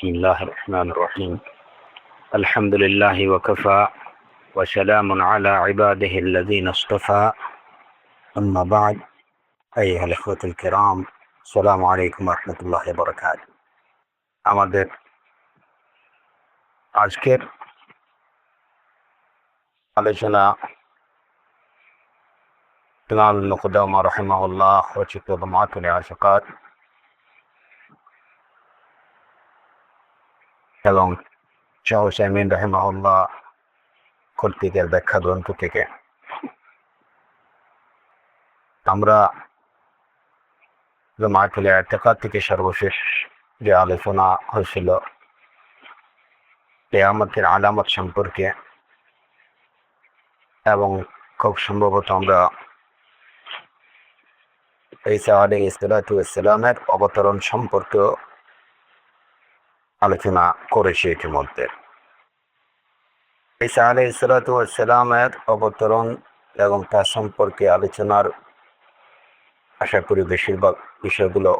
بسم الله الرحمن الرحيم. الحمد لله وكفى وسلام على عباده الذين اصطفى. أما بعد، أيها الإخوة الكرام، السلام عليكم ورحمة الله وبركاته. আমাদের আজকের আলোচনা ইমাম ইবনে কুদামা রাহিমাহুল্লাহ রচিত মাতুল আশকাত এবং শাহ হুসাইমিন রাহিমাহুল্লাহ কর্তৃকের ব্যাখ্যা গ্রন্থ থেকে আমরা মাতুল ইতিকাদ থেকে সর্বশেষ যে আলোচনা হয়েছিল কিয়ামতের আলামত সম্পর্কে, এবং খুব সম্ভবত আমরা ঈসা আলাইহিস সালামের অবতরণ সম্পর্কেও আলোচনা করেছি ইতিমধ্যে। ঈসা আলাইহিস সালামের অবতরণ এবং তার সম্পর্কে আলোচনার আশা করি বেশিরভাগ বিষয়গুলো,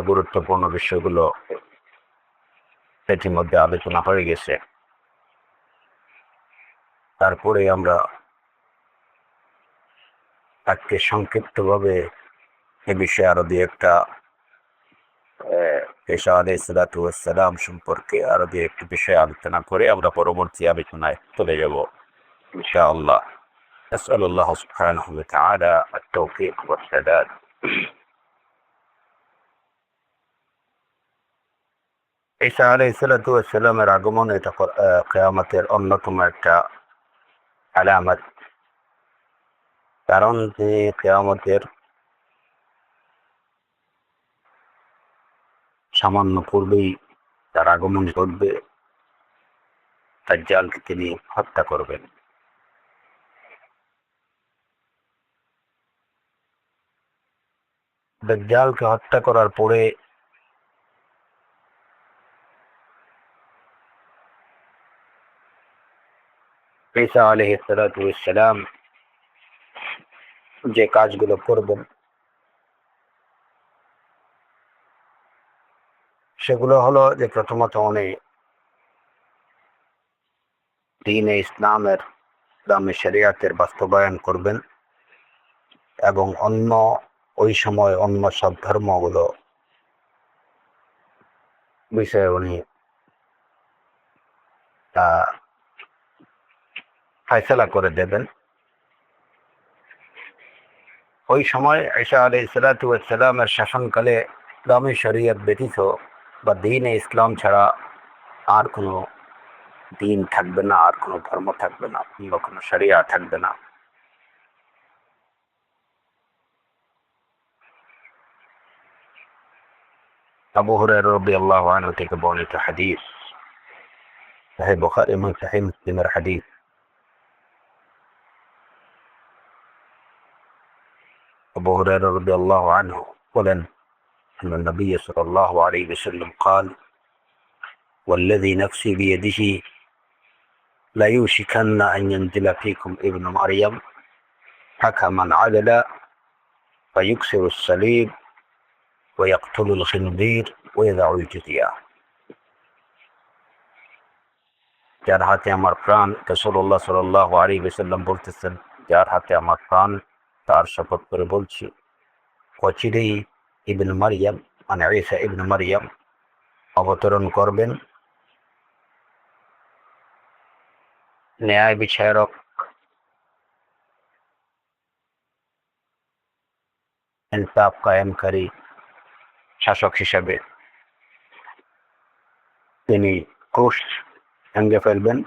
গুরুত্বপূর্ণ বিষয়গুলো ইতিমধ্যে আলোচনা হয়ে গেছে। তারপরে আমরা আজকে সংক্ষিপ্তভাবে এ বিষয়ে আরো দুই একটা ঈসা আলাইহিস সালাম সম্পর্কে আরো দুই একটি বিষয় আলোচনা করে আমরা পরবর্তী আলোচনায় চলে যাব ইনশাআল্লাহ। নাসআলুল্লাহ সুবহানাহু ওয়া তাআলা আত-তাওফীক ওয়াস সাদাদ। ঈসা আলাইহিস সালামের আগমন এটা কিয়ামতের অন্যতম একটা আলামত, কারণ যে কিয়ামতের সামান্য পূর্বেই তার আগমন ঘটবে, দাজ্জালকে তিনি হত্যা করবেন। দাজ্জালকে হত্যা করার পরে ঈসা আলাইহিস সালাম যে কাজগুলো করবেন সেগুলো হলো যে প্রথমত উনি দ্বীনে ইসলামের শরিয়াতের বাস্তবায়ন করবেন এবং ওই সময় অন্য সব ধর্মগুলো বিষয়ে উনি ফয়সালা করে দেবেন। ওই সময় ঈসা আলাইহিস সালামের শাসনকালে ইসলামী শরিয়ত ব্যতীত বা দ্বীনে ইসলাম ছাড়া আর কোনো দিন থাকবে না, আর কোনো ধর্ম থাকবে না, অন্য কোনো শরিয়া থাকবে না। আবু হুরায়রা রাদিয়াল্লাহু আনহু থেকে বর্ণিত হাদিস, সহিহ বুখারী এবং সহিহ মুসলিমের হাদিস। আবু হুরায়রা রাদিয়াল্লাহু আনহু বলেন, أن النبي صلى الله عليه وسلم قال: والذي نفسي بيده ليوشكن أن ينزل فيكم ابن مريم حكما عدلا فيكسر الصليب ويقتل الخنزير ويدع الجزية। যার হাতে আমার প্রাণ, রাসূলুল্লাহ সাল্লাল্লাহু আলাইহি ওয়াসাল্লাম বলতেছেন, যার হাতে আমার প্রাণ তার শপথ করে বলছি, অচিরেই ইবনে মারইয়াম মানে ঈসা ইবনে মারইয়াম অবতরণ করবেন। ন্যায় বিচারক, ইনসাফ কায়েমকারী শাসক হিসাবে তিনি ক্রুশ ভেঙে ফেলবেন,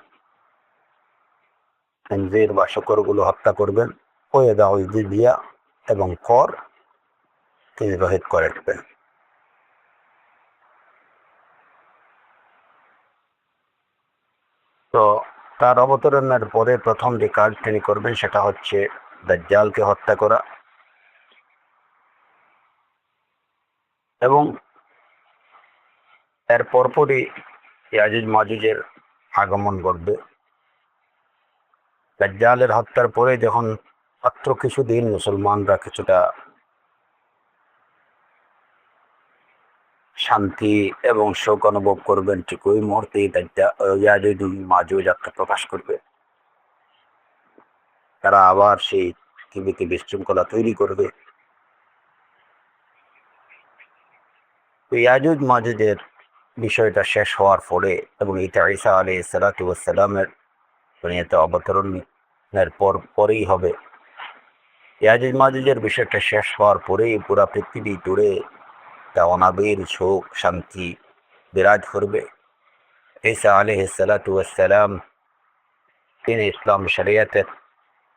খানজির বা শূকরগুলো হত্যা করবেন, ওয়াদাউল জিজিয়া এবং কর তিনি রহিত করে দেবেন। তো তার অবতরণের পরে প্রথম যে কাজ তিনি করবেন সেটা হচ্ছে দাজ্জালকে হত্যা করা, এবং এর পরপরই ইয়াজুজ মাজুজের আগমন ঘটবে। দাজ্জালের হত্যার পরে যখন মাত্র কিছুদিন মুসলমানরা কিছুটা শান্তি এবং শোক অনুভব করবেন, ঠিক ওই মুহূর্তেই ইয়াজুজ মাজুজ আত্মপ্রকাশ করবে। তারা আবার সেই পৃথিবীতে বিশৃঙ্খলা তৈরি করবে। ইয়াজুজ মাজুজের বিষয়টা শেষ হওয়ার পরে এবং এটা ঈসা আলাইহিস সালাতু ওয়াস সালামের দুনিয়াতে অবতরণের পরেই হবে। ইয়াজুজ মাজুজের বিষয়টা শেষ হওয়ার পরেই পুরা পৃথিবী জুড়ে তা অনাবিল শোক শান্তি বিরাজ করবে। ঈসা আলাইহিস সালাতু ওয়াস সালাম তিনি ইসলাম শরিয়তের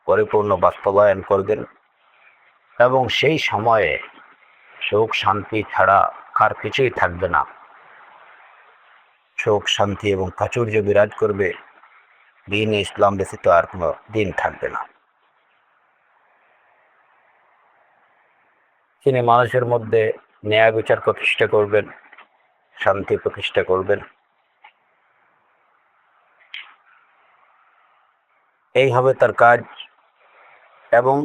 পরিপূর্ণ বাস্তবায়ন করবেন এবং সেই সময়ে শোক শান্তি ছাড়া কার কিছুই থাকবে না। শোক শান্তি এবং প্রাচুর্য বিরাজ করবে, দিন ইসলাম ব্যতীত আর কোনো দিন থাকবে না। তিনি মানুষের মধ্যে ন্যায় বিচার প্রতিষ্ঠা করবেন, শান্তি প্রতিষ্ঠা করবেন। এই হবে তার কাজ। এবং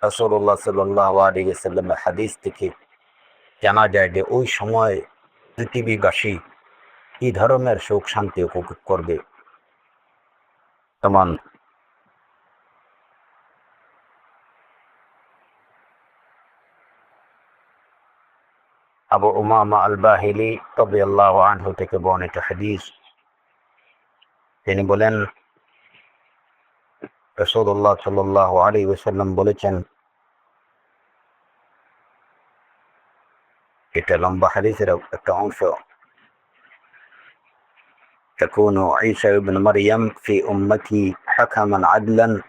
রাসূলুল্লাহ সাল্লাল্লাহু আলাইহি ওয়াসাল্লামের হাদিস থেকে জানা যায় যে ওই সময় পৃথিবীবাসী কি ধরনের সুখ শান্তি উপভোগ করবে। তখন আবু উমামা আল বাহিলি রাদিয়াল্লাহু আনহু থেকে বর্ণিত হাদিস, তিনি বলেন রাসূলুল্লাহ সাল্লাল্লাহু আলাইহি ওয়াসাল্লাম বলেছেন, এটা লম্বা হাদিসের একটা অংশ, تكون عيسى ابن مريم في أمتي حكما عدلا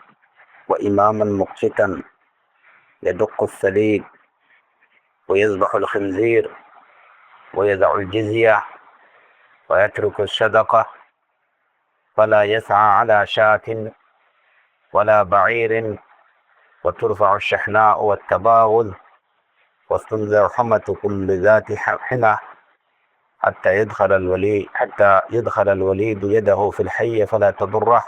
وإماما مقسطا يدق السليب ويذبح الخنزير ويدع الجزية ويترك الصدقة فلا يسعى على شاة ولا بعير وترفع الشحناء والتباغض وتنذر حمة كل ذات حمى حتى يدخل الوليد يده في الحي فلا تضره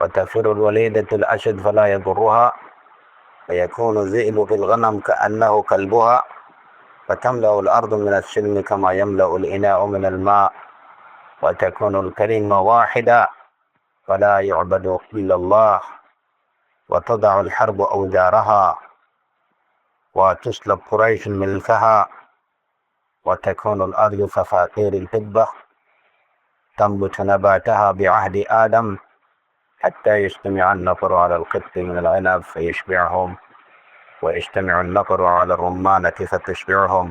وتفر الوليدة الأشد فلا يضرها ويكون الذئب في الغنم كأنه كلبها فتملأ الأرض من السلم كما يملأ الإناء من الماء وتكون الكلمة واحدة فلا يعبد إلا الله وتضع الحرب أوزارها وتسلب قريش ملكها وتكون الأرض كفاقير الفضة تنبت نباتها بعهد آدم حتى يجتمع النفر على القط من العنب فيشبعهم ويجتمع النفر على الرمانة فتشبعهم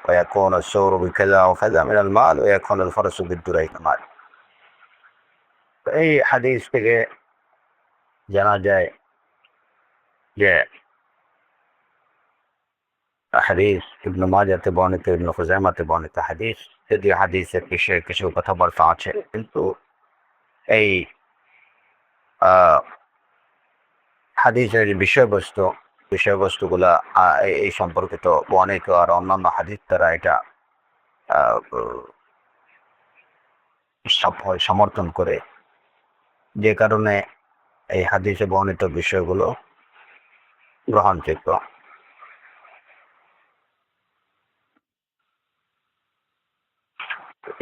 ويكون السور بكذا وكذا من المال ويكون الفرس بالدريك مال। এই হাদিস থেকে জানা যায় যে হাদিস ইবনে মাজাতে বর্ণিত, ইবনে খুজাইমাতে বর্ণিত হাদিস, যদিও হাদিসের বিষয়ে কিছু কথাবার্তা আছে, কিন্তু এই হাদিসের বিষয়বস্তুগুলা এই সম্পর্কিত অনেক আর অন্যান্য হাদিস দ্বারা এটা সমর্থন করে, যে কারণে এই হাদিসে বর্ণিত বিষয়গুলো গ্রহণযোগ্য।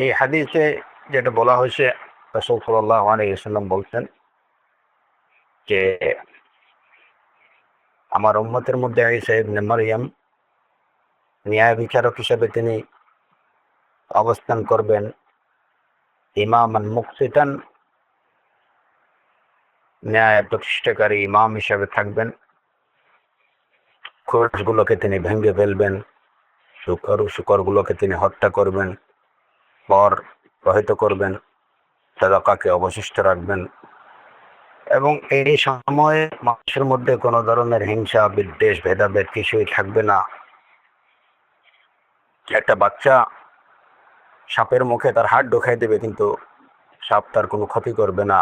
এই হাদিসে যেটা বলা হয়েছে, রাসূল সাল্লাল্লাহু আলাইহি ওয়াসাল্লাম বলছেন যে আমার উম্মতের মধ্যে ঈসা ইবনে মারইয়াম ন্যায় বিচারক হিসেবে তিনি অবস্থান করবেন, ইমামান মুকসিতান, ন্যায় প্রতিষ্ঠাকারী ইমাম হিসেবে থাকবেন, খোঁজগুলোকে তিনি ভেঙে ফেলবেন, শুকরগুলোকে তিনি হত্যা করবেন, পর প্রহিত করবেন, সাদাকাকে অবশিষ্ট রাখবেন, এবং এই সময়ে মানুষের মধ্যে কোনো ধরনের হিংসা বিদ্বেষ ভেদাভেদ কিছুই থাকবে না। একটা বাচ্চা সাপের মুখে তার হাত ঢোকাই দেবে, কিন্তু সাপ তার কোনো ক্ষতি করবে না।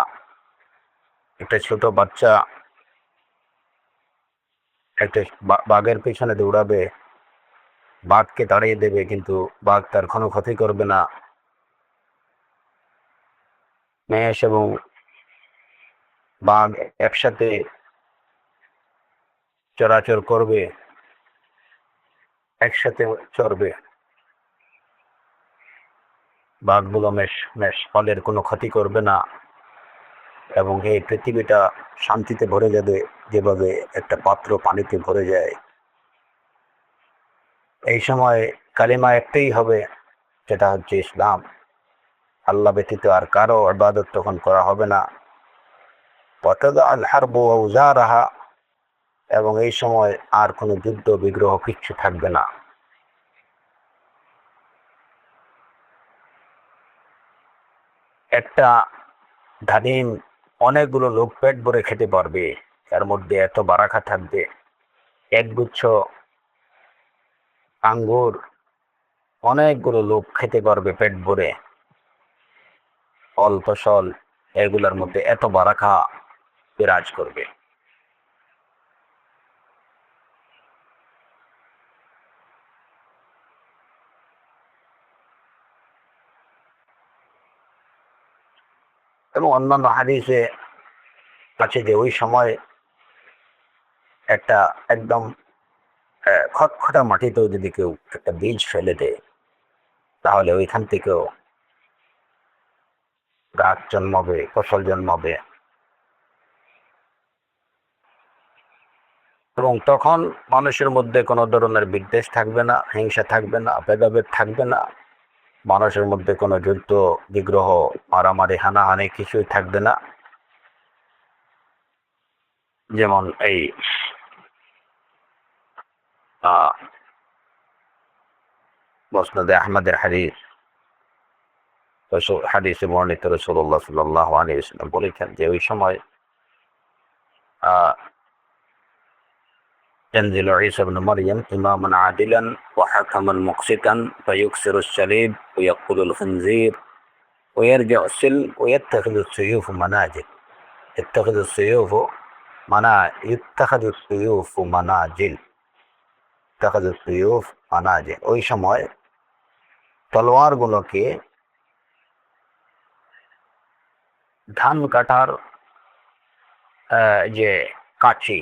একটা ছোট বাচ্চা একটা বাঘের পেছনে দৌড়াবে, বাঘকে তাড়িয়ে দেবে, কিন্তু বাঘ তার কোনো ক্ষতি করবে না। মেষ এবং বাঘ একসাথে চরাচর করবে, একসাথে চরবে, বাঘগুলো মেষ ফলের কোনো ক্ষতি করবে না, এবং এই পৃথিবীটা শান্তিতে ভরে যাবে যেভাবে একটা পাত্র পানিতে ভরে যায়। এই সময় কালিমা একটাই হবে, সেটা হচ্ছে ইসলাম। আল্লাহ ব্যতীত আর কারো ইবাদত তখন করা হবে না। ওয়াতাদা আল হারবু আওজারাহা, এবং এই সময় আর কোনো যুদ্ধ বিগ্রহ কিচ্ছু থাকবে না। একটা ধানিম অনেকগুলো লোক পেট ভরে খেতে পারবে, এর মধ্যে এত বারাকা থাকবে। একগুচ্ছ আঙ্গুর অনেকগুলো লোক খেতে পারবে পেট ভরে, ফল ফসল, এগুলোর মধ্যে এত বারাকা বিরাজ করবে। এবং অন্যান্য হাদিসে আছে যে ওই সময় একটা একদম খটখটা মাটিতেও যদি কেউ একটা বীজ ফেলে দেয়, তাহলে ওইখান থেকেও গাছ জন্মাবে, ফসল জন্মাবে। এবং তখন মানুষের মধ্যে কোনো ধরনের বিদ্বেষ থাকবে না, হিংসা থাকবে না, ভেদাভেদ থাকবে না। মানুষের মধ্যে কোনো যুদ্ধ বিগ্রহ, মারামারি, হানাহানি কিছুই থাকবে না। যেমন এই মুসনাদে আহমদের হাদিসে বর্ণিত রাসূলুল্লাহ সাল্লাল্লাহু আলাইহি ওয়াসাল্লাম বলেছেন যে ওই সময় ينزل عيسى ابن مريم إماما عادلا وحكما مقسطا فيكسر الصليب ويقتل الخنزير ويرجع السلم ويتخذ السيوف مناجل. يتخذ السيوف يتخذ السيوف مناجل. يتخذ السيوف مناجل। ওই সময় তলোয়ার গুলোকে ধান কাটার যে কাঁচি,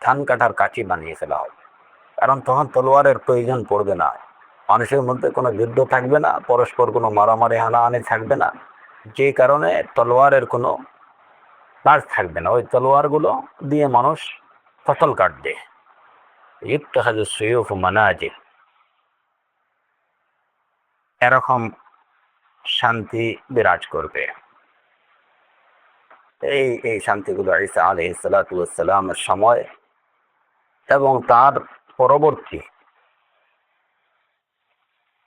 ধান কাটার কাঁচি বানিয়ে ফেলা হবে। কারণ তখন তলোয়ারের প্রয়োজন পড়বে না, মানুষের মধ্যে কোনো যুদ্ধ থাকবে না, পরস্পর কোনো মারামারি হানাহানি থাকবে না, যে কারণে তলোয়ারের কোনো কাজ থাকবে না। ওই তলোয়ারগুলো দিয়ে মানুষ ফসল কাটবে। ইত্তাখাযু সুয়ুফ মানাজিল। এরকম শান্তি বিরাজ করবে। এই শান্তিগুলো ঈসা আলাইহিস সালাতু ওয়াস সালামের সময় এবং তার পরবর্তী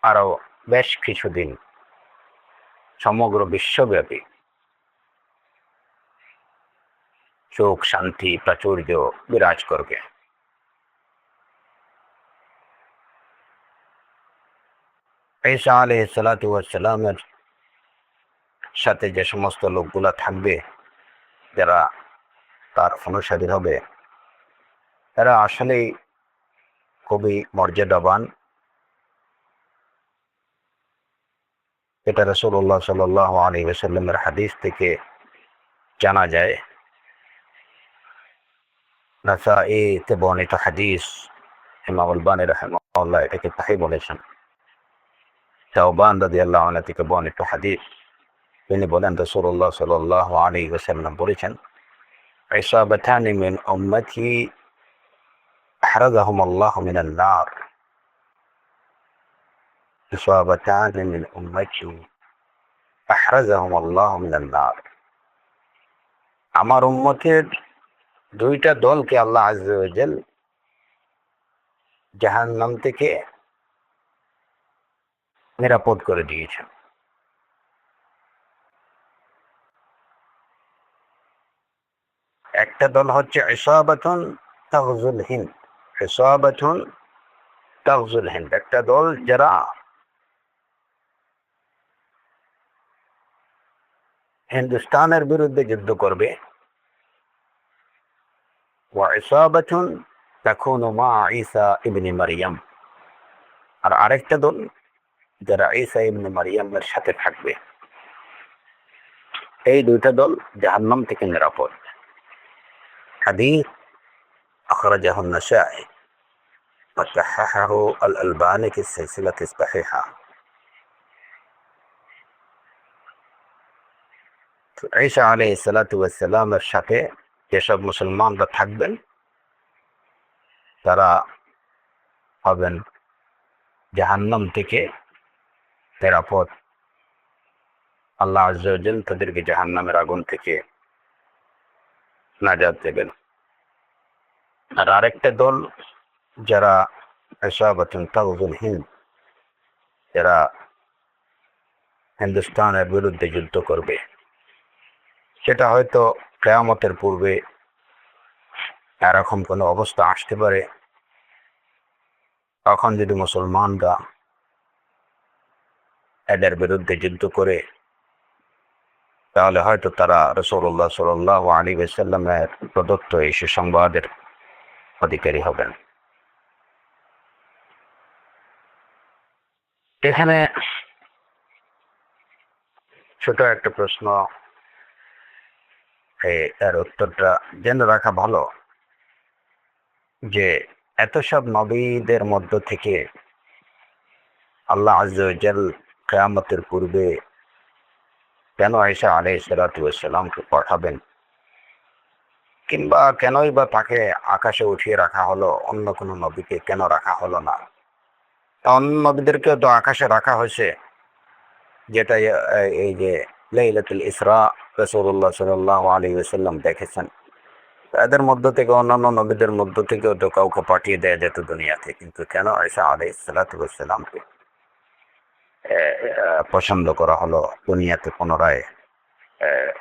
আরো বেশ কিছুদিন সমগ্র বিশ্বব্যাপী সুখ, শান্তি, প্রাচুর্য বিরাজ করবে। ঈসা আলাইহিস সালাতু ওয়াস সালামের সাথে যে সমস্ত লোকগুলা থাকবে, যারা তার অনুসারী হবে, এরা আসলেই খুবই মর্যাদাবান। এটা রাসূলুল্লাহ সাল্লাল্লাহু আলাইহি ওয়াসাল্লামের হাদিস থেকে জানা যায়। নাসাঈতে বর্ণিত হাদিস, ইমাম আল-বানী রাহিমাহুল্লাহ এটাকে সহিহ বলেছেন। তাওবান রাদিয়াল্লাহু আনহু থেকে বর্ণিত হাদিস, তিনি বলেন রাসূলুল্লাহ সাল্লাল্লাহু আলাইহি ওয়াসাল্লাম বলেছেন, ইসাবাতানি মিন উম্মতি আহরাজাহুমুল্লাহু মিনান নার। ইসাবাতানি মিন উম্মতি আহরাজাহুমুল্লাহু মিনান নার। আমার উম্মতের দুইটা দলকে আল্লাহ আযজা ওয়া জাল জাহান্নাম থেকে নিরাপদ করে দিয়েছেন। একটা দল হচ্ছে ইসাবাতুন তাগজুল হিন্দ। ইসাবাতুন তাগজুল হিন্দ, একটা দল যারা হিন্দুস্তানের বিরুদ্ধে যুদ্ধ করবে। ওয়া ইসাবাতুন তাকুনু মা ঈসা ইবনে মারইয়াম, আর আরেকটা দল যারা ঈসা ইবনে মারইয়ামের সাথে থাকবে। এই দুইটা দল জাহান্নাম থেকে নিরাপদ। হাদিস আখরাজাহু আন-নাসাঈ ওয়া সাহাহাহু আল-আলবানী ফি সিলসিলাতি সাহিহা। ঈসা আলাইহিস সালাতু ওয়াস সালামের সাথে যেসব মুসলমানরা থাকবেন তারা হবেন জাহান্নাম থেকে নিরাপদ। আল্লাহ আযজা ওয়া জাল তাদেরকে জাহান্নামের আগুন থেকে নাজাত দেবেন। আর আরেকটা দল যারা ইসাবাতুন তাগযুল হিন্দ, যারা হিন্দুস্তানের বিরুদ্ধে যুদ্ধ করবে, সেটা হয়তো কিয়ামতের পূর্বে এরকম কোনো অবস্থা আসতে পারে। তখন যদি মুসলমানরা এদের বিরুদ্ধে যুদ্ধ করে, তাহলে হয়তো তারা রাসূলুল্লাহ সাল্লাল্লাহু আলাইহি ওয়াসাল্লামের প্রদত্ত এই সুসংবাদের অধিকারী হবেন। এখানে ছোট একটা প্রশ্ন, এর উত্তরটা জেনে রাখা ভালো যে এত সব নবীদের মধ্য থেকে আল্লাহ আযজা ওয়া জাল কিয়ামতের পূর্বে কেন ঈসা আলাইহিস সালাতু ওয়াস সালামকে পাঠাবেন, কিংবা কেনই বা তাকে আকাশে উঠিয়ে রাখা হলো, অন্য কোনো নবীকে কেন রাখা হলো না? অন্য নবীদেরকেও তো আকাশে রাখা হয়েছে, যেটা এই যে লাইলাতুল ইসরা রাসূলুল্লাহ সাল্লাল্লাহু আলাইহি ওয়াসাল্লাম দেখেছেন। এদের মধ্য থেকে, অন্যান্য নবীদের মধ্য থেকেও তো কাউকে পাঠিয়ে দেয়া যেত দুনিয়াতে, কিন্তু কেন ঈসা আলাইহিস সালাতু ওয়াস সালামকে পছন্দ করা হলো দুনিয়াতে পুনরায়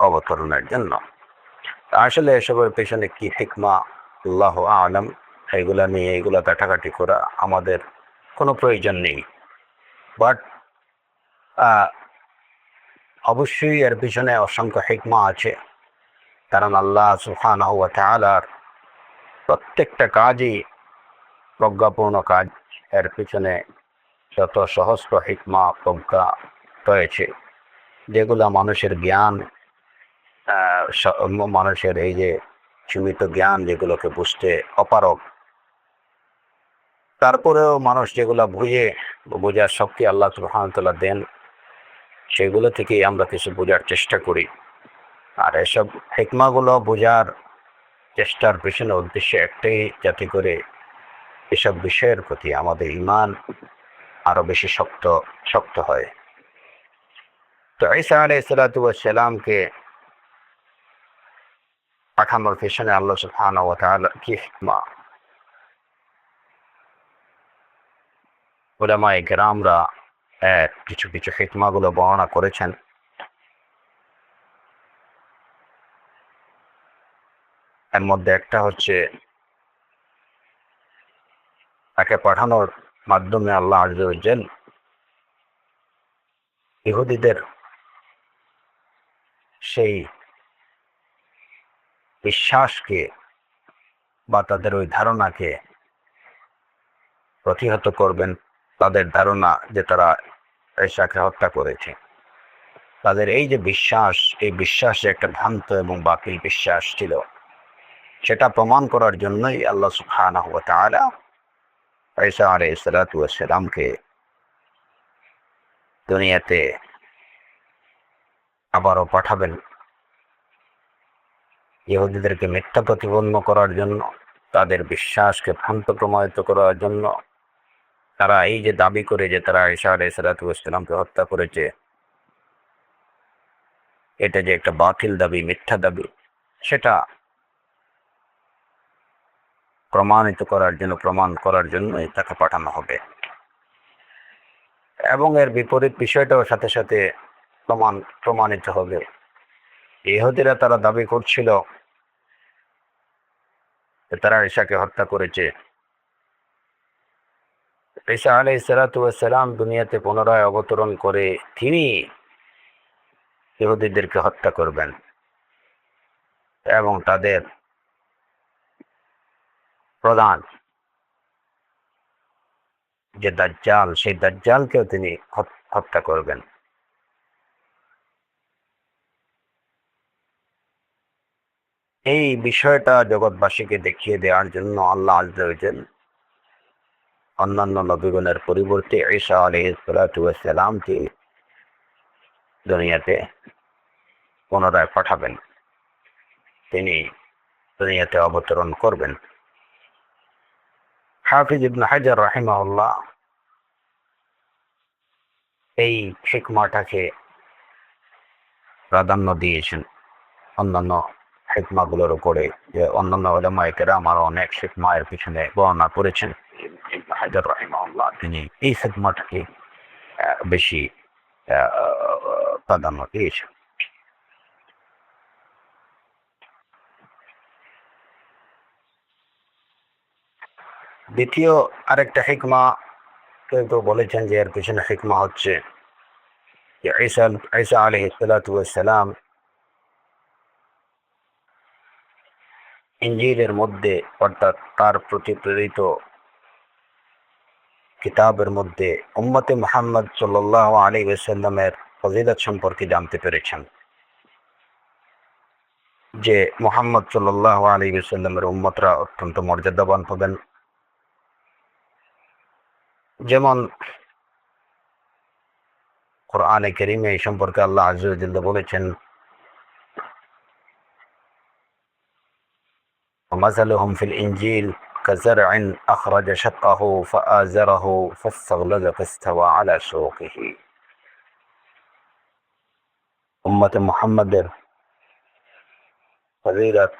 অবতরণের জন্য? আসলে এসবের পেছনে কি হিকমা, আল্লাহু আ'লাম। এগুলা কাটাকাটি করা আমাদের কোনো প্রয়োজন নেই। বাট অবশ্যই এর পিছনে অসংখ্য হিকমা আছে, কারণ আল্লাহ সুবহানাহু ওয়া তাআলার প্রত্যেকটা কাজই প্রজ্ঞাপূর্ণ কাজ। এর পিছনে যত সহস্র হিকমা, প্রজ্ঞা রয়েছে, যেগুলা মানুষের জ্ঞান, মানুষের এই যে সীমিত জ্ঞান, যেগুলোকে বুঝতে অপারগ, তারপরেও মানুষ যেগুলা বোঝার শক্তি আল্লাহ সুবহানাহু ওয়া তাআলা দেন, সেগুলো থেকেই আমরা কিছু বোঝার চেষ্টা করি। আর এসব হিকমাগুলো বোঝার চেষ্টার পিছনে উদ্দেশ্য একটাই, যাতে করে এসব বিষয়ের প্রতি আমাদের ঈমান আরো বেশি শক্ত হয়। তো ঈসা আলাইহিস সালাতু ওয়াস সালামকে পাঠানোর পেছনে আল্লাহ সুবহানাহু ওয়া তাআলার কি হিকমা, উলামায়ে কেরামরা কিছু কিছু হিকমাগুলো বর্ণনা করেছেন। এর মধ্যে একটা হচ্ছে, তাকে পাঠানোর মাধ্যমে আল্লাহ আযজা ওয়া জাল ইহুদিদের সেই বিশ্বাসকে বা তাদের ওই ধারণাকে প্রতিহত করবেন। তাদের ধারণা যে তারা ঈসাকে হত্যা করেছে, তাদের এই যে বিশ্বাস, এই বিশ্বাস যে একটা ভ্রান্ত এবং বাতিল বিশ্বাস ছিল, সেটা প্রমাণ করার জন্যই আল্লাহ সুবহানাহু ওয়া তাআলা ঈসা আলাইহিস সালাতু ওয়াস সালামকে দুনিয়াতে আবারও পাঠাবেন, ইহুদিদেরকে মিথ্যা প্রতিপন্ন করার জন্য, তাদের বিশ্বাসকে ভ্রান্ত প্রমাণিত করার জন্য। তারা এই যে দাবি করে যে তারা ঈসা আলাইহিস সালাতু ওয়াস সালামকে হত্যা করেছে, এটা যে একটা বাতিল দাবি, মিথ্যা দাবি, সেটা প্রমাণ করার জন্যই তাকে পাঠানো হবে। এবং এর বিপরীত বিষয়টাও সাথে সাথে প্রমাণিত হবে। ইহুদিরা তারা দাবি করছিল যে তারা ঈসাকে হত্যা করেছে। ঈসা আলাইহিস সালাতু ওয়াস সালাম দুনিয়াতে পুনরায় অবতরণ করে তিনি ইহুদিদেরকে হত্যা করবেন এবং তাদের প্রধান যে দাজ্জাল, সেই দাজ্জালকেও তিনি হত্যা করবেন। এই বিষয়টা জগৎবাসীকে দেখিয়ে দেওয়ার জন্য আল্লাহ আযজা ওয়া জাল অন্যান্য নবীগণের পরিবর্তে ঈসা আলাইহিস সালাতু ওয়াস সালামকে দুনিয়াতে পুনরায় পাঠাবেন, তিনি দুনিয়াতে অবতরণ করবেন। হাফিজ ইবনে হাজার রাহিমাহুল্লাহ এই হিকমাটাকে প্রাধান্য দিয়েছেন অন্যান্য হিকমাগুলোর উপরে, যে অন্যান্য উলামায়ে কেরাম আরো অনেক হিকমা এর পিছনে বর্ণনা করেছেন। ইবনে হাজার রাহিমাহুল্লাহ তিনি এই হিকমাটাকে বেশি প্রাধান্য দিয়েছেন। দ্বিতীয় আরেকটা হিকমা কেউ বলেছেন যে এর পিছনে হিকমা হচ্ছে যে ঈসা আলাইহিস সালাতু ওয়াস সালাম ইনজিলের মধ্যে, অর্থাৎ তার প্রতি প্রেরিত কিতাবের মধ্যে উম্মতে মুহাম্মদ সাল্লাল্লাহু আলাইহি ওয়াসাল্লামের ফজিলত সম্পর্কে জানতে পেরেছেন, যে মুহাম্মদ সাল্লাল্লাহু আলাইহি ওয়াসাল্লামের উম্মতরা অত্যন্ত মর্যাদাবান হবেন। যেমন কোরআনে কারীমে এই সম্পর্কে আল্লাহ আযজা ওয়া জাল্লা বলেছেন, ومثلهم في الإنجيل كزرع أخرج شطأه فآزره فاستغلظ فاستوى على سوقه। উম্মতে মুহাম্মাদের ফজিলত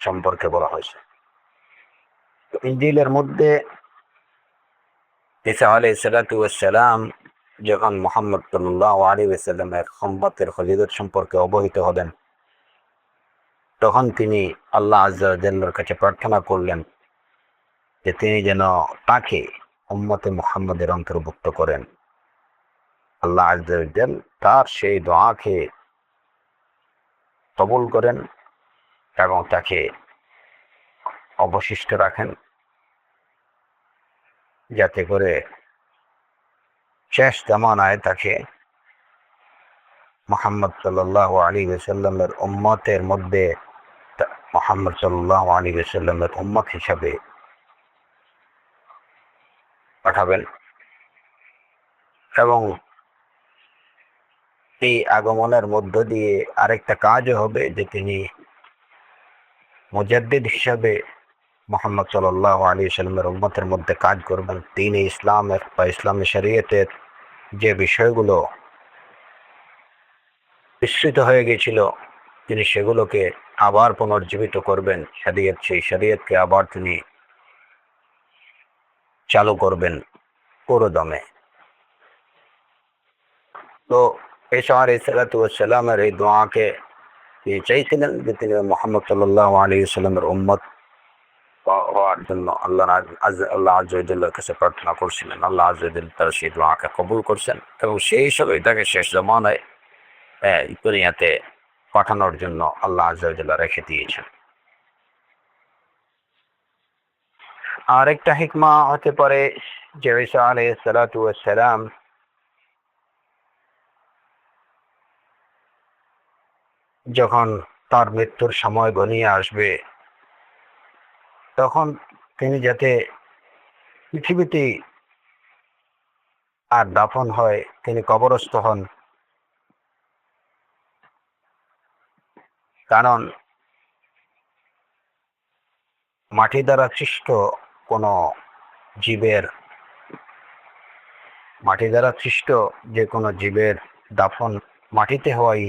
সম্পর্কে বলা হয়েছে। ইনজিলের মধ্যে ঈসা আলাইহিস সালাতু ওয়াস সালাম যখন মুহাম্মদ সাল্লাল্লাহু আলাইহি ওয়াসাল্লামের উম্মতের ফজিলত সম্পর্কে অবহিত হলেন, তখন তিনি আল্লাহ আযজা ওয়া জাল্লার কাছে প্রার্থনা করলেন যে তিনি যেন তাকে উম্মতে মুহাম্মাদের অন্তর্ভুক্ত করেন। আল্লাহ আযজা ওয়া জাল্লা তার সেই দোয়াকে কবুল করেন এবং তাকে অবশিষ্ট রাখেন, যাতে করে শেষ জামানায় তাকে মুহাম্মদ সাল্লাল্লাহু আলাইহি ওয়াসাল্লামের উম্মতের মধ্যে মুহাম্মদ সাল্লাল্লাহু আলাইহি ওয়াসাল্লামের উম্মত হিসাবে পাঠাবেন। এবং এই আগমনের মধ্য দিয়ে আরেকটা কাজও হবে, যে তিনি মুজাদ্দিদ হিসাবে মুহাম্মদ সাল্লাল্লাহু আলাইহি ওয়াসাল্লামের উম্মতের মধ্যে কাজ করবেন। তিনি ইসলামের বা ইসলামী শরীয়তের যে বিষয়গুলো বিস্মৃত হয়ে গিয়েছিল, তিনি সেগুলোকে আবার পুনর্জীবিত করবেন। সেই শরীয়তকে আবার তিনি চালু করবেন পুরো দমে। তো ঈসা আলাইহিস সালাতু ওয়াস সালামের এই দোয়াকে তিনি চাইছিলেন যে তিনি মুহাম্মদ সাল্লাল্লাহু আলাইহি ওয়াসাল্লামের উম্মত হওয়ার জন্য আল্লাহ আযজা ওয়া জাল্লার কাছে প্রার্থনা করছিলেন। আল্লাহ আযজা ওয়া জাল্লা তার সেই দোয়াকে কবুল করছেন এবং সেই হিসাবে তাকে শেষ জামানায় দুনিয়াতে পাঠানোর জন্য আল্লাহ আযজা ওয়া জাল্লা রেখে দিয়েছেন। আরেকটা হিকমা হতে পারে যে ঈসা আলাইহিস সালাতু ওয়াস সালাম যখন তার মৃত্যুর সময় ঘনিয়ে আসবে, তখন তিনি যাতে পৃথিবীতে আর দাফন হয়, তিনি কবরস্থ হন। কারণ মাটি দ্বারা সৃষ্ট কোনো জীবের, মাটি দ্বারা সৃষ্ট যে কোনো জীবের দাফন মাটিতে হওয়াই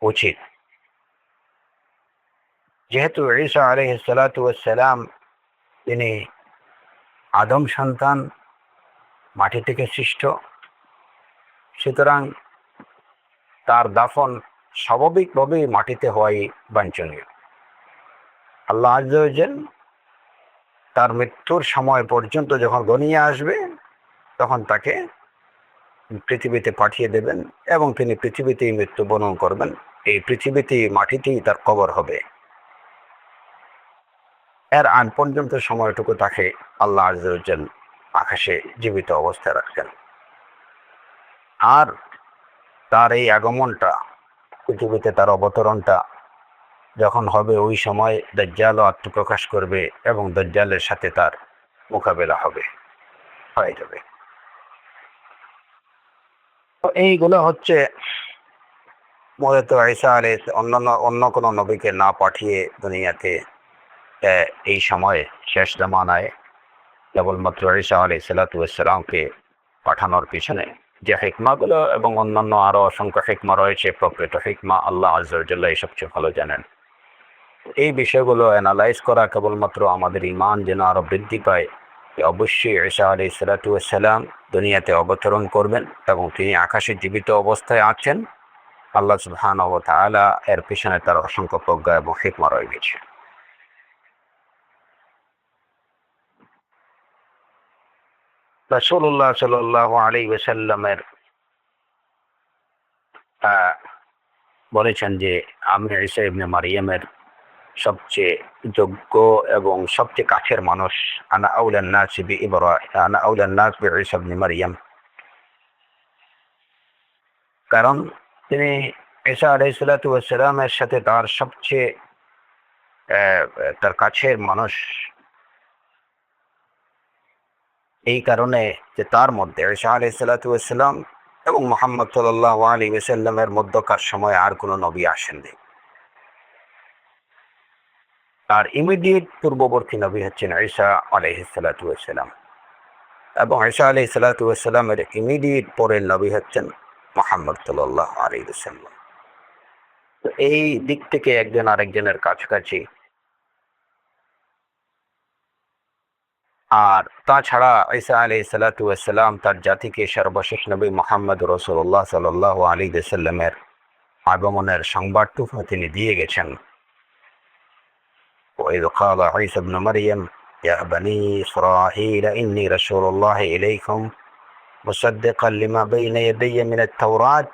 উচিত। যেহেতু ঈসা আলাইহিস সালাতু ওয়াস সালাম তিনি আদম সন্তান, মাটি থেকে সৃষ্ট, সুতরাং তার দাফন স্বাভাবিকভাবেই মাটিতে হওয়াই বাঞ্ছনীয়। আল্লাহ আযজা ওয়া জাল্লা তার মৃত্যুর সময় পর্যন্ত যখন ঘনিয়ে আসবে, তখন তাকে পৃথিবীতে পাঠিয়ে দেবেন এবং তিনি পৃথিবীতেই মৃত্যুবরণ করবেন। এই পৃথিবীতেই মাটিতেই তার কবর হবে। এর আগ পর্যন্ত সময়টুকু তাকে আল্লাহ আযজা ওয়া জাল্লা আকাশে জীবিত অবস্থায় রাখছেন। আর তার এই আগমনটা, পৃথিবীতে তার অবতরণটা যখন হবে, ওই সময় দাজ্জালও আত্মপ্রকাশ করবে এবং দাজ্জালের সাথে তার মোকাবেলা হয়ে যাবে। তো এইগুলো হচ্ছে মূলত ঈসা আলাইহিস অন্য কোনো নবীকে না পাঠিয়ে দুনিয়াতে এই সময়ে শেষ জামানায় কেবলমাত্র ঈসা আলাইহিসসালামকে পাঠানোর পিছনে যে হিকমাগুলো এবং অন্যান্য আরো অসংখ্য হিকমা রয়েছে, প্রকৃত হিকমা আল্লাহ আযজা ওয়া জাল্লা সবচেয়ে ভালো জানেন। এই বিষয়গুলো অ্যানালাইজ করা কেবলমাত্র আমাদের ঈমান যেন আরো বৃদ্ধি পায়। অবশ্যই ঈসা আলাইহিসসালাম দুনিয়াতে অবতরণ করবেন এবং তিনি আকাশে জীবিত অবস্থায় আছেন। আল্লাহ সুবহানাহু ওয়া তাআলা এর পিছনে তার অসংখ্য প্রজ্ঞা এবং হিকমা রয়েছে। রাসূলুল্লাহ সাল্লাল্লাহু আলাইহি ওয়াসাল্লামের বলেছেন যে আমি ঈসা ইবনে মারইয়ামের সবচেয়ে যোগ্য এবং সবচেয়ে কাছের মানুষ। আনা আউলান নাস আনা আউলান নাস ঈসা ইবনে মারইয়াম। কারণ তিনি ঈসা আলাইহিসসালামের সাথে তার সবচেয়ে তার কাছের মানুষ, এই কারণে যে তার মধ্যে ঈসা আলাইহিসসালাম এবং মুহাম্মদ সাল্লাল্লাহু আলাইহি ওয়াসাল্লামের মধ্যকার সময় আর কোনো নবী আসেননি। আর ইমিডিয়েট পূর্ববর্তী নবী হচ্ছেন ঈসা আলাইহিসসালাম এবং ঈসা আলাইহিসসালামের ইমিডিয়েট পরের নবী হচ্ছেন মুহাম্মদ সাল্লাল্লাহু আলাইহি ওয়াসাল্লাম। তো এই দিক থেকে একজন আরেকজনের কাছাকাছি। আর তাছাড়া ঈসা আলাইহিসসালাম তার জাতিকে সর্বশেষ নবী মুহাম্মদ রাসূলুল্লাহ সাল্লাল্লাহু আলাইহি ওয়াসাল্লামের আগমনের সংবাদটুকু তিনি দিয়ে গেছেন। وإذ قال عيسى ابن مريم يا بني إسرائيل إني رسول الله إليكم مصدقا لما بين يدي من التوراة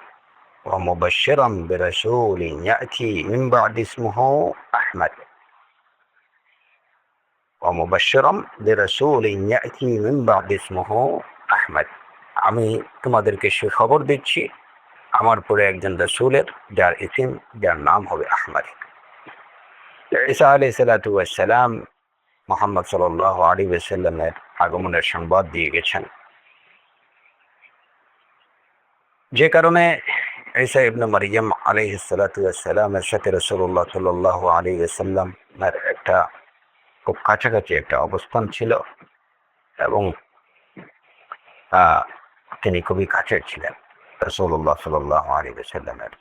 ومبشرا برسول يأتي من بعد اسمه أحمد ومبشرا برسول يأتي من بعد اسمه أحمد। আমি তোমাদেরকে সুখবর দিচ্ছি আমার পরে একজন রাসূলের যার নাম হবে আহমদ। ঈসা আলাইহিসসালাম মুহাম্মদ সাল্লাল্লাহু আলাইহি ওয়াসাল্লামের আগমনের সংবাদ দিয়ে গেছেন, যে কারণে ঈসা ইবনে মারইয়াম আলাইহিসসালামের সাথে রাসূলুল্লাহ সাল্লাল্লাহু আলাইহি ওয়াসাল্লামের একটা খুব কাছাকাছি একটা অবস্থান ছিল এবং তিনি খুবই কাছের ছিলেন রাসূলুল্লাহ সাল্লাল্লাহু আলাইহি ওয়াসাল্লামের।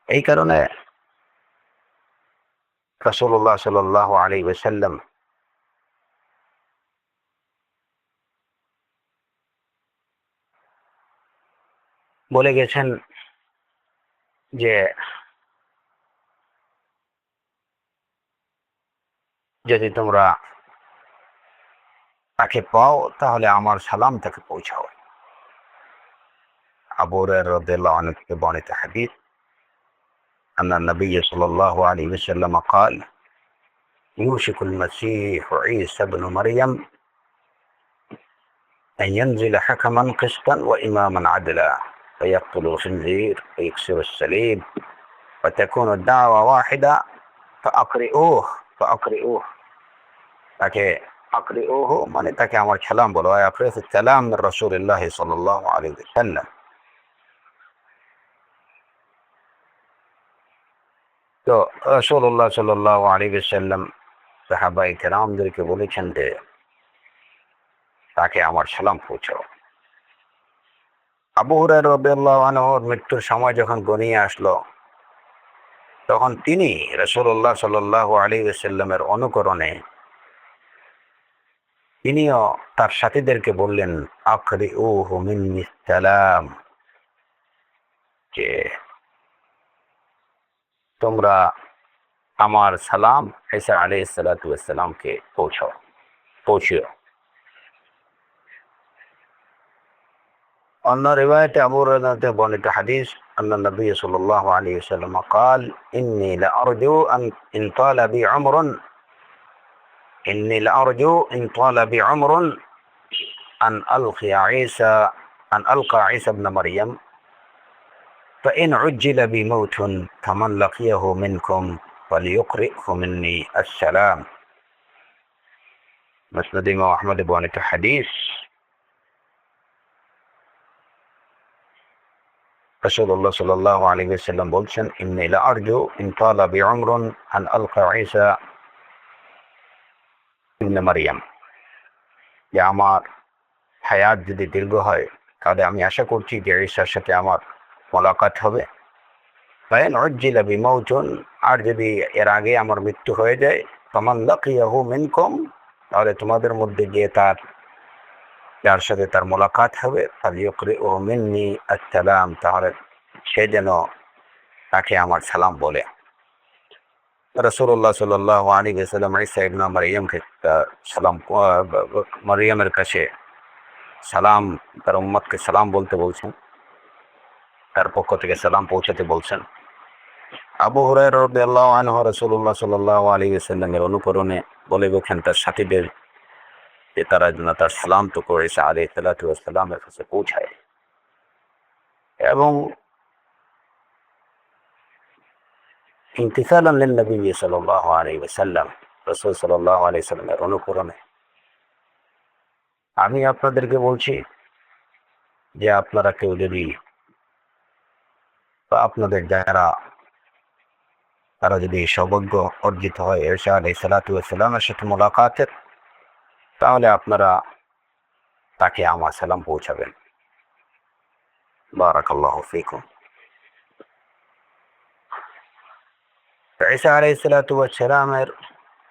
এই কারণে রাসূলুল্লাহ সাল্লাল্লাহু আলাইহি ওয়াসাল্লাম বলে গেছেন যে যদি তোমরা তাকে পাও তাহলে আমার সালাম তাকে পৌঁছাও। আবু হুরায়রা রাদিয়াল্লাহু আনহু থেকে বর্ণিত হাদিস, আন্না নবী সাল্লাল্লাহু আলাইহি ওয়াসাল্লাম قال يوشك المسيح عيسى ابن مريم أن ينزل حكما قسطا وإماما عدلا فيقتل الخنزير ويكسر الصليب وتكون الدعوة واحدة فأقرئوه তাকে আকরিউহু মানে তাকে আমার সালাম বলো। আকরিউ সালাম মির রাসূলিল্লাহ সাল্লাল্লাহু আলাইহি ওয়াসাল্লাম। তো রাসূলুল্লাহ সাল্লাল্লাহু আলাইহি ওয়াসাল্লাম সাহাবায়ে কেরামদেরকে বলেছেন যে তাকে আমার সালাম পৌঁছাও। আবু হুরায়রা রাদিয়াল্লাহু আনহুর মৃত্যুর সময় যখন ঘনিয়ে আসলো তখন তিনি রাসূলুল্লাহ সাল্লাল্লাহু আলাইহি ওয়াসাল্লামের অনুকরণে তিনিও তার সাথীদেরকে বললেন আকরিউহু মিন্নি সালাম, যে তোমরা আমার সালাম ঈসা আলাইহিসসালামকে পৌঁছিও। অন্য রিওয়ায়াতে আবু হুরায়রাতে বর্ণিত হাদিস, আন্না নবী সাল্লাল্লাহু আলাইহি ওয়াসাল্লাম قال إني لأرجو إن طال بي عمر أن ألقى عيسى ابن مريم فإن عجل بي موت فمن لقيه منكم فليقرئه مني السلام। مسند ইমাম আহমদ বর্ণিত হাদিস। রাসূলুল্লাহ সাল্লাল্লাহু আলাইহি ওয়াসাল্লাম বলছেন, ইন্নী লা আরজু ইন তালা বি উমরুন আন আলকা ঈসা ইবনে মারইয়াম, যে আমার হায়াত যদি দীর্ঘ হয় তাহলে আমি আশা করছি যে ঈসার সাথে আমার মোলাকাত হবে। ফাইন উজ্জিলা বিমাউতুন, আর যদি এর আগে আমার মৃত্যু হয়ে যায়, ফামান লাকিয়াহু মিনকুম, তাহলে তোমাদের মধ্যে যে যার সাথে তার মোলাকাত হবে, ফালিয়ুকরিউ মিন্নি আসসালাম, তাহলে সে যেন তাকে আমার সালাম বলে। রাসূলুল্লাহ সাল্লাল্লাহু আলাইহি ওয়াসাল্লাম ঈসা ইবনে মারইয়ামকে সালাম মারইয়ামের কাছে সালাম, তার উম্মতকে সালাম বলতে বলছেন, তার পক্ষ থেকে সালাম পৌঁছাতে বলছেন। আবু হুরায়রা রাদিয়াল্লাহু আনহু রাসূলুল্লাহ সাল্লাল্লাহু আলাইহি ওয়াসাল্লামের অনুকরণে বলে বলছেন তার সাথীদের যে তারা যেন তার সালামটুকু ঈসা আলাইহিস সালাতু ওয়াস সালামের কাছে পৌঁছায়। এবং ইমতিসালান লিন-নবী সাল্লাল্লাহু আলাইহি ওয়াসাল্লাম, রাসূল সাল্লাল্লাহু আলাইহি ওয়াসাল্লামের অনুকরণে আমি আপনাদেরকে বলছি যে আপনারা কেউ যদি বা আপনাদের যারা তারা যদি সৌভাগ্য অর্জিত হয় ঈসা আলাইহিস সালাতু ওয়াস সালামের সাথে মোলাকাতের, তাহলে আপনারা তাকে আমার সালাম পৌঁছাবেন। বারাকাল্লাহু ফীকুম। ঈসা আলাইহিস সালাতু ওয়াস সালামের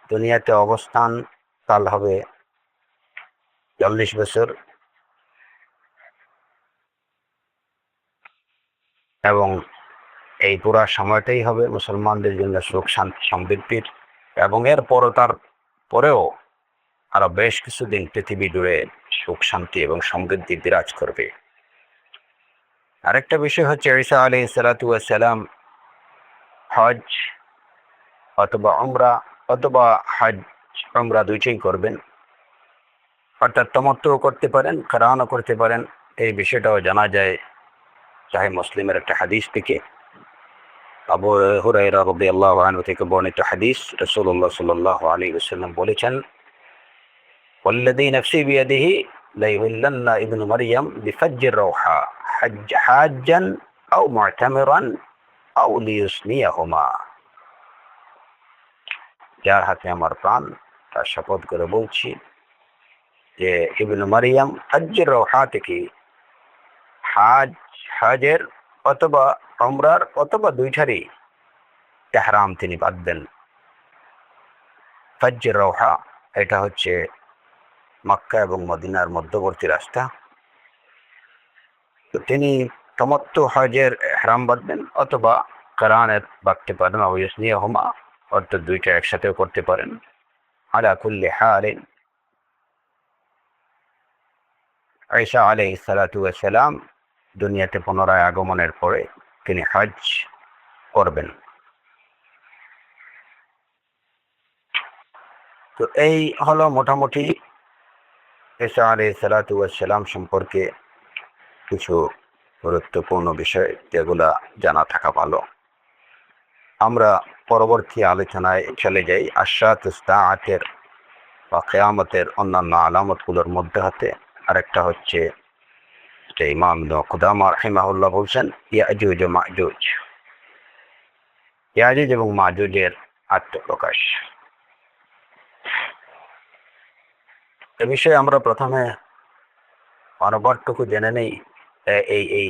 দুনিয়াতে অবস্থান কাল হবে 40 বছর, এবং এই পুরা সময়টাই হবে মুসলমানদের জন্য সুখ শান্তি সমৃদ্ধির, এবং তার পরেও আরো বেশ কিছুদিন পৃথিবী জুড়ে সুখ শান্তি এবং সমৃদ্ধি বিরাজ করবে। আরেকটা বিষয় হচ্ছে ঈসা আলাইহিস সালাতু ওয়াস সালাম হজ অথবা উমরা অথবা হজ উমরা দুইটাই করবেন, অর্থাৎ তামাত্তুও করতে পারেন, কিরানও করতে পারেন। এই বিষয়টাও জানা যায় সহিহ মুসলিমের একটা হাদিস থেকে, আবু হুরায়রা রাদিয়াল্লাহু আনহু থেকে বর্ণিত হাদিস। রাসূলুল্লাহ সাল্লাল্লাহু আলাইহি ওয়াসাল্লাম বলেছেন, ওয়াল্লাযী নাফসি বিয়াদিহি লাইউহিল্লান্না ইবনু মারইয়াম বিফজ্জির রাউহা হাজ্জান আও মু'তামিরান আও লিয়ুসনিয়াহুমা, যার হাতে আমার প্রাণ তার শপথ করে বলছি যে ইবনু মারইয়াম হজ্জের রাউহা থেকে হজের অথবা উমরার অথবা দুইটারই ইহরাম তিনি বাঁধবেন। হজ্জের রাউহা এটা হচ্ছে মক্কা এবং মদিনার মধ্যবর্তী রাস্তা, তো তিনি তামাত্তু হজের ইহরাম বাঁধবেন অথবা কিরানের বাঁধতে পারেন, আউয়াসনিয়াহুমা অর্থাৎ দুইটা একসাথেও করতে পারেন। আলা কুল্লি হালিন ঈসা আলাইহিস সালাতু ওয়াস সালাম দুনিয়াতে পুনরায় আগমনের পরে তিনি হজ করবেন। তো এই হলো মোটামুটি ঈসা আলাইহিস সালাতু ওয়াস সালাম সম্পর্কে কিছু গুরুত্বপূর্ণ বিষয়, যেগুলা জানা থাকা ভালো। আমরা পরবর্তী আলোচনায় চলে যাই। আশরাতুস সাআতের বা কিয়ামতের অন্যান্য আলামতগুলোর মধ্যে হতে আরেকটা হচ্ছে যে ইমাম ইবনে কুদামা রাহিমাহুল্লাহ বলছেন ইয়াজুজ ও মাজুজ, ইয়াজুজ এবং মাজুজের আত্মপ্রকাশ। এ বিষয়ে আমরা প্রথমে অনুবাদটুকু জেনে নেই। এই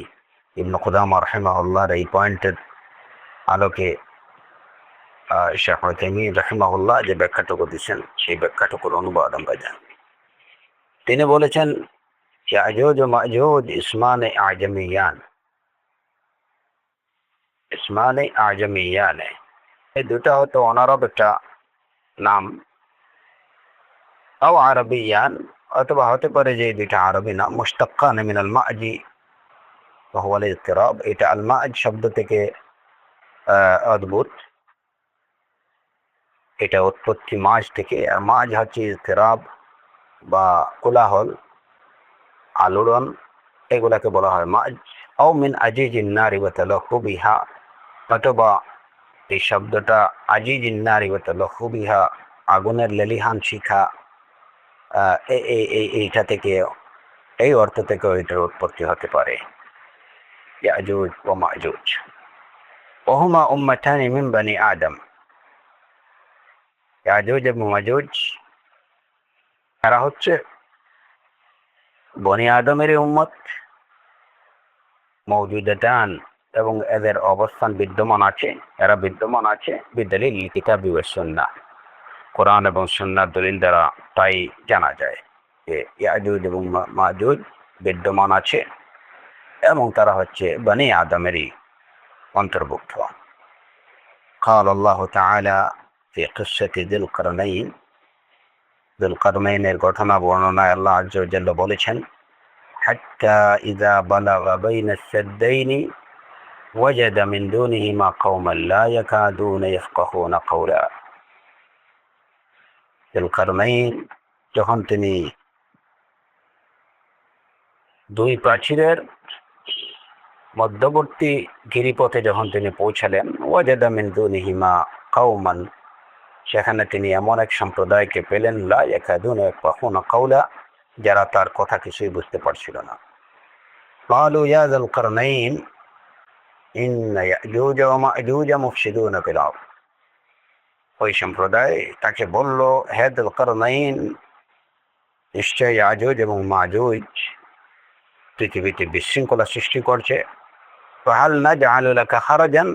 ইবনে কুদামা রাহিমাহুল্লাহর এই পয়েন্টের আলোকে শেখ উসাইমিন রাহিমাহুল্লাহ যে ব্যাখ্যাটুকু দিচ্ছেন সেই ব্যাখ্যাটুকুর অনুবাদ আমরা জানি। তিনি বলেছেন ইয়াজুজ ও মাজুজ ইসমানে আজমিয়ান, ইসমানে আজমিয়ান, এই দুটা হয়তো অনারব একটা নাম, আও আরবিয়ান অথবা হতে পারে যে দুইটা আরবি নাম। মুশতাক্কান মিনাল মাজি ওয়া হুয়া আল-ইযতিরাব, এটা আল মাজ শব্দ থেকে উদ্ভূত, এটা উৎপত্তি মাজ থেকে। আর মাজ হচ্ছে ইযতিরাব বা কোলাহল, আলোড়ন, এগুলাকে বলা হয় মাজ। আও মিন আজিজিন নারি ওয়া তালাহুবিহা, অথবা এই শব্দটা আজিজিন নারি ওয়া তালাহুবিহা, আগুনের লেলিহান শিখা, এইটা থেকে, এই অর্থ থেকে এটার উৎপত্তি হতে পারে। ইয়াজুজ ওয়া মাজুজ ওয়া হুমা উম্মাতানি মিন বানি আদম। ইয়াজুজ এবং মাজুজ এরা হচ্ছে বনি আদমের উম্মত, মওজুদাতান, এবং এদের অবস্থান বিদ্যমান আছে, এরা বিদ্যমান আছে বিদলিল কিতাবি ওয়াস সুন্নাহ, কোরআন এবং সুন্নাহর দলিল দ্বারা তাই জানা যায় যে ইয়াজুজ এবং মাজুজ বিদ্যমান আছে এবং তারা হচ্ছে বনি আদমেরই অন্তর্ভুক্ত। قال الله تعالى في قصة ذي القرنين، যুল কারনাইনের ঘটনা বর্ণনায় আল্লাহ আযজা ওয়া জাল্লা বলেছেন, হাত্তা ইযা বালাগা বাইনা আস-সাদ্দাইনি ওয়াজাদা মিন দুনিহিমা কওমান লা ইয়াকাদুনা ইয়াফকাহুনা কাওলা। যুল কারনাইন যখন তিনি দুই প্রাচীরের মধ্যবর্তী গিরিপথে যখন তিনি পৌঁছালেন, ওয়াজাদা মিন দুনিহিমা কওমান, সেখানে তিনি এমন এক সম্প্রদায়কে পেলেন, লা ইয়াকাদুনা ইয়াফকাহুনা কাওলা, যারা তার কথা কিছুই বুঝতে পারছিল না। ক্বালু ইয়া যাল কারনাইন ইন্না ইয়াজুজ ওয়া মাজুজ মুফসিদুনা ফিল আরদ। ওই সম্প্রদায় তাকে বলল, হে যুল কারনাইন, নিশ্চয় ইয়াজুজ এবং মাজুজ পৃথিবীতে বিশৃঙ্খলা সৃষ্টি করছে। ফাহাল নাজআলু লাকা খারাজান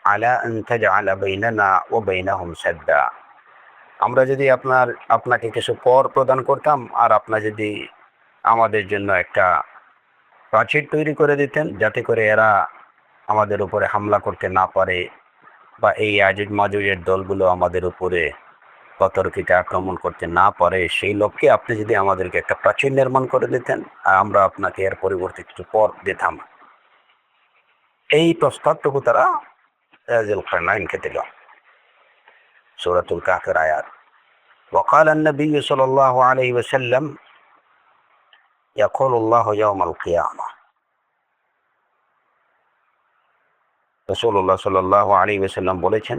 আলা আন তাজআলা বাইনানা ওয়া বাইনাহুম সাদ্দা। আমরা যদি আপনাকে কিছু পর প্রদান করতাম, আর আপনার যদি আমাদের জন্য একটা প্রাচীর তৈরি করে দিতেন, যাতে করে এরা আমাদের উপরে হামলা করতে না পারে, বা এই ইয়াজুজ মাজুজের দলগুলো আমাদের উপরে অতর্কিতে আক্রমণ করতে না পারে, সেই লক্ষ্যে আপনি যদি আমাদেরকে একটা প্রাচীর নির্মাণ করে দিতেন, আর আমরা আপনাকে এর পরিবর্তে কিছু পর দিতাম। এই প্রস্তাবটুকু তারা যুল কারনাইনকে দিল। সূরাতুল কাহফের আয়াত। وقال النبي صلى الله عليه وسلم يقول الله يوم القيامة। রাসূলুল্লাহ সাল্লাল্লাহু আলাইহি ওয়াসাল্লাম বলেছেন,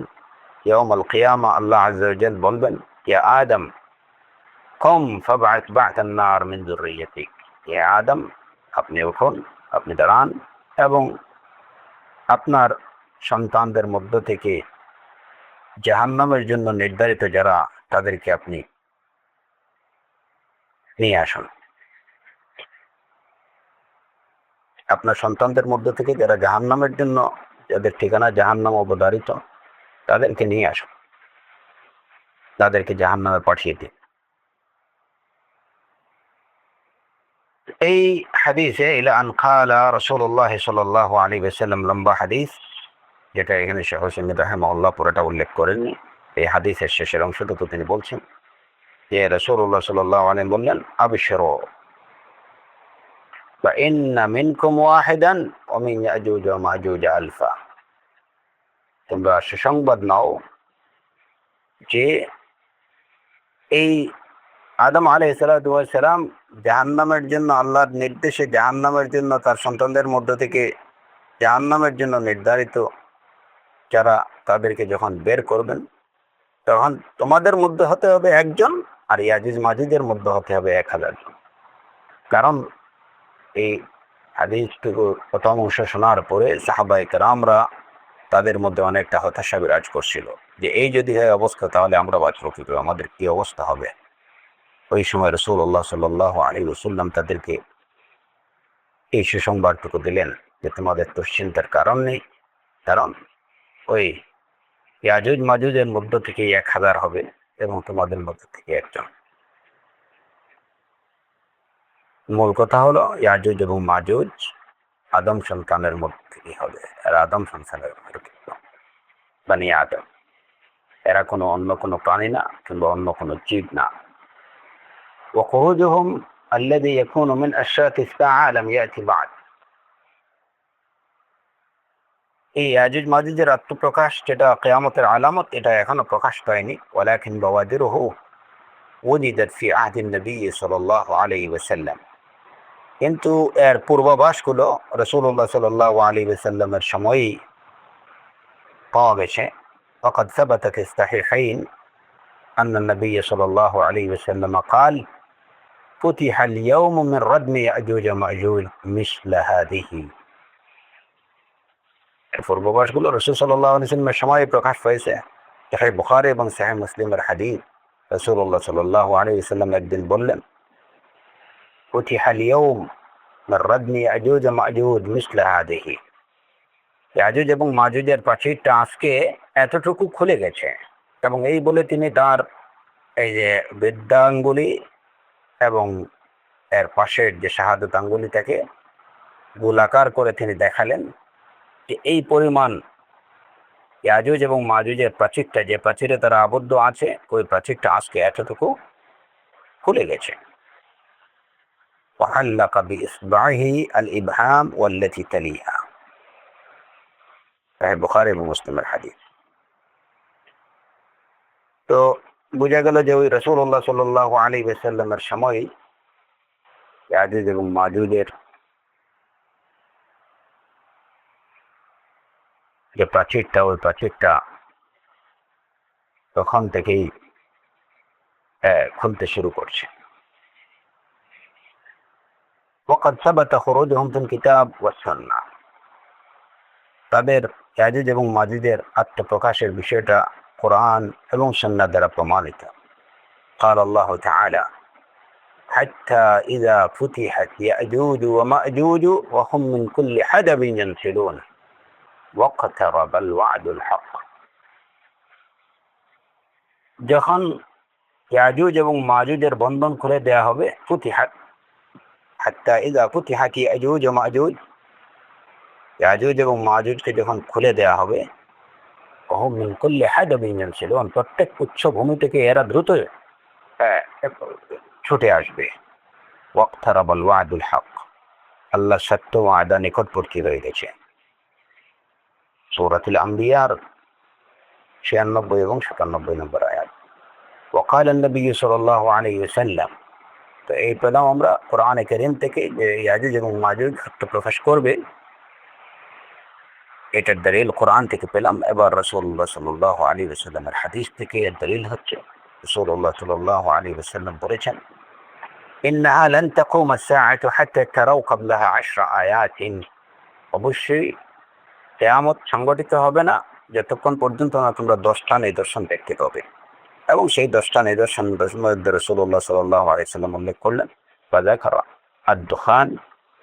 ইয়াউমাল কিয়ামা আল্লাহ আযজা ওয়া জাল বলবেন, ইয়া আদম কুম ফাবআথ বা'থান নার মিন যুররিয়াতিক। ইয়া আদম, আপনি উঠুন, আপনি দাঁড়ান এবং আপনার সন্তানদের মধ্য থেকে জাহান্নামের জন্য নির্ধারিত যারা, তাদেরকে আপনি নিয়ে আসুন। আপনার সন্তানদের মধ্য থেকে যারা জাহান্নামের জন্য, যাদের ঠিকানা জাহান্নাম অবধারিত, তাদেরকে নিয়ে আসুন, তাদেরকে জাহান্নামে পাঠিয়ে দিন। এই হাদিসে ইলা আন ক্বালা রাসূলুল্লাহ সাল্লাল্লাহু আলাইহি ওয়াসাল্লাম, লম্বা হাদিস, যেটা এখানে শেখ হোসেন রাহিমাহুল্লাহ পুরোটা উল্লেখ করেননি। এই হাদিসের শেষের অংশটুকু তিনি বলছেন যে রাসূলুল্লাহ সাল্লাল্লাহু আলাইহি বললেন, আবশিরু বা ইন্না মিনকুম ওয়াহিদান ওয়া মিন ইয়াজুজ ওয়া মাজুজ আলফা। তোমরা সুসংবাদ নাও যে এই আদম আলাইহিস সালাতু ওয়াস সালাম জাহান্নামের জন্য, আল্লাহর নির্দেশে জাহান্নামের জন্য তার সন্তানদের মধ্য থেকে জাহান্নামের জন্য নির্ধারিত যারা, তাদেরকে যখন বের করবেন, তখন তোমাদের মধ্যে হতে হবে একজন, আর ইয়াজুজ মাজুজের মধ্যে হতে হবে 1000 জন। কারণ এই হাদিসটুকু প্রথম অংশ শোনার পরে সাহাবায়ে কেরামরা তাদের মধ্যে অনেকটা হতাশা বিরাজ করছিল যে এই যদি হয় অবস্থা, তাহলে আমরা বাঁচব কি করে, আমাদের কি অবস্থা হবে। ওই সময় রাসূলুল্লাহ সাল্লাল্লাহু আলাইহি ওয়াসাল্লাম তাদেরকে এই সুসংবাদটুকু দিলেন যে তোমাদের দুশ্চিন্তার কারণ নেই, কারণ ওই ইয়াজুজ মাজুজের মধ্য থেকে 1000 হবে এবং তোমাদের মধ্য থেকে একজন। মূল কথা হলো ইয়াজুজ এবং মাজুজ আদম সন্তানের মধ্যে থেকে হবে, আর আদম সন্তানের বানি আদম, এরা কোনো অন্য কোনো প্রাণী না, কিংবা অন্য কোনো জীব না। وخروجهم الذي يكون من أشراط الساعة لم يأتي بعد। এই ইয়াজুজ মাজুজের আত্মপ্রকাশ, যেটা কিয়ামতের আলামত, এটা এখনো প্রকাশ পায়নি। ওয়ালাকিন বাওয়াদিরুহু ওয়াজিদাত ফি আহদিন নবী সাল্লাল্লাহু আলাইহি ওয়াসাল্লাম। কিন্তু এর পূর্বাভাসগুলো রাসূলুল্লাহ সাল্লাল্লাহু আলাইহি ওয়াসাল্লামের সময়ই পাওয়া গেছে। وقد ثبت في الصحيحين أن النبي صلى الله عليه وسلم قال فتح اليوم من ردم يأجوج ومأجوج مثل هذه। পূর্ববাসগুলো রাসূল সাল্লাল্লাহু আলাইহি ওয়াসাল্লামের সময় প্রকাশ পেয়েছে। সহিহ বুখারী এবং সহিহ মুসলিমের হাদিস, রাসূলুল্লাহ সাল্লাল্লাহু আলাইহি ওয়াসাল্লাম একদিন বললেন, ফুতিহাল ইয়াউম মিন রাদমি ইয়াজুজ ওয়া মাজুজ মিসলা হাদিহি। ইয়াজুজ এবং মাজুজের প্রাচীরটা আজকে এতটুকু খুলে গেছে। এবং এই বলে তিনি তার এই যে বৃদ্ধাঙ্গুলি এবং এর পাশের যে শাহাদাত আঙ্গুলিটাকে গোলাকার করে তিনি দেখালেন যে এই পরিমাণ ইয়াজুজ এবং মাজুজের প্রাচীরটা, যে প্রাচীরে তারা আবদ্ধ আছে, ওই প্রাচীরটা আজকে এতটুকু খুলে গেছে। وعلق بإصبعه الإبهام والتي تليها। বুখারী এবং মুসলিমের হাদিস। তো বোঝা গেল যে ওই রাসূলুল্লাহ সাল্লাল্লাহু আলাইহি ওয়াসাল্লামের সময় ইয়াজুজ এবং মাজুজের যে প্রাচীরটা, ওই প্রাচীরটা তখন থেকেই খুলতে শুরু করছে। وقد ثبت خروجهم في الكتاب والسنة। তাদের ইয়াজুজ এবং মাজুজের আত্মপ্রকাশের বিষয়টা কোরআন এবং সুন্নাহ দ্বারা প্রমাণিত। قال الله تعالى حتى إذا فتحت يأجوج ومأجوج وهم من كل حدب ينسلون واقترب الوعد الحق। যখন ইয়াজুজ এবং মাজুজের বন্ধন খুলে দেয়া হবে, ফুতিহাত, হাত্তা ইযা ফুতিহাত ইয়াজুজ ওয়া মাজুজ, ইয়াজুজ এবং মাজুজকে যখন খুলে দেয়া হবে, ওহুম মিন কুল্লি হাদাবিন ইয়ানসিলুন, প্রত্যেক উচ্চভূমি থেকে এরা দ্রুত ছুটে আসবে। ওয়াকতারাবাল ওয়াদুল হক, আল্লাহর সত্য ওয়াদা নিকটবর্তী হয়ে গেছে। সূরাতুল আম্বিয়ার 96 এবং 97 নম্বর আয়াত। ওয়াকাল নবী সাল্লাল্লাহু আলাইহি ওয়াসাল্লাম। তো এই পেলাম আমরা কোরআনে কারীম থেকে যে ইয়াজুজ এবং মাজুজ আত্মপ্রকাশ করবে, এটার দলিল কোরআন থেকে পেলাম। এবার রাসূলুল্লাহ সাল্লাল্লাহু আলাইহি ওয়াসাল্লামের হাদিস থেকে এর দলিল হচ্ছে, রাসূলুল্লাহ সাল্লাল্লাহু আলাইহি ওয়াসাল্লাম বলেছেন, ইন্নাহা লান তাকুমা আস-সাআতু হাত্তা তারাউ ক্বাবলাহা 10 আয়াতিন। অবশ্যই কিয়ামত সংঘটিত হবে না যতক্ষণ পর্যন্ত না তোমরা 10টা নিদর্শন দেখতে পাবে। এবং সেই 10টা নিদর্শনের মধ্যে রাসূলুল্লাহ সাল্লাল্লাহু আলাইহি ওয়াসাল্লাম উল্লেখ করলেন, ফাযাকারা আদ-দুখান,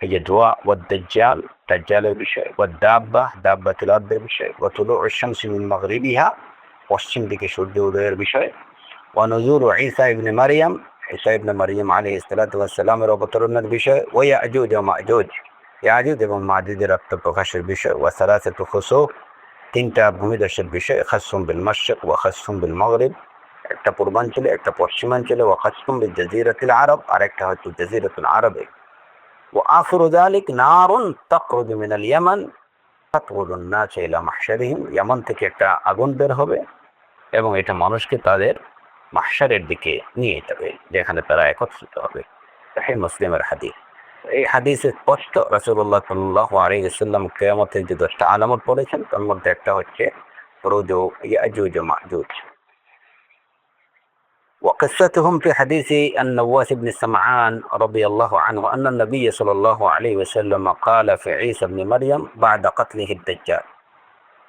এই যে ধোঁয়া, ওয়াদ-দাজ্জাল, দাজ্জালের বিষয়, ওয়াদ-দাব্বা, দাব্বাতুল আরদের বিষয়, ওয়া তুলুউশ শামসি মিন মাগরিবিহা, পশ্চিম দিকে সূর্য উদয়ের বিষয়, ওয়া নুজুলু ঈসা ইবনে মারইয়াম, ঈসা ইবনে মারইয়াম আলাইহিস সালাতু ওয়াস সালামের অবতরণের বিষয়, ওয়া ইয়াজুজ ওয়া মাজুজ, ইয়াজুজ এবং মাজুজের আত্মপ্রকাশের বিষয়, ওয়া সালাসাতু খুসুফ, 3টা ভূমিধসের বিষয়, খাসসুম বিল মাশরিক ওয়া খাসসুম বিল মাগরিব, একটা পূর্বাঞ্চলে একটা পশ্চিমাঞ্চলে, ওয়া খাসসুম বিল জাজিরাতিল আরব, আর একটা হচ্ছে জাজিরাতুল আরবে, ওয়া আখিরু যালিক নারুন তাখরুজু মিনাল ইয়ামান তাতওয়ালুন নাস ইলা মাহশারিহিম। ইয়ামান থেকে একটা আগুন বের হবে এবং এটা মানুষকে তাদের মাহশারের দিকে নিয়ে যাবে, যেখানে তারা একত্রিত হবে। সহিহ মুসলিমের হাদিস। এই হাদিসে স্পষ্ট রাসূলুল্লাহ সাল্লাল্লাহু আলাইহি ওয়াসাল্লাম কিয়ামতের যে 10টা আলামত বলেছেন, তার মধ্যে একটা হচ্ছে খুরুজ ইয়াজুজ ওয়া মাজুজ। وقصتهم في حديث النواس بن سمعان رضي الله عنه أن النبي صلى الله عليه وسلم قال في عيسى بن مريم بعد قتله الدجال।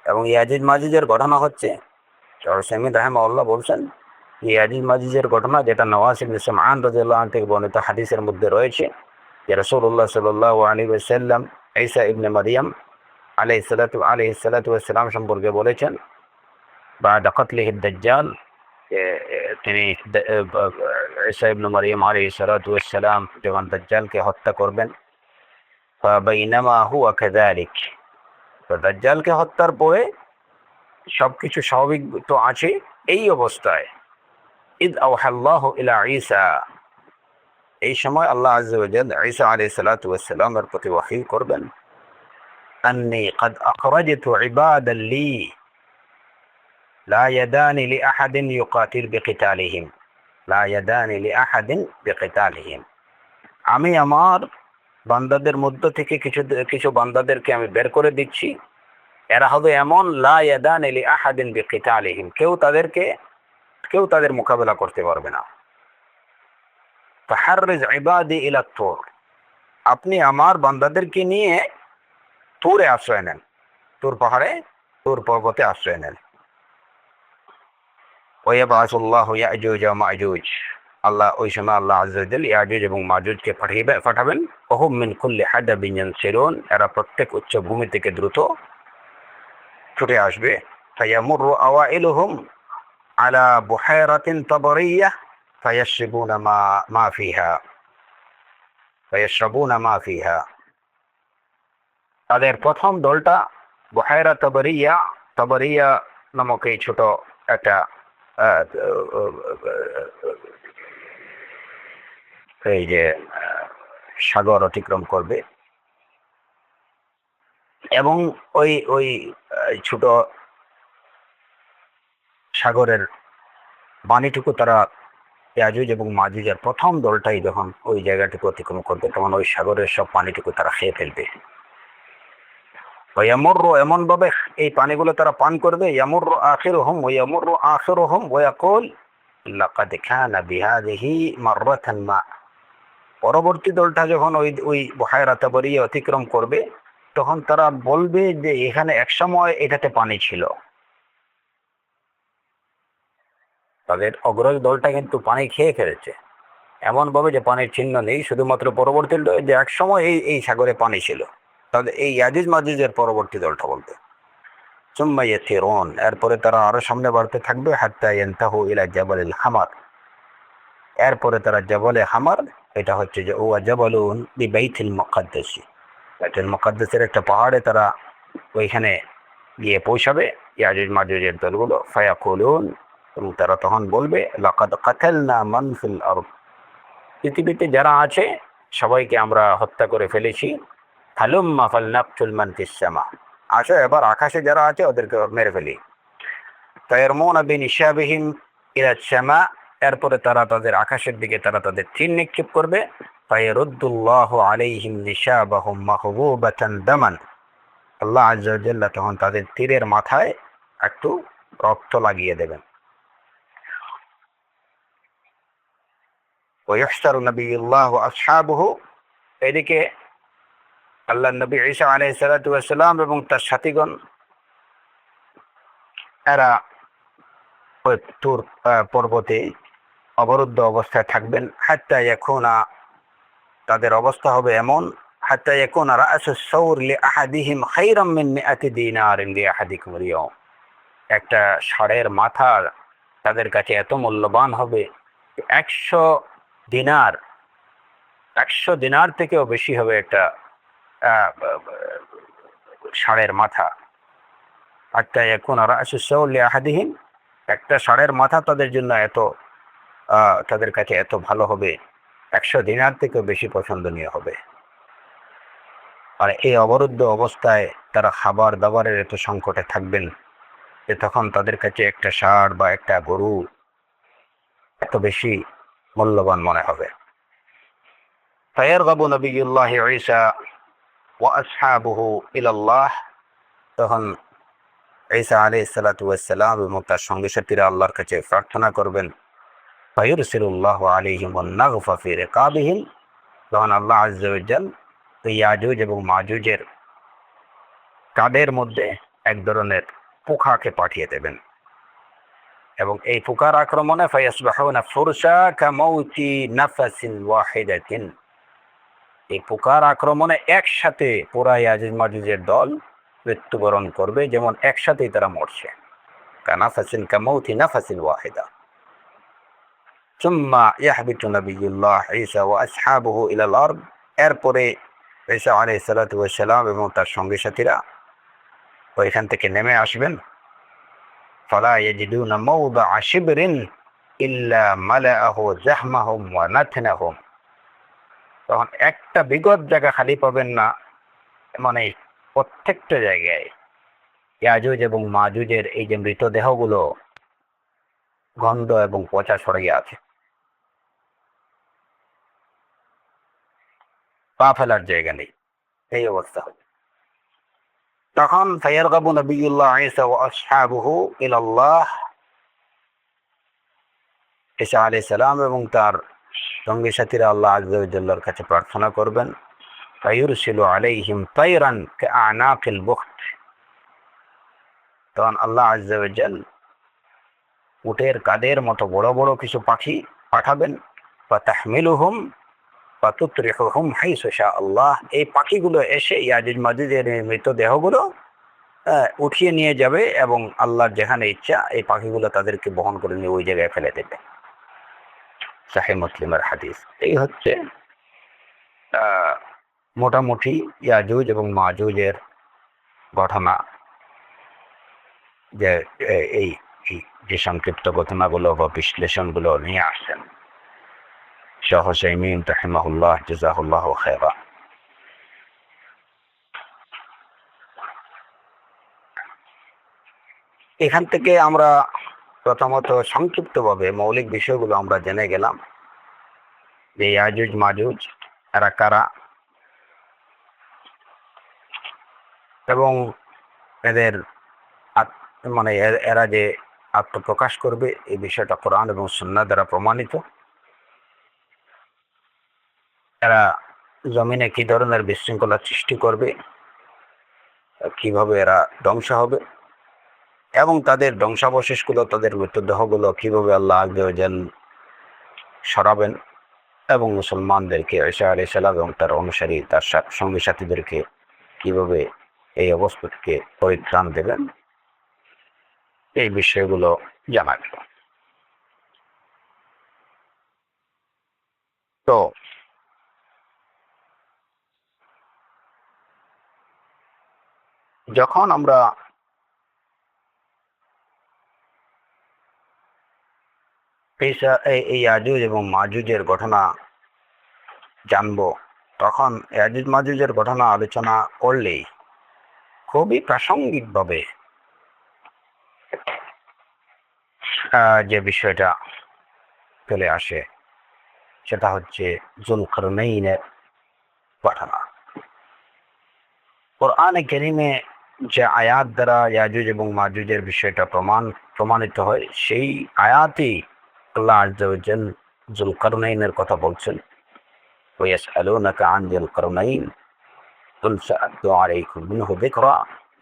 এবং ইয়াজুজ মাজুজের ঘটনা হচ্ছে, শামিদ রাহিমাহুল্লাহ বলছেন, ইয়াজুজ মাজুজের ঘটনা যেটা নওয়াস ইবনে সামআন রাদিয়াল্লাহু আনহু থেকে বর্ণিত হাদিসের মধ্যে রয়েছে, যে রাসূলুল্লাহ সাল্লাল্লাহু আলাইহি ওয়াসাল্লাম ঈসা ইবনে মারইয়াম আলাইহিস সালাতু ওয়াস সালাম সম্পর্কে বলেছেন, বা'দা কতলিহি দাজ্জাল, তিনি ঈসা ইবনে মারইয়াম আলাইহিস সালাতু ওয়াস সালাম যখন দাজ্জালকে হত্যা করবেন, ফাবাইনামা হুয়া কাযালিক, তো দাজ্জালকে হত্যার পরে সবকিছু স্বাভাবিক তো আছে, এই অবস্থায় ইদ আওহাল্লাহু ইলা ঈসা, এই সময় আল্লাহ আযজা ওয়া জাল্লা ঈসা আলাইহিস সালাতু ওয়াস সালামের প্রতি ওহী করবেন, আন্নী ক্বাদ আখরাজতু ইবাদান লি লা ইয়াদানি লিআহাদিন ইউকাতিল বিকিতালিহিম, লা ইয়াদানি লিআহাদিন বিকিতালিহিম। আমি আমার বান্দাদের মধ্য থেকে কিছু বান্দাদেরকে আমি বের করে দিচ্ছি, এরা হবে এমন, লা ইয়াদানি লিআহাদিন বিকিতালিহিম, কেউ তাদের মোকাবেলা করতে পারবে না। ফাহাররিজ ইবাদি ইলা তুর, আপনি আমার বান্দাদেরকে নিয়ে তুরে আশ্রয় নেন। তুর পাহাড়ে, তুর পর্বতে আশ্রয় নেন। ওয়াইয়াবআসুল্লাহু ইয়াজুজ ওয়া মাজুজ, আল্লাহ ওই সময় আল্লাহ আযজা ওয়া জাল ইয়াজুজ এবং মাজুজকে পাঠাবেন। ওহুম মিন কুল্লি হাদাবিন ইয়ানসিলুন, এরা প্রত্যেক উচ্চ ভূমি থেকে দ্রুত ছুটে আসবে। ফায়ামুরু আওয়াইলুহুম আলা বুহাইরাতিন তাবরিয়াহ ফায়াশরাবুনা মা ফিহা। তাদের প্রথম দলটা বুহাইরা তাবরিয়া নামক এই ছোট একটা এই যে সাগর অতিক্রম করবে, এবং ওই ওই ছোট সাগরের পানিটুকু তারা, ইয়াজুজ এবং মাজুজের প্রথম দলটাই যখন ওই জায়গাটুকু অতিক্রম করবে, তখন ওই সাগরের সব পানিটুকু তারা খেয়ে ফেলবে। ইয়ামুরু, এমন ভাবে এই পানিগুলো তারা পান করবে, ইয়ামুরু আখিরুহুম ওয়া ইয়াকুল লাকাদ কানা বিহাযিহি মাররাতান মা। পরবর্তী দলটা যখন ওই ওই বুহায়রা তাবরিয়া অতিক্রম করবে, তখন তারা বলবে যে এখানে একসময় এটাতে পানি ছিল। তাদের অগ্রজ দলটা কিন্তু পানি খেয়ে ফেলেছে, এমন ভাবে যে পানির চিহ্ন নেই, শুধুমাত্র পরবর্তী যে এক সময় এই সাগরে পানি ছিল। তাদের এই ইয়াজুজ মাজুজের পরবর্তী দলটা বলবে সুম্মা ইয়াসিরুন, এরপরে তারা আরো সামনে বাড়তে থাকবে, হাত্তা ইয়ানতাহু ইলা জাবালিল হামার, এরপরে তারা জাবালে হামার, এটা হচ্ছে যে ওয়া জাবালুন বিবাইতিল মুকাদ্দাস, বাইতুল মুকাদ্দাসের একটা পাহাড়ে তারা ওইখানে গিয়ে পৌঁছাবে ইয়াজুজ মাজুজের দলগুলো। ফায়াকুলুন, এবং তারা তখন বলবে লাকাদ কাতালনা মান ফিল আরদ, পৃথিবীতে যারা আছে সবাইকে আমরা হত্যা করে ফেলেছি। হালুম্মা ফালনাকতুল মান ফিস সামা, আসো এবার আকাশে যারা আছে ওদেরকে মেরে ফেলি। ফায়ারমুনা বিনিশাবিহিম ইলা সামা, এরপরে তারা তাদের আকাশের দিকে তারা তাদের তীর নিক্ষেপ করবে। ফায়ারুদ্দুল্লাহু আলাইহিম নিশাবাহুম মাহবুবাতান দামান, আল্লাহ আযজা ওয়া জাল্লা তখন তাদের তীরের মাথায় একটু রক্ত লাগিয়ে দেবেন। ওয়াইহশারু নবিয়ুল্লাহ ওয়া আসহাবুহু, এদিকে আল্লাহ নবী ঈসা আলাইহিস সালাতু ওয়াস সালাম এবং তার সাথীগণ এরা ওই তুর পর্বতে অবরুদ্ধ অবস্থায় থাকবেন। হাত্তা ইয়াকুনা, তাদের অবস্থা হবে এমন, হাত্তা ইয়াকুনা রাসুস সাউর লিআহাদিহিম খায়রাম মিন মিআতি দিনারিন লিআহাদিকুম আল-ইয়াওম, একটা ষাঁড়ের মাথা তাদের কাছে এত মূল্যবান হবে 100 দিনার থেকেও বেশি হবে একটা ষাঁড়ের মাথা। হাত্তা ইয়াকুনা রাসুস সাউর লিআহাদিহিম, একটা ষাঁড়ের মাথা তাদের জন্য তাদের কাছে এত ভালো হবে, 100 দিনার থেকেও বেশি পছন্দনীয় হবে। আর এই অবরুদ্ধ অবস্থায় তারা খাবার দাবারের এত সংকটে থাকবেন যে তখন তাদের কাছে একটা ষাঁড় বা একটা গরু এত বেশি মূল্যবান মনে হবে। ফায়ারগাবু নবিয়ুল্লাহ ঈসা ওয়া আসহাবুহু ইলাল্লাহ, তখন ঈসা আলাইহিস সালাতু ওয়াস সালাম এবং তার সঙ্গী সাথীরা আল্লাহর কাছে প্রার্থনা করবেন। ফায়ুরসিলুল্লাহু আলাইহিম ওয়ান নাগফা ফি রিকাবিহিম, তখন আল্লাহ আযজা ওয়া জাল ইয়াজুজ এবং মাজুজের কাঁধের মধ্যে এক ধরনের পোকাকে পাঠিয়ে দেবেন, এবং এই পোকার আক্রমণে ফায়াসবাহুনা ফুরসা কামাউতি নাফাসিন ওয়াহিদাতিন, এই পোকার আক্রমণে একসাথে পুরা ইয়াজুজ মাজুজের দল মৃত্যুবরণ করবে, যেমন একসাথেই তারা মরছে। কানাফাসিন কামাউতি নাফাসিন ওয়াহিদা। সুম্মা ইয়াহবিতু নবিয়ুল্লাহ ঈসা ওয়া আসহাবুহু ইলাল আরদ, এরপরে ঈসা আলাইহিস সালাতু ওয়াস সালাম এবং তার সঙ্গী সাথীরা ওইখান থেকে নেমে আসবেন। ফালা ইয়াজিদুনা মাওদিআ শিবরিন ইল্লা মালাআহু জাহমাহুম ওয়া নাতনাহুম, তখন একটা বিগত জায়গা খালি পাবেন না, মানে প্রত্যেকটা জায়গায় ইয়াজুজ এবং মাজুজের এই যে মৃতদেহগুলো গন্ধ এবং পচা ছড়িয়ে আছে, পা ফেলার জায়গা নেই, এই অবস্থা হবে। তখন ফায়ারগাবু নবিয়ুল্লাহ ঈসা ওয়া আসহাবুহু ইলাল্লাহ, ঈসা আলাইহিস সালাম এবং তার সঙ্গী সাথীরা আল্লাহ আযজা ওয়া জাল্লার কাছে প্রার্থনা করবেন। ফায়ুরসিলু আলাইহিম তায়রান কাআনাকিল বুখত, তখন আল্লাহ আযজা ওয়া জাল উটের কাদের মতো বড় বড় কিছু পাখি পাঠাবেন, ফাতাহমিলুহুম ফাতুতরিহুহুম হাইসু শা আল্লাহ। এই পাখিগুলো এসে ইয়াজুজ মাজুজের মৃতদেহগুলো উঠিয়ে নিয়ে যাবে এবং আল্লাহর যেখানে ইচ্ছা এই পাখিগুলো তাদেরকে বহন করে নিয়ে ওই জায়গায় ফেলে দেবে। সহিহ মুসলিমের হাদিস। এই হচ্ছে মোটামুটি ইয়াজুজ এবং মাজুজের ঘটনা, যে এই যে সংক্ষিপ্ত ঘটনাগুলো বা বিশ্লেষণগুলো নিয়ে আসছেন শাহ হুসাইমিন রাহিমাহুল্লাহ, জাযাহুল্লাহ খায়রা। এখান থেকে আমরা প্রথমত সংক্ষিপ্তভাবে মৌলিক বিষয়গুলো আমরা জেনে গেলাম যে ইয়াজুজ মাজুজ এরা কারা এবং এদের মানে এরা যে আত্মপ্রকাশ করবে এই বিষয়টা কোরআন এবং সুন্নাহ দ্বারা প্রমাণিত। এরা জমিনে কি ধরনের বিশৃঙ্খলা সৃষ্টি করবে, কিভাবে এরা ধ্বংস হবে এবং তাদের ধ্বংসাবশেষগুলো, তাদের মৃতদেহগুলো কিভাবে আল্লাহ আযজা ওয়া জাল সরাবেন এবং মুসলমানদেরকে ঈসা আলাইহিস সালাম এবং তার অনুসারী তার সঙ্গী সাথীদেরকে কিভাবে এই অবস্থা থেকে পরিত্রাণ দেবেন, এই বিষয়গুলো জানা গেল। তো যখন আমরা এই ইয়াজুজ এবং মাজুজের ঘটনা জানবো, তখন ইয়াজুজ মাজুজের ঘটনা আলোচনা করলেই খুবই প্রাসঙ্গিকভাবে যে বিষয়টা চলে আসে সেটা হচ্ছে যুলকারনাইনের ঘটনা। কোরআনে কারীমে যে আয়াত দ্বারা ইয়াজুজ এবং মাজুজের বিষয়টা প্রমাণিত হয়, সেই আয়াতেই আল্লাহ আযজা ওয়া জাল যুলকারনাইনের কথা বলছেন। ওয়াসআলুনাকা আন যুলকারনাইন কুল সাআতলু আলাইকুম মিনহু যিকরা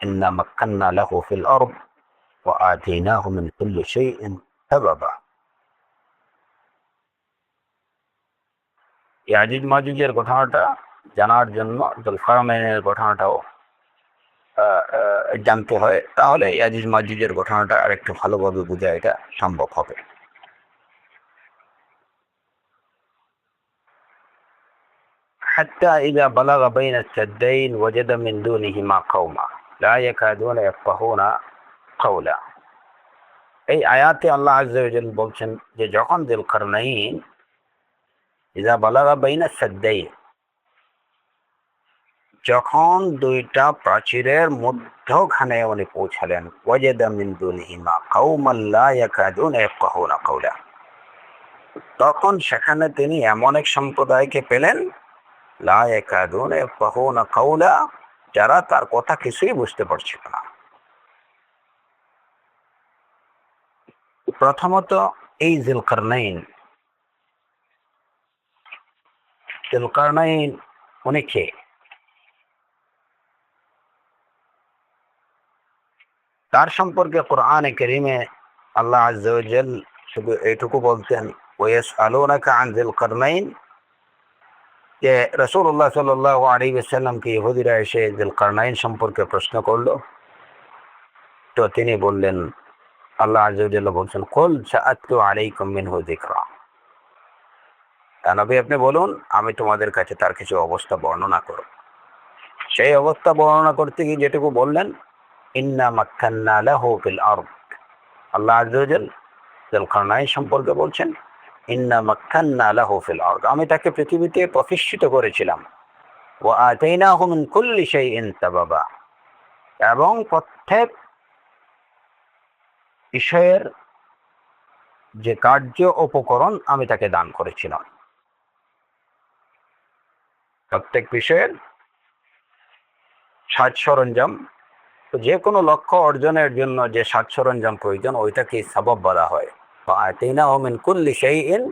ইন্না মাক্কান্না লাহু ফিল আরদ ওয়া আতাইনাহু মিন কুল্লি শাইইন সাবাবা। ইয়াজুজ মাজুজের ঘটনাটা জানার জন্য যুলকারনাইনের ঘটনাটাও জানতে হয়, তাহলে ইয়াজুজ মাজুজের ঘটনাটা আরেকটু ভালোভাবে বোঝা এটা সম্ভব হবে। حتى إذا بلغ بين السدين وجد من دونهما قوما لا يكادون يفقهون قولا। এই আয়াতে আল্লাহ আযজা ওয়া জাল বলছেন যে যখন যুলকারনাইন ইযা বালাগা বাইনা সাদ্দাইন, যখন দুইটা প্রাচীরের মধ্যখানে উনি পৌঁছালেন, ওয়াজাদা মিন দুনিহিমা কওমান লা ইয়াকাদুনা ইয়াফকাহুনা কাওলা, তখন সেখানে তিনি এমন এক সম্প্রদায়কে পেলেন, লা ইয়াকাদুনা ইয়াফকাহুনা কাওলা, যারা তার কথা কিছুই বুঝতে পারছিল না। প্রথমত এই যুলকারনাইন উনি কে? তার সম্পর্কে কোরআনে কারীমে আল্লাহ আযজা ওয়া জাল শুধু এইটুকু বলতেন, ওয়াসআলুনাকা আন যুলকারনাইন, যে রাসূলুল্লাহ সাল্লাল্লাহু আলাইহি ওয়াসাল্লামকে ইহুদিরা এসে যুলকারনাইন সম্পর্কে প্রশ্ন করলো, তো তিনি বললেন, আল্লাহ আযজা ওয়া জাল বলছেন, কুল সাআতলু আলাইকুম মিনহু যিকরা, নবী আপনি বলুন আমি তোমাদের কাছে তার কিছু অবস্থা বর্ণনা করব। সেই অবস্থা বর্ণনা করতে গিয়ে যেটুকু বললেন, ইন্না মাক্কান্না লাহু ফিল আরদ, আল্লাহ আযজা ওয়া জাল যুলকারনাইন সম্পর্কে বলছেন, ইন্না মাক্কান্না লাহু ফিল আরদ, আমি তাকে পৃথিবীতে প্রতিষ্ঠিত করেছিলাম, ওয়া আতাইনাহু মিন কুল্লি শাইইন সাবাবা, এবং প্রত্যেক বিষয়ের যে কার্য উপকরণ আমি তাকে দান করেছিলাম। প্রত্যেক বিষয়ের সাজ সরঞ্জাম, যে কোনো লক্ষ্য অর্জনের জন্য যে সাজ সরঞ্জাম প্রয়োজন ওইটাকে সাবাব বলা হয়। আতাইনাহু মিন কুল্লি শাইইন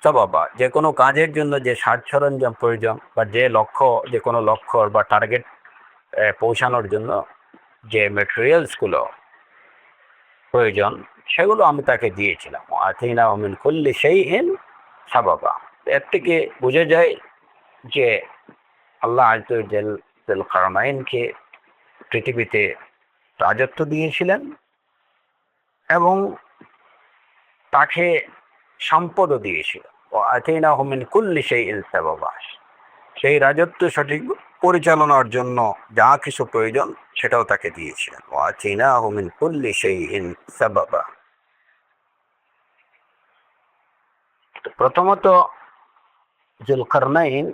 সাবাবা, যে কোনো কাজের জন্য যে সাজ সরঞ্জাম প্রয়োজন বা যে কোনো লক্ষ্য বা টার্গেট পৌঁছানোর জন্য যে ম্যাটেরিয়ালসগুলো প্রয়োজন সেগুলো আমি তাকে দিয়েছিলাম। আতিনা মিন কুল্লি শাইইন সাবাবা। এর থেকে বোঝা যায় যে আল্লাহ আযজা ওয়া জাল যুল কারনাইনকে পৃথিবীতে রাজত্ব দিয়েছিলেন এবং তাকে সম্পদও দিয়েছিল। ও আতিনাহু মিন কুল্লি শাইইন সাবাবা। সেই রাজত্ব সঠিক পরিচালনার জন্য যা কিছু প্রয়োজন সেটাও তাকে দিয়েছিলেন। ও আতিনাহু মিন কুল্লি শাইইন সাবাবা। প্রথমত জুলকারনাইন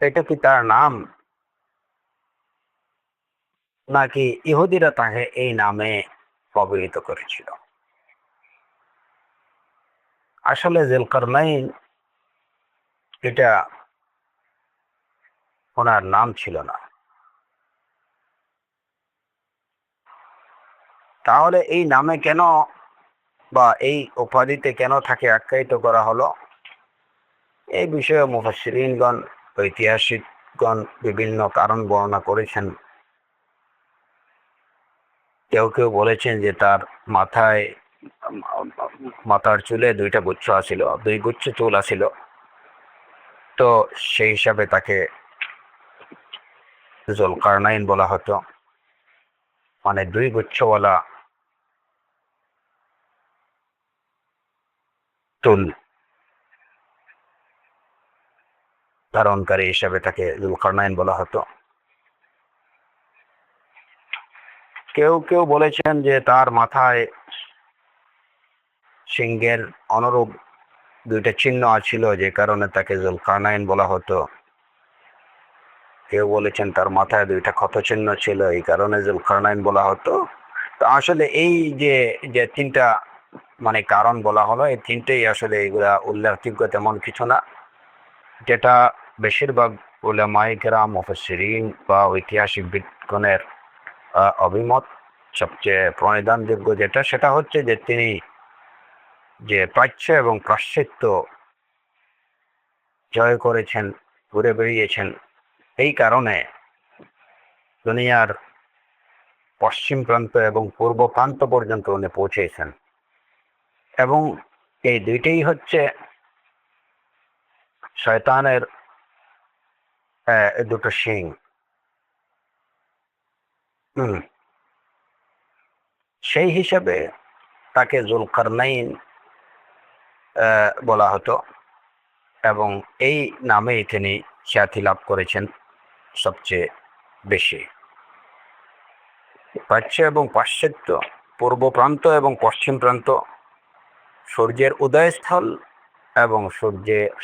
এটা কি তার নাম, নাকি ইহুদিরা তাকে এই নামে অভিহিত করেছিল? আসলে জুলকারনাইন এটা ওনার নাম ছিল না। তাহলে এই নামে কেন বা এই উপাধিতে কেন তাকে আখ্যায়িত করা হলো, এই বিষয়ে মুফাসসিরিনগণ, ঐতিহাসিকগণ বিভিন্ন কারণ বর্ণনা করেছেন। কেউ কেউ বলেছেন যে তার মাথার চুলে দুইটা গুচ্ছ আছিল, দুই গুচ্ছ চুল আছিল, তো সেই হিসাবে তাকে জুলকারনাইন বলা হতো, মানে দুই গুচ্ছওয়ালা চুল ধারণকারী হিসাবে তাকে জুলকারনাইন বলা হতো। কেউ কেউ বলেছেন যে তার মাথায় সিংহের অনুরূপ দুইটা চিহ্ন আছিল, যে কারণে তাকে জুলকারনাইন বলা হতো। কেউ বলেছেন তার মাথায় দুইটা ক্ষত চিহ্ন ছিল, এই কারণে জুলকারনাইন বলা হতো। তো আসলে এই যে যে তিনটা মানে কারণ বলা হলো, এই তিনটেই আসলে এগুলা উল্লেখযোগ্য তেমন কিছু না। যেটা বেশিরভাগ উলামায়ে কেরাম, মুফাসসিরিন বা ঐতিহাসিক বিদগণের অভিমত, সবচেয়ে প্রণিধানযোগ্য যেটা, সেটা হচ্ছে যে তিনি যে প্রাচ্য এবং পাশ্চাত্য জয় করেছেন, ঘুরে বেরিয়েছেন, এই কারণে দুনিয়ার পশ্চিম প্রান্ত এবং পূর্ব প্রান্ত পর্যন্ত উনি পৌঁছেছেন। এবং এই দুইটাই হচ্ছে শয়তানের দুটো শিং। সেই হিসাবে তাকে জুলকারনাইন বলা হতো এবং এই নামেই তিনি খ্যাতি লাভ করেছেন সবচেয়ে বেশি। প্রাচ্য এবং পাশ্চাত্য, পূর্ব প্রান্ত এবং পশ্চিম প্রান্ত, সূর্যের উদয়স্থল এবং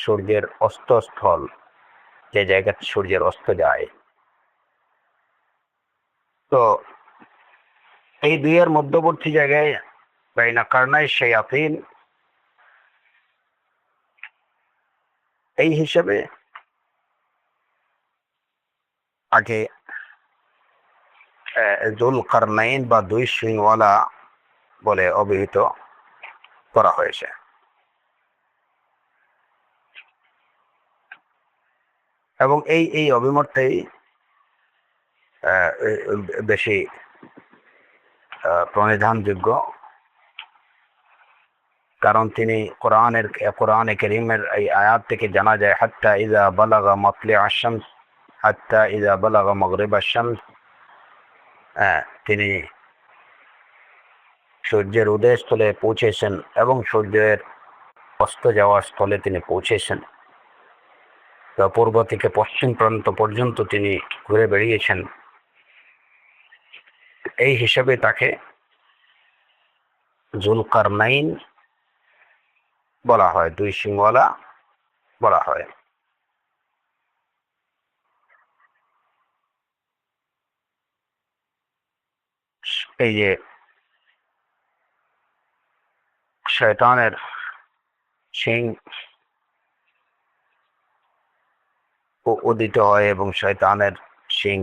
সূর্যের অস্তস্থল, যে জায়গায় সূর্যের অস্ত যায়, তো এই দুইয়ের মধ্যবর্তী জায়গায় বাইনা কারনাই শায়াতিন, এই হিসেবে আগে জুলকারনাইন বা দুই সিংওয়ালা বলে অভিহিত করা হয়েছে। এবং এই অভিমতটাই বেশি প্রণিধানযোগ্য, কারণ তিনি কোরআনে কারীমের এই আয়াত থেকে জানা যায়, হাত্তা ইযা বালাগা মাতলিআশ শামস হাত্তা ইযা বালাগা মাগরিবাশ শামস, তিনি সূর্যের উদয়স্থলে পৌঁছেছেন এবং সূর্যের অস্ত যাওয়ার স্থলে তিনি পৌঁছেছেন। তো পূর্ব থেকে পশ্চিম প্রান্ত পর্যন্ত তিনি ঘুরে বেরিয়েছেন। এই হিসাবে তাকে জুলকারনাইন বলা হয়, দুই সিংওয়ালা বলা হয়। এই যে শয়তানের সিং উদিত হয় এবং শয়তানের সিং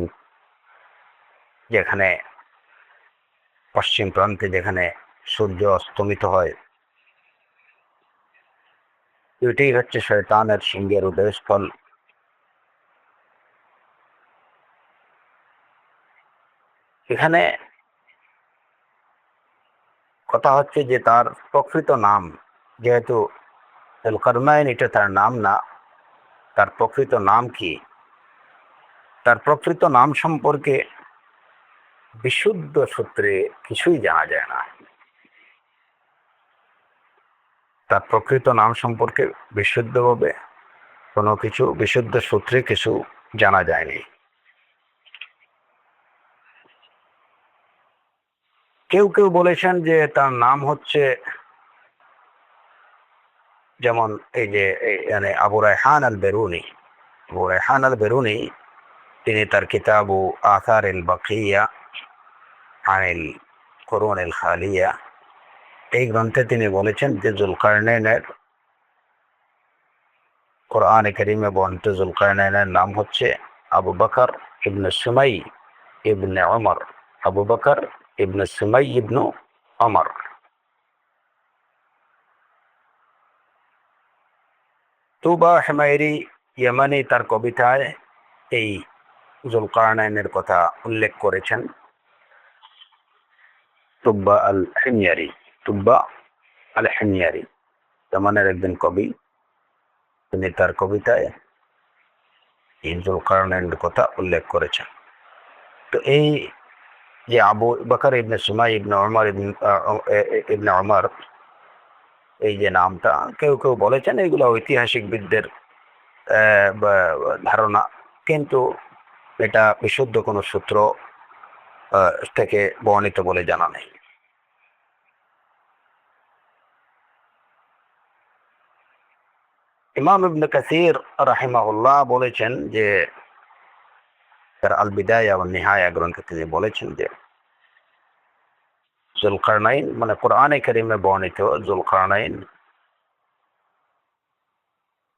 যেখানে পশ্চিম প্রান্তে, যেখানে সূর্য অস্তমিত হয়, এটাই হচ্ছে শয়তানের সিংহের উদয়স্থল। এখানে কথা হচ্ছে যে তার প্রকৃত নাম, যেহেতু যুলকারনাইন এটা তার নাম না, তার প্রকৃত নাম কি, তার প্রকৃত নাম সম্পর্কে বিশুদ্ধ সূত্রে কিছুই জানা যায় না। তার প্রকৃত নাম সম্পর্কে বিশুদ্ধভাবে কোনো কিছু বিশুদ্ধ সূত্রে কিছু জানা যায়নি। কেউ কেউ বলেছেন যে তার নাম হচ্ছে, যেমন এই যে মানে আবু রায়হান আল বেরুনি, আবু রায়হান আল বেরুনি তিনি তার কিতাবু আসার আল বাকিয়া আনিল কুরুন আল খালিয়া এই গ্রন্থে তিনি বলেছেন যে যুলকারনাইনের, কোরআনে কারিমে বর্ণিত যুলকারনাইনের নাম হচ্ছে আবু বকর ইবনে সুমাই ইবনে ওমর, আবু বকর ইবনে সুমাই ইবনে ওমর। তুবা হেমায়রি ইয়েমানি তার কবিতায় এই যুলকারনাইনের কথা উল্লেখ করেছেন। তুব্বা আল হিময়ারি, তুব্বা আল হিময়ারি জামানের একজন কবি, তিনি তার কবিতায় এই যুলকারনাইনের কথা উল্লেখ করেছেন। তো এই যে আবু বকর ইবনে সুমাই ইবনে ওমর ইবনে ওমর, এই যে নামটা কেউ কেউ বলেছেন এগুলো ঐতিহাসিকবিদদের ধারণা, কিন্তু এটা বিশুদ্ধ কোনো সূত্র থেকে বর্ণিত বলে জানা নেই। ইমাম ইবনে কাসির রাহিমাহুল্লাহ বলেছেন যে তার আল বিদায়া ওয়ান নিহায়া গ্রন্থে তিনি বলেছেন যে যুলকারনাইন মানে কোরআনে কারিমে বর্ণিত যুলকারনাইন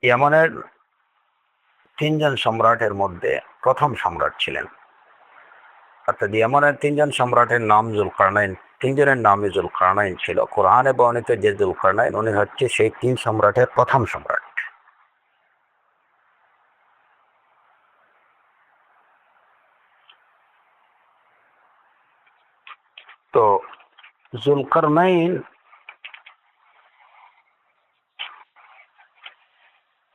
ইয়ামানের তিনজন সম্রাটের মধ্যে প্রথম সম্রাট ছিলেন। অর্থাৎ ইয়ামানের তিনজন সম্রাটের নাম যুলকারনাইন, তিনজনের নামই যুলকারনাইন ছিল। কোরআনে বর্ণিত যে যুলকারনাইন উনি হচ্ছে সেই তিন সম্রাটের প্রথম সম্রাট। তো যুলকারনাইন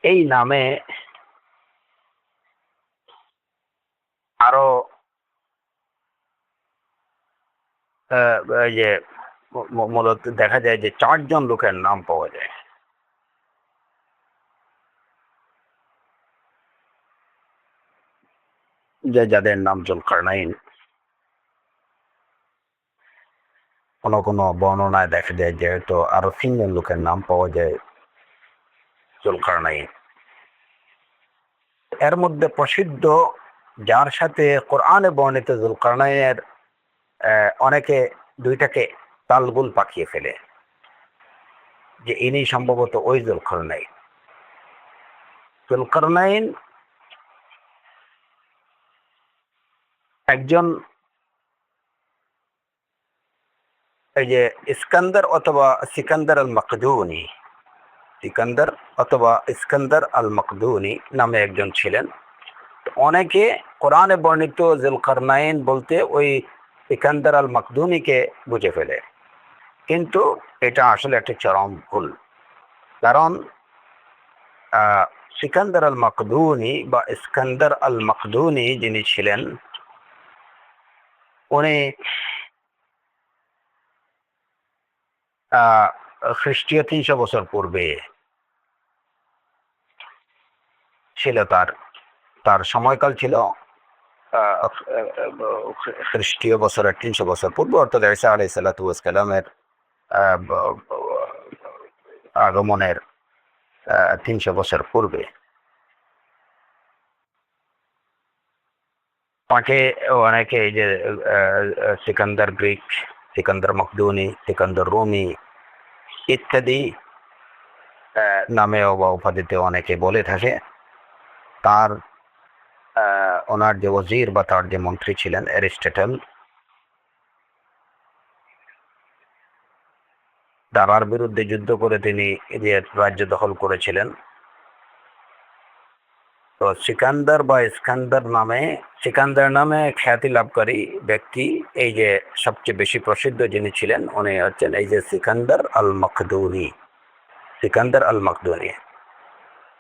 এই নামে আরো এই যে মূলত দেখা যায় যে চারজন লোকের নাম পাওয়া যায়। যাদের নাম যুলকারনাইন, কোন কোন বর্ণনায় দেখা যায় যেহেতু আরো তিনজন লোকের নাম পাওয়া যায় যুলকারনাইন। এর মধ্যে প্রসিদ্ধ, যার সাথে কোরআনে বর্ণিত যুলকারনাইনের অনেকে দুইটাকে তালগুল পাকিয়ে ফেলে যে ইনি সম্ভবত ওই যুলকারনাইন। যুলকারনাইন একজন এই যে ইস্কান্দার অথবা সিকান্দার আল মাকদুনি, সিকান্দার অথবা ইস্কান্দার আল মাকদুনি নামে একজন ছিলেন। অনেকে কোরআনে বর্ণিত যুলকারনাইন বলতে ওই সিকান্দার আল মাকদুনিকে বুঝে ফেলে, কিন্তু এটা আসলে একটা চরম ভুল। কারণ সিকান্দার আল মাকদুনি বা ইস্কান্দার আল মাকদুনি যিনি ছিলেন, উনি খ্রিস্টীয় 300 বছর পূর্বে ছিল। তার সময়কাল ছিল খ্রিস্টীয় বছরের 300 বছর পূর্বে, অর্থাৎ ঈসা আলাইহিস সালাতু ওয়াস সালামের আগমনের 300 বছর পূর্বে। তাকে অনেকে এই যে সিকান্দার গ্রিক, সিকান্দার মকদুনি, সিকান্দার রোমি ইত্যাদি নামেও বা উপাধিতে অনেকে বলে থাকে। তার ওনার যে ওজির বা তার যে মন্ত্রী ছিলেন অ্যারিস্টটল, দারার বিরুদ্ধে যুদ্ধ করে তিনি যে রাজ্য দখল করেছিলেন, তো সিকান্দার বা ইস্কান্দার নামে, সিকান্দার নামে খ্যাতি লাভকারী ব্যক্তি, এই যে সবচেয়ে বেশি প্রসিদ্ধ যিনি ছিলেন উনি হচ্ছেন এই যে সিকান্দার আল মকদুনি। সিকান্দার আল মকদুনি,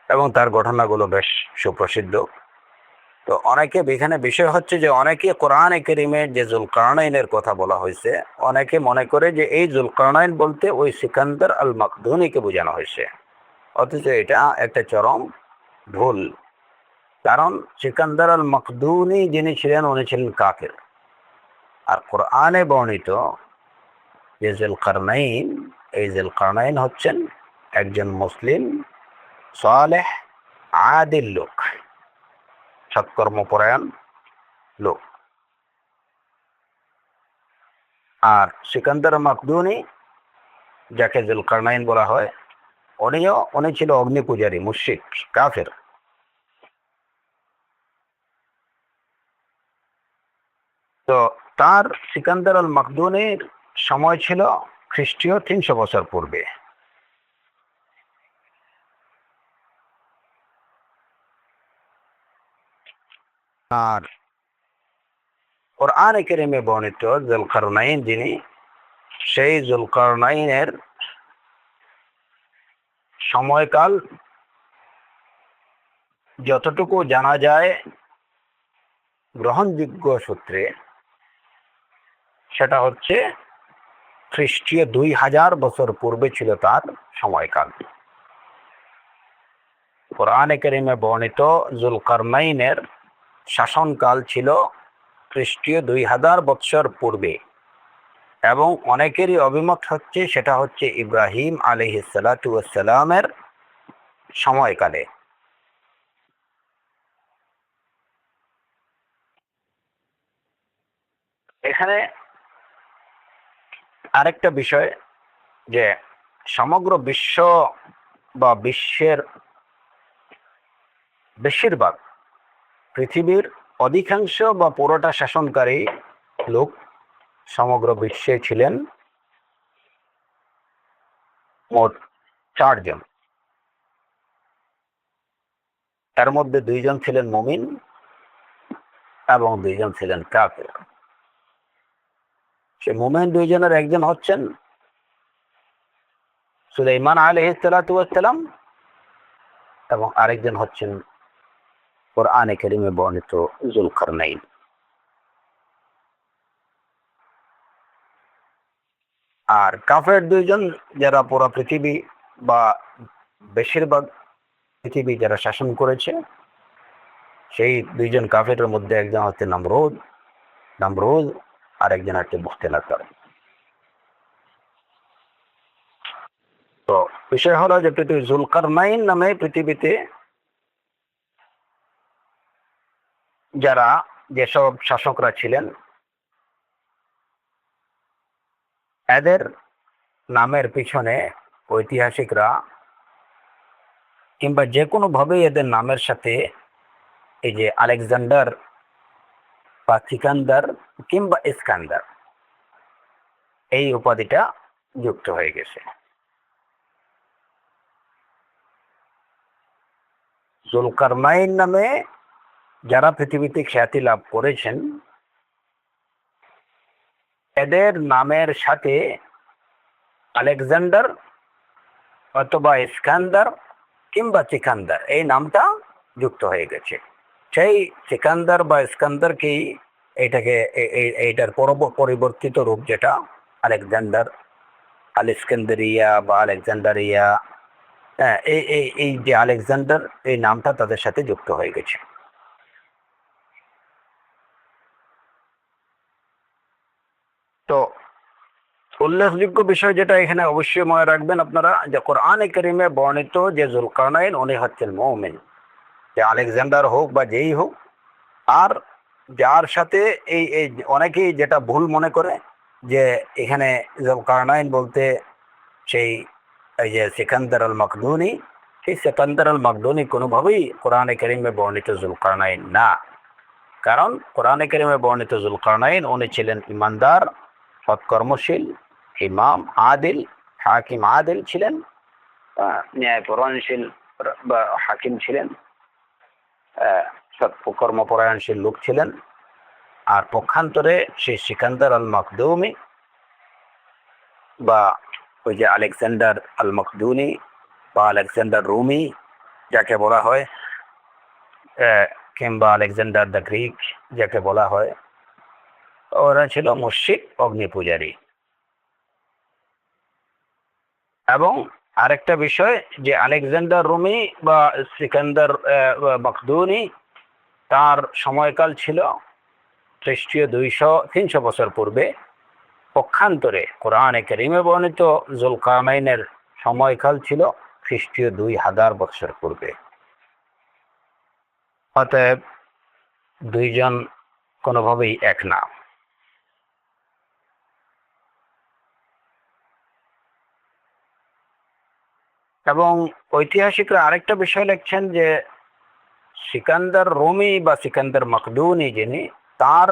এবং তার ঘটনাগুলো বেশ সুপ্রসিদ্ধ। তো অনেকে, এখানে বিষয় হচ্ছে যে অনেকে কোরআনে কারীমে যে যুলকারনাইনের কথা বলা হয়েছে, অনেকে মনে করে যে এই যুলকারনাইন বলতে ওই সিকান্দার আল মকদুনিকে বোঝানো হয়েছে, অথচ এটা একটা চরম ভুল। কারণ সিকান্দার আল মকদুনি যিনি ছিলেন উনি ছিলেন কাফির। আর কোরআনে বর্ণিত যে যুলকারনাইন, এই যুলকারনাইন হচ্ছেন একজন মুসলিম সালেহ আদিল লোক, সৎকর্মপরায়ণ লোক। আর সিকান্দার মকদুনি যাকে যুলকারনাইন বলা হয়, উনি ছিল অগ্নি পূজারী, মুশরিক, কাফের। তো তার, সিকান্দার আল মকদুনির সময় ছিল খ্রিস্টীয় 300 বছর পূর্বে। আর কোরআনে কারীমে বর্ণিত যুলকারনাইন যিনি, সেই যুলকারনাইনের সময়কাল যতটুকু জানা যায় গ্রহণযোগ্য সূত্রে, সেটা হচ্ছে খ্রিস্টীয় 2000 বছর পূর্বে ছিল তার সময়কাল। কোরআনে কারীমে বর্ণিত যুলকারনাইনের শাসনকাল ছিল খ্রিস্টীয় 2000 বছর পূর্বে, এবং অনেকেরই অভিমত হচ্ছে সেটা হচ্ছে ইব্রাহিম আলাইহিস সালাতু ওয়াস সালামের সময়কালে। এখানে আরেকটা বিষয়, যে সমগ্র বিশ্ব বা বিশ্বের বেশিরভাগ, পৃথিবীর অধিকাংশ বা পুরোটা শাসনকারী লোক সমগ্র বিশ্বে ছিলেন মোট 4 জন। এর মধ্যে 2 জন ছিলেন মুমিন এবং 2 জন ছিলেন কাফের। সে মুমিন 2 জনের একজন হচ্ছেন সুলাইমান আলাইহিস সালাতু ওয়াস সালাম, এবং আরেকজন হচ্ছেন কোরআনে কারীমে বর্ণিত যুলকারনাইন। আর কাফের 2 জন, যারা পুরো পৃথিবী বা বেশিরভাগ পৃথিবী যারা শাসন করেছে, সেই 2 জন কাফেরের মধ্যে একজন হচ্ছে নমরুদ, আর একজন হচ্ছে বুখতিনাসর। তো বিষয় হলো যে যুলকারনাইন নামে পৃথিবীতে যারা, যেসব শাসকরা ছিলেন, এদের নামের পিছনে ঐতিহাসিকরা কিংবা যে কোনো ভাবেই এদের নামের সাথে এই যে আলেকজান্ডার বা সিকান্দার কিংবা ইস্কান্দার, এই উপাধিটা যুক্ত হয়ে গেছে। যুলকারনাইন নামে যারা পৃথিবীতে খ্যাতি লাভ করেছেন, এদের নামের সাথে আলেকজান্ডার অথবা ইস্কান্দার কিংবা সিকান্দার এই নামটা যুক্ত হয়ে গেছে। সেই সিকান্দার বা ইস্কান্দারকেই এইটার পরিবর্তিত রূপ, যেটা আলেকজান্ডার, আলেক্সান্দ্রিয়া বা আলেকজান্ডারিয়া, হ্যাঁ, এই যে আলেকজান্ডার, এই নামটা তাদের সাথে যুক্ত হয়ে গেছে। তো উল্লেখযোগ্য বিষয় যেটা এখানে অবশ্যই মনে রাখবেন আপনারা, যে কোরআনে কারীমে বর্ণিত যে যুলকারনাইন উনি হচ্ছেন মুমিন, যে আলেকজান্ডার হোক বা যেই হোক। আর যার সাথে এই এই অনেকেই যেটা ভুল মনে করে যে এখানে যুলকারনাইন বলতে সেই এই যে সিকান্দার আল মকদুনি, সেই সিকান্দার আল মকদুনি কোনোভাবেই কোরআনে কারীমে বর্ণিত যুলকারনাইন না। কারণ কোরআনে কারীমে বর্ণিত যুলকারনাইন উনি ছিলেন ইমানদার, সৎকর্মশীল, ইমাম আদিল, হাকিম আদিল ছিলেন, ন্যায়পরায়ণশীল বা হাকিম ছিলেন। কর্মপরায়ণশীল লোক ছিলেন। আর পক্ষান্তরে সেই সিকান্দার আল মাকদুমি বা ওই যে আলেকজান্ডার আল মাকদুনি বা আলেকজান্ডার রুমি যাকে বলা হয়, কিংবা আলেকজান্ডার দ্য গ্রিক যাকে বলা হয়, ওরা ছিল মুশরিক, অগ্নি পূজারী। এবং আরেকটা বিষয় যে আলেকজান্ডার রুমি বা সিকান্দার মাকদুনি, তার সময়কাল ছিল খ্রিস্টীয় 300 বছর পূর্বে। পক্ষান্তরে কোরআনে কারিমে বর্ণিত জুলকারনাইনের সময়কাল ছিল খ্রিস্টীয় 2000 বছর পূর্বে। অতএব দুইজন কোনোভাবেই এক না। এবং ঐতিহাসিকরা আরেকটা বিষয় লিখছেন যে সিকান্দার রুমি বা সিকান্দার মাকদুনি যিনি, তার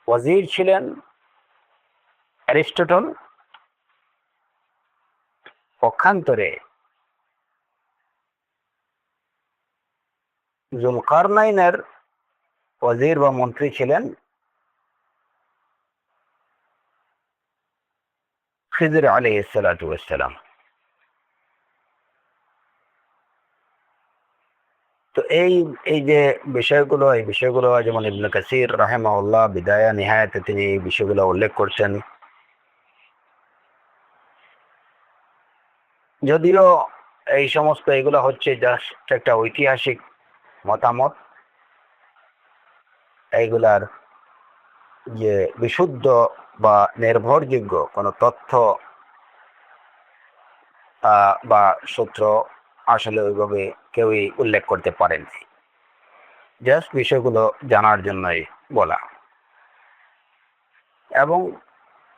ওয়াজির ছিলেন অ্যারিস্টটল। পক্ষান্তরে জুলকারনাইনের ওয়াজির বা মন্ত্রী ছিলেন খিজির আলাইহিস সালাতু ওয়াস সালাম। তো এই এই যে এই বিষয়গুলো যেমন ইবনে কাসির রাহিমাহুল্লাহ বিদায়া নিহায়াতে তিনি এই বিষয়গুলো উল্লেখ করছেন। যদিও এই সমস্ত এগুলো হচ্ছে জাস্ট একটা ঐতিহাসিক মতামত, এইগুলার যে বিশুদ্ধ বা নির্ভরযোগ্য কোনো তথ্য বা সূত্র আসলে ওইভাবে কেউই উল্লেখ করতে পারেননি। জাস্ট বিষয়গুলো জানার জন্যই বলা। এবং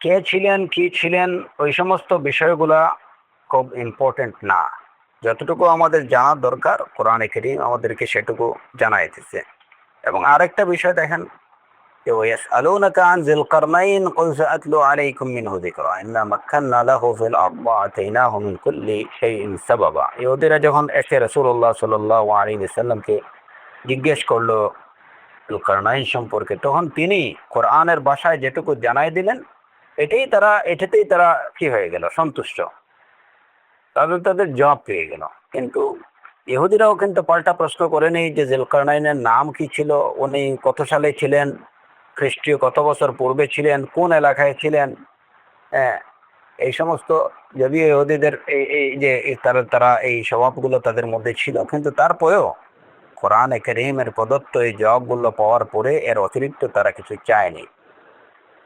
কে ছিলেন, কি ছিলেন, ওই সমস্ত বিষয়গুলা খুব ইম্পর্টেন্ট না। যতটুকু আমাদের জানার দরকার কোরআনে কারীম আমাদেরকে সেটুকু জানাইতেছে। এবং আরেকটা বিষয় দেখেন, ويسألونك عن ذي القرنين قل سأتلو عليكم منه ذكرا إنا مكنا له في الأرض وآتيناه من كل شيء سببا। ইহুদিরা যখন এসে রাসূলুল্লাহ সাল্লাল্লাহু আলাইহি ওয়াসাল্লামকে জিজ্ঞেস করলো যুলকারনাইন সম্পর্কে, তখন তিনি কোরআনের ভাষায় যেটুকু জানাই দিলেন, এটাতেই তারা কি হয়ে গেল, সন্তুষ্ট। তাদের জবাব পেয়ে গেল। কিন্তু ইহুদিরাও কিন্তু পাল্টা প্রশ্ন করেনি যে যুলকারনাইনের নাম কি ছিল, উনি কত সালে ছিলেন, খ্রিস্টীয় কত বছর পূর্বে ছিলেন, কোন এলাকায় ছিলেন। হ্যাঁ, এই সমস্ত যদিও ইহুদিদের এই যে তারা এই স্বভাবগুলো তাদের মধ্যে ছিল, কিন্তু তারপরেও কোরআনে কারীমের প্রদত্ত এই জবাবগুলো পাওয়ার পরে এর অতিরিক্ত তারা কিছু চায়নি।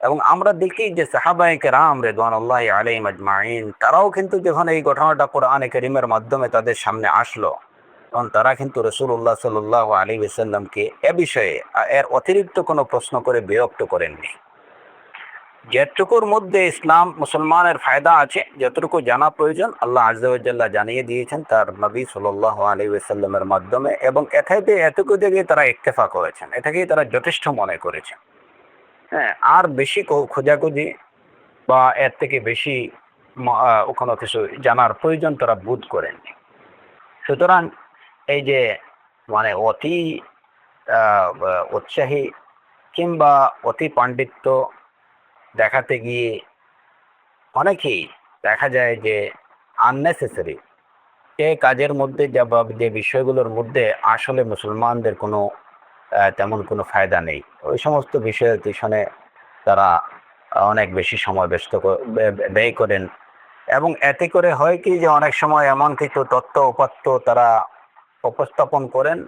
এবং আমরা দেখি যে সাহাবায়ে কেরাম রিদওয়ানুল্লাহি আলাইহিম আজমাইন, তারাও কিন্তু যখন এই ঘটনাটা কোরআনে কারীমের মাধ্যমে তাদের সামনে আসলো, তখন তারা কিন্তু রাসূলুল্লাহ সাল্লাল্লাহু আলাইহি ওয়াসাল্লামকে এ বিষয়ে এর অতিরিক্ত কোনো প্রশ্ন করে বিরক্ত করেননি। যেটুকুর মধ্যে ইসলাম মুসলমানের ফায়দা আছে, যতটুকু জানা প্রয়োজন, আল্লাহ আযজা ওয়া জাল্লা জানিয়ে দিয়েছেন তার নবী সাল্লাল্লাহু আলাইহি ওয়াসাল্লামের মাধ্যমে। এবং এতটুকু দেখে তারা ইক্তেফা করেছেন, এটাকেই তারা যথেষ্ট মনে করেছেন। হ্যাঁ, আর বেশি খোঁজাখুঁজি বা এর থেকে বেশি কোনো কিছু জানার প্রয়োজন তারা বোধ করেননি। সুতরাং এই যে মানে অতি উৎসাহী কিংবা অতি পাণ্ডিত্য দেখাতে গিয়ে অনেকেই দেখা যায় যে আননেসেসারি কাজের মধ্যে যে বিষয়গুলোর মধ্যে আসলে মুসলমানদের কোনো তেমন কোনো ফায়দা নেই, ওই সমস্ত বিষয়ের পিছনে তারা অনেক বেশি সময় ব্যয় করেন। এবং এতে করে হয় কি যে অনেক সময় এমন কিছু তথ্য উপাত্ত তারা উপস্থাপন করেন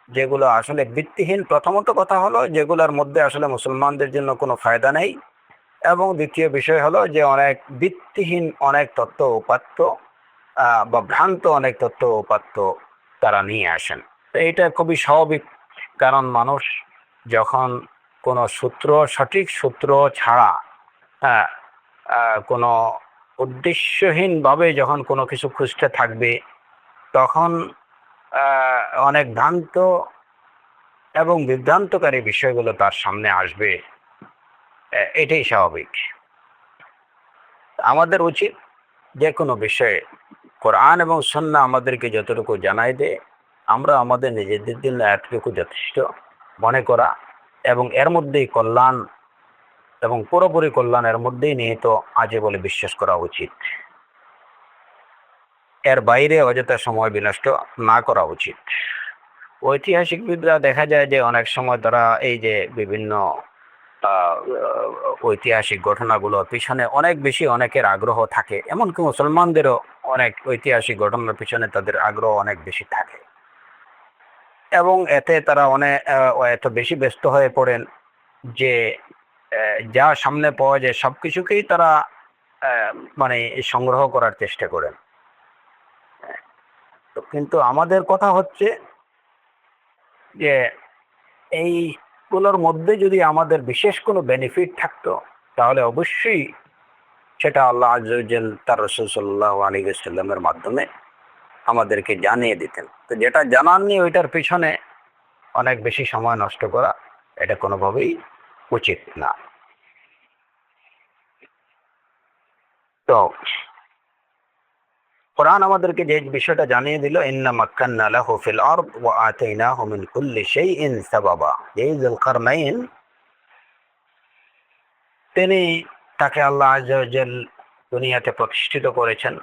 যেগুলো আসলে ভিত্তিহীন। প্রথমত কথা হলো যেগুলোর মধ্যে আসলে মুসলমানদের জন্য কোনো ফায়দা নেই। এবং দ্বিতীয় বিষয় হলো যে অনেক ভিত্তিহীন অনেক তথ্য উপাত্ত বা ভ্রান্ত অনেক তথ্য উপাত্ত তারা নিয়ে আসেন। তো এটা খুবই স্বাভাবিক, কারণ মানুষ যখন কোনো সঠিক সূত্র ছাড়া কোনো উদ্দেশ্যহীনভাবে যখন কোনো কিছু খুঁজতে থাকবে, তখন অনেক ভ্রান্ত এবং বিভ্রান্তকারী বিষয়গুলো তার সামনে আসবে। এটাই স্বাভাবিক। আমাদের উচিত যে কোনো বিষয়ে কোরআন এবং সুন্নাহ আমাদেরকে যতটুকু জানাই দেয় আমরা আমাদের নিজেদের জন্য এতটুকু যথেষ্ট মনে করা এবং এর মধ্যেই কল্যাণ এবং পুরোপুরি কল্যাণের মধ্যেই নিহিত আছে বলে বিশ্বাস করা উচিত। এর বাইরে অযথা সময় বিনষ্ট না করা উচিত। ঐতিহাসিকবিদরা দেখা যায় যে অনেক সময় তারা এই যে বিভিন্ন ঐতিহাসিক ঘটনাগুলোর পিছনে অনেক বেশি অনেকের আগ্রহ থাকে, এমনকি মুসলমানদেরও অনেক ঐতিহাসিক ঘটনার পিছনে তাদের আগ্রহ অনেক বেশি থাকে এবং এতে তারা অনেক এত বেশি ব্যস্ত হয়ে পড়েন যে যা সামনে পাওয়া যায় সবকিছুকেই তারা মানে সংগ্রহ করার চেষ্টা করেন। তো কিন্তু আমাদের কথা হচ্ছে যে এইগুলোর মধ্যে যদি আমাদের বিশেষ কোনো বেনিফিট থাকতো তাহলে অবশ্যই সেটা আল্লাহ আযজা ওয়া জাল তার রাসূল সাল্লাল্লাহু আলাইহি ওয়াসাল্লামের মাধ্যমে আমাদেরকে জানিয়ে দিতেন। তো যেটা জানাননি ওইটার পিছনে অনেক বেশি সময় নষ্ট করা এটা কোনোভাবেই উচিত না। তো কোরআন আমাদেরকে যে বিষয়টা জানিয়ে দিল, ইন্না মাক্কান্না লাহু ফিল আরদ ওয়া আতাইনাহু মিন কুল্লি শাইইন সাবাবা, যে যুলকারনাইন তিনি তাকে আল্লাহ আযজা ওয়া জাল দুনিয়াতে প্রতিষ্ঠিত করেছেন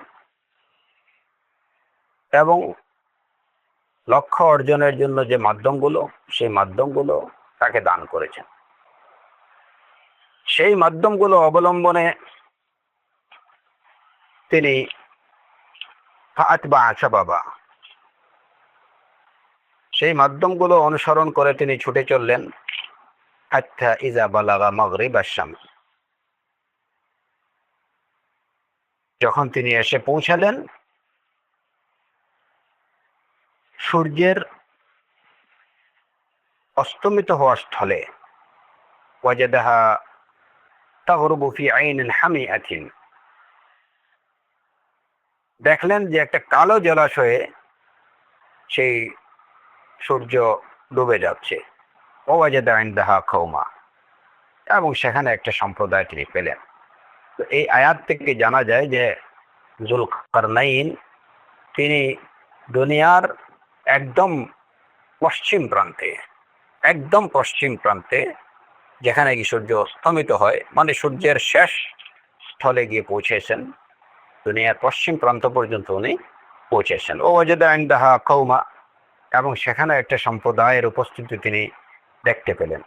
এবং লক্ষ্য অর্জনের জন্য যে মাধ্যমগুলো সেই মাধ্যমগুলো তাকে দান করেছেন। সেই মাধ্যমগুলো অবলম্বনে তিনি ফাআতবা শাবাবা, সেই মাধ্যমগুলো অনুসরণ করে তিনি ছুটে চললেন হাত্তা ইযা বালাগা মাগরিবাশ শামস, যখন তিনি এসে পৌঁছালেন সূর্যের অস্তমিত হওয়ার স্থলে, ওয়াজাদাহা তাগরুবু ফি আইনিন হামিআতিন, দেখলেন যে একটা কালো জলাশয়ে সেই সূর্য ডুবে যাচ্ছে। ওয়াজাদা ইনদাহা কওমা, এবং সেখানে একটা সম্প্রদায় তিনি পেলেন। তো এই আয়াত থেকে জানা যায় যে যুলকারনাইন তিনি দুনিয়ার একদম পশ্চিম প্রান্তে যেখানে কি সূর্য অস্তমিত হয়, মানে সূর্যের শেষ স্থলে গিয়ে পৌঁছেছেন, দুনিয়ার পশ্চিম প্রান্ত পর্যন্ত উনি পৌঁছেছেন। ওয়াজাদা ইনদাহা কওমা, এবং সেখানে একটা সম্প্রদায়ের উপস্থিতি তিনি দেখতে পেলেন।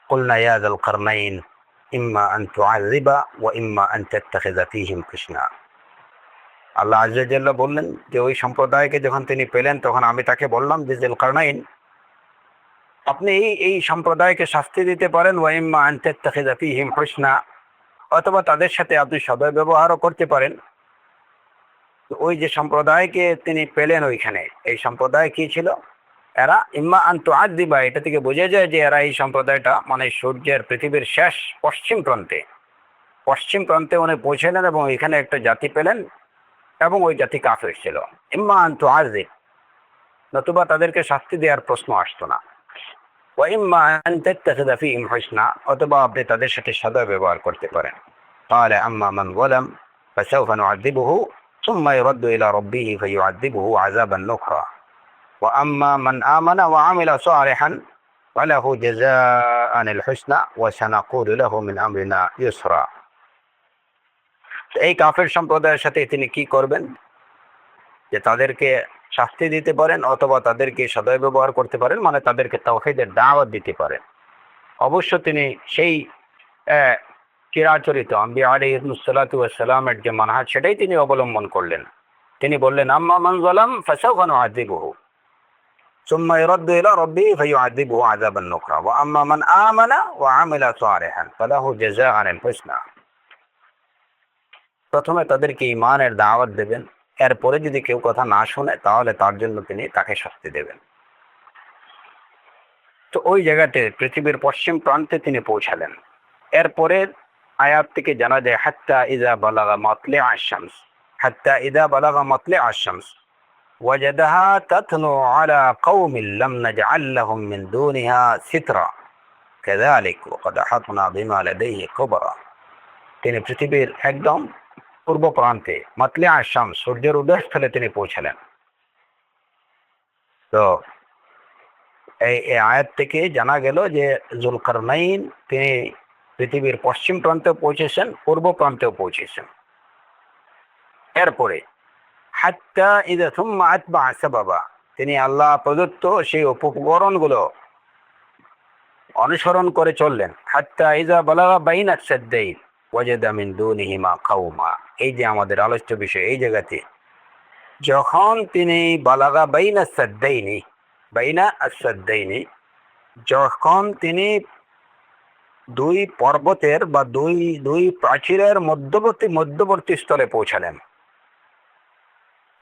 কুলনা ইয়া যুলকারনাইন ইম্মা আন তুআযিবা ওয়া ইম্মা আন তাত্তাখিযা ফীহিম হুসনা। আল্লাহ আযজা ওয়া জাল্লা বললেন যে ওই সম্প্রদায়কে যখন তিনি পেলেন তখন আমি তাকে বললাম যে যুলকারনাইন, আপনি এই সম্প্রদায়কে শাস্তি দিতে পারেন, ওয়া ইম্মা আন তাত্তাখিযা ফীহিম হুসনা, অথবা তাদের সাথে আপনি সদয় ব্যবহারও করতে পারেন। তো ওই যে সম্প্রদায়কে তিনি পেলেন ওইখানে, এই সম্প্রদায় কি ছিল? এরা ইম্মা আন তুআযিবা, এটা থেকে বোঝা যায় যে এরা এই সম্প্রদায়টা মানে সূর্যের পৃথিবীর শেষ পশ্চিম প্রান্তে উনি পৌঁছলেন এবং এখানে একটা জাতি পেলেন এবং ওই জাতি কাফির ছিল। ইম্মা আন তুআযিব, নতুবা তাদেরকে শাস্তি দেওয়ার প্রশ্ন আসতো না। ওয়া ইম্মা আন তাত্তাখিযা ফীহিম হুসনা, অথবা আপনি তাদের সাথে সদয় ব্যবহার করতে পারেন। ক্বালা আম্মা মান যালাম ফাসাউফা নুআযিবুহু সুম্মা ইউরাদ্দু ইলা রাব্বিহি ফায়ুআযিবুহু আযাবান নুকরা ওয়া আম্মা মান আমানা ওয়া আমিলা সালিহান ফালাহু জাযাআনিল হুসনা ওয়া সানাকুলু লাহু মিন আমরিনা ইউসরা। এই কাফের সম্প্রদায়ের সাথে তিনি কি করবেন? যে তাদেরকে শাস্তি দিতে পারেন অথবা তাদেরকে সদয় ব্যবহার করতে পারেন, মানে তাদেরকে তাওহীদের দাওয়াত দিতে পারেন। অবশ্য তিনি সেই চিরাচরিত আম্বিয়া আলাইহিস সালাতু ওয়াস সালামের যে মানহাজ সেটাই তিনি অবলম্বন করলেন। তিনি বললেন আম্মা মান যালাম ফাসাউফা নুআযিবুহু সুম্মা ইউরাদ্দু ইলা রাব্বিহি ফায়ুআযিবুহু আযাবান নুকরা ওয়া আম্মা মান আমানা ওয়া আমিলা সালিহান ফালাহু জাযাআনিল হুসনা। প্রথমে তাদেরকে ঈমানের দাওয়াত দেবেন, এরপরে যদি কেউ কথা না শুনে তাহলে তার জন্য তিনি তাকে শাস্তি দেবেন। তো ওই জায়গাতে পৃথিবীর পশ্চিম প্রান্তে তিনি পৌঁছালেন। এরপরে আয়াত থেকে জানা যায় হাত্তা ইযা বালাগা মাতলিআশ শামস ওয়াজাদাহা তাতলু আলা কওমিন লাম নাজআল লাহুম মিন দুনিহা সিতরা কাযালিক ওয়া ক্বাদ আহাতনা বিমা লাদাইহি খুবরা। তিনি পৃথিবীর একদম পূর্ব প্রান্তে মাতলিআশ শামস, সূর্যের উদয়স্থলে তিনি পৌঁছালেন। তো এই এই আয়াত থেকে জানা গেল যে জুলকারনাইন তিনি পৃথিবীর পশ্চিম প্রান্তেও পৌঁছেছেন, পূর্ব প্রান্তেও পৌঁছেছেন। এরপরে হাত্তা ইযা সুম্মা আতবা সাবাবা, তিনি আল্লাহ প্রদত্ত সেই উপকরণগুলো অনুসরণ করে চললেন। হাত্তা ইযা বালাগা বাইনা সাদ্দাইন ওয়াজাদা মিন দুনিহিমা কাওমা, এই যে আমাদের আলোচ্য বিষয় এই জায়গাতে, যখন তিনি বালাগা বাইনা সাদ্দাইনি, বাইনা আসাদ্দাইনি, যখন তিনি দুই পর্বতের বা দুই দুই প্রাচীরের মধ্যবর্তী মধ্যবর্তী স্থলে পৌঁছালেন,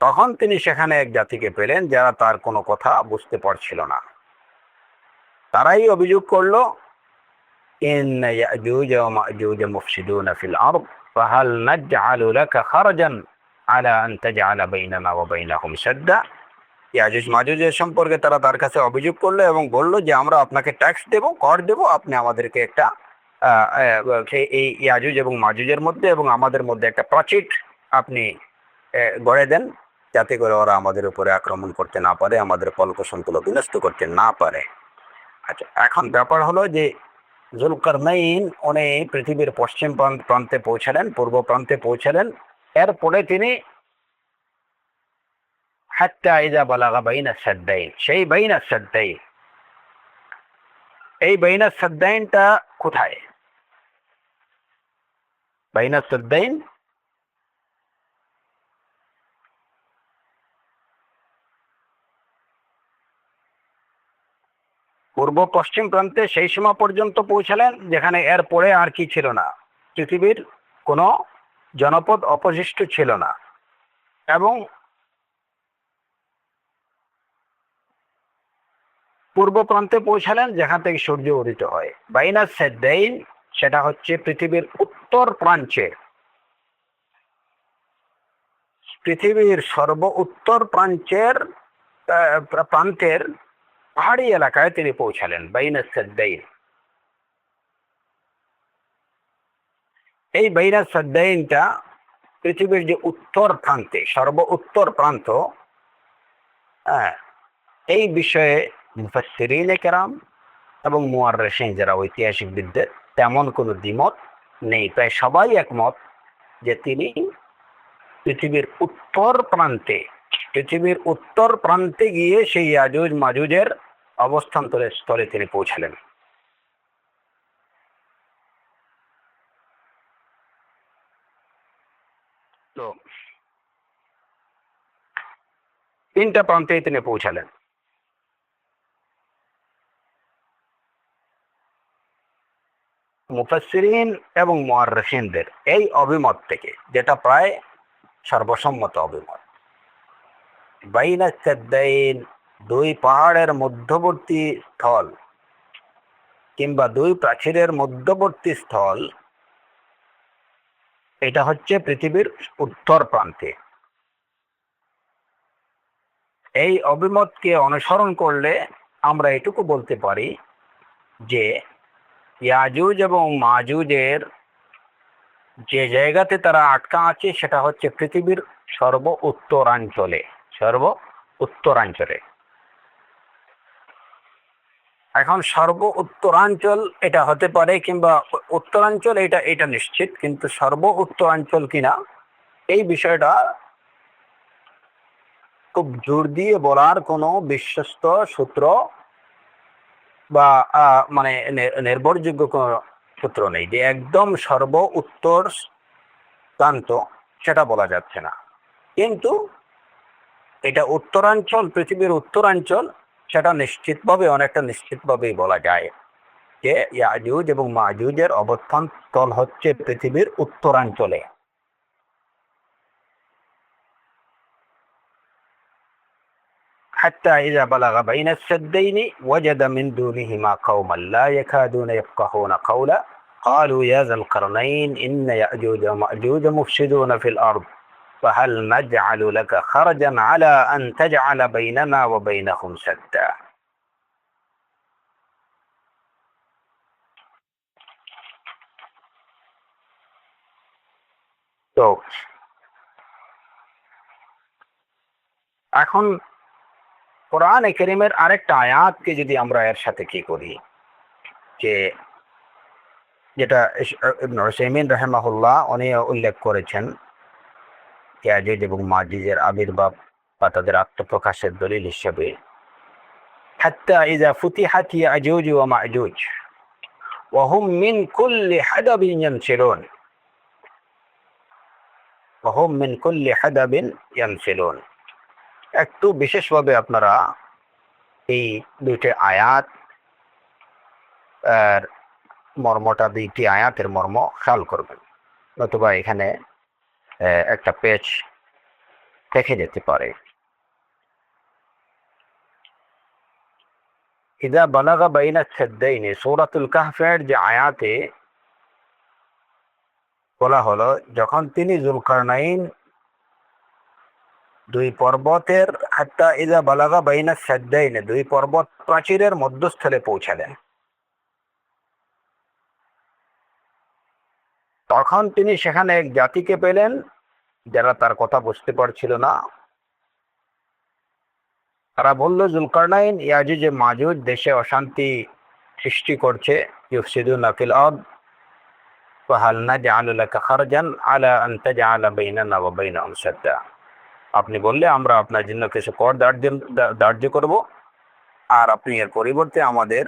তখন তিনি সেখানে এক জাতিকে পেলেন যারা তার কোনো কথা বুঝতে পারছিল না। তারাই অভিযোগ করলো, ইন্না ইয়াজুজ ওয়া মাজুজ মুফসিদুনা ফিল আরদ ফাহাল নাজআলু লাকা খারাজান আলা আন তাজআলা বাইনানা ওয়া বাইনাহুম সাদ্দা। ইয়াজুজ মাজুজের সম্পর্কে তারা তার কাছে অভিযোগ করলো এবং বলল যে আমরা আপনাকে ট্যাক্স দেব, কর দেব, আপনি আমাদেরকে একটা এই ইয়াজুজ এবং মাজুজের মধ্যে এবং আমাদের মধ্যে একটা প্রাচীর আপনি গড়ে দেন, যাতে করে ওরা আমাদের উপরে আক্রমণ করতে না পারে, আমাদের কলকসনগুলো বিনষ্ট করতে না পারে। আচ্ছা, এখন ব্যাপার হলো যে জুলকারনাইন উনি পৃথিবীর পশ্চিম প্রান্তে পৌঁছালেন, পূর্ব প্রান্তে পৌঁছালেন। এরপরে তিনি হাত্তা ইযা বালাগা বাইনা সাদ্দাইন, সেই বাইনা সাদ্দাইন, এই বাইনা সাদ্দাইনটা কোথায়? বাইনা সাদ্দাইন পূর্ব পশ্চিম প্রান্তে সেই সীমা পর্যন্ত পৌঁছালেন যেখানে এর পরে আর কি ছিল না, পৃথিবীর কোনো জনপদ অবশিষ্ট ছিল না। এবং পূর্ব প্রান্তে পৌঁছালেন যেখান থেকে সূর্য উদিত হয়। বাইনা সাদ্দাইন সেটা হচ্ছে পৃথিবীর উত্তর প্রান্তে, পৃথিবীর সর্ব উত্তর প্রান্তের পাহাড়ি এলাকায় তিনি পৌঁছালেন, বাইনা সাদ্দাইন। এই বাইনা সাদ্দাইনটা পৃথিবীর যে উত্তর প্রান্তে, সর্ব উত্তর প্রান্ত, এই বিষয়ে মুফাসসিরিনে কেরাম এবং মুআররিখিন যারা ঐতিহাসিকবিদদের তেমন কোনো দ্বিমত নেই। প্রায় সবাই একমত যে তিনি পৃথিবীর উত্তর প্রান্তে গিয়ে সেই ইয়াজুজ মাজুজের অবস্থান স্থলে তিনি পৌঁছালেন। তো তিনটা প্রান্তে তিনি পৌঁছালেন। মুফাসসিরিন এবং মুআররিখিনদের এই অভিমত থেকে, যেটা প্রায় সর্বসম্মত অভিমত, বাইনা সাদ্দাইন দুই পাহাড়ের মধ্যবর্তী স্থল কিংবা দুই প্রাচীরের মধ্যবর্তী স্থল, এটা হচ্ছে পৃথিবীর উত্তর প্রান্তে। এই অভিমতকে অনুসরণ করলে আমরা এটুকু বলতে পারি যে ইয়াজুজ এবং মাজুজের যে জায়গাতে তারা আটকা আছে সেটা হচ্ছে পৃথিবীর সর্ব উত্তরাঞ্চলে। এখন সর্ব উত্তরাঞ্চল এটা হতে পারে কিংবা উত্তরাঞ্চল, এটা নিশ্চিত, কিন্তু সর্ব উত্তরাঞ্চল কিনা এই বিষয়টা খুব জোর দিয়ে বলার কোনো বিশ্বস্ত সূত্র বা মানে নির্ভরযোগ্য কোনো সূত্র নেই যে একদম সর্ব উত্তর প্রান্ত, সেটা বলা যাচ্ছে না। কিন্তু এটা উত্তরাঞ্চল, পৃথিবীর উত্তরাঞ্চল, সেটা অনেকটা নিশ্চিতভাবেই বলা যায় যে ইয়াজুজ এবং মাজুজের অবস্থান স্থল হচ্ছে পৃথিবীর উত্তরাঞ্চলে। حتى إذا بلغ بين السدين وجد من دونهما قوما لا يكادون يفقهون قولا قالوا يا ذا القرنين إن يأجوج ومأجوج مفسدون في الأرض فهل نجعل لك خرجا على أن تجعل بيننا وبينهم سدا। তো এখন কোরআনে কারীমের আরেকটা আয়াতকে যদি আমরা এর সাথে কি করি, যে যেটা ইবনে উসাইমিন রাহিমাহুল্লাহ উনি উল্লেখ করেছেন, ইয়াজুজ এবং মাজুজের আবির্ভাব বা তাদের আত্মপ্রকাশের দলিল হিসেবে, হাত্তা ইযা ফুতিহাত ইয়াজুজ ওয়া মাজুজ ওয়া হুম মিন কুল্লি হাদাবিন ইয়ানসিলুন, ওয়া হুম মিন কুল্লি হাদাবিন ইয়ানসিলুন। একটু বিশেষভাবে আপনারা এই দুইটি আয়াত আর মর্মটা, দুইটি আয়াতের মর্ম খেয়াল করবেন, নতুবা এখানে একটা পেজ থেকে যেতে পারে। ইদা বালাগা বাইনা সাদ্দাইনি, সূরাতুল কাহফের যে আয়াতে বলা হলো, যখন তিনি যুলকারনাইন দুই পর্বতের, হাত্তা ইদা বালাগা বাইনা সাদ্দাইনি, দুই পর্বত প্রাচীরের মধ্যস্থলে পৌঁছালেন, তখন তিনি সেখানে এক জাতিকে পেলেন যারা তার কথা বুঝতে পারছিল না। তারা বলল, যুলকারনাইন ইয়াজুজ মাজুজ দেশে অশান্তি সৃষ্টি করছে, ইউফসিদুনা ফিল আরদ ফাহাল নাজআলু লাকা খারজান আলা আন তাজআলা বাইনানা ওয়া বাইনাহুম সাদ্দা। আপনি বললে আমরা আপনার জন্য কিছু কর ধার্য করব, আর আপনি এর পরিবর্তে আমাদের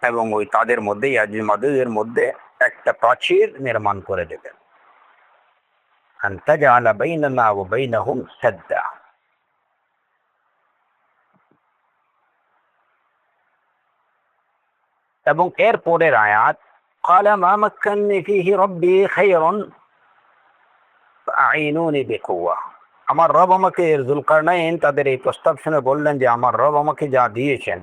এবং ওই তাদের মধ্যে, ইয়াজুজ মাজুজের মধ্যে একটা প্রাচীর নির্মাণ করে দেবেন। আন তাজআলা বাইনানা ওয়া বাইনাহুম সাদ্দা। এবং এর পরের আয়াত, ক্বালা মা মাক্কান্নী ফীহি রাব্বী খায়রুন ফাআইনুনি বিকুওয়া। আমার রব আমাকে, যুলকারনাইন তাদের এই প্রস্তাব শুনে বললেন যে আমার রব আমাকে যা দিয়েছেন,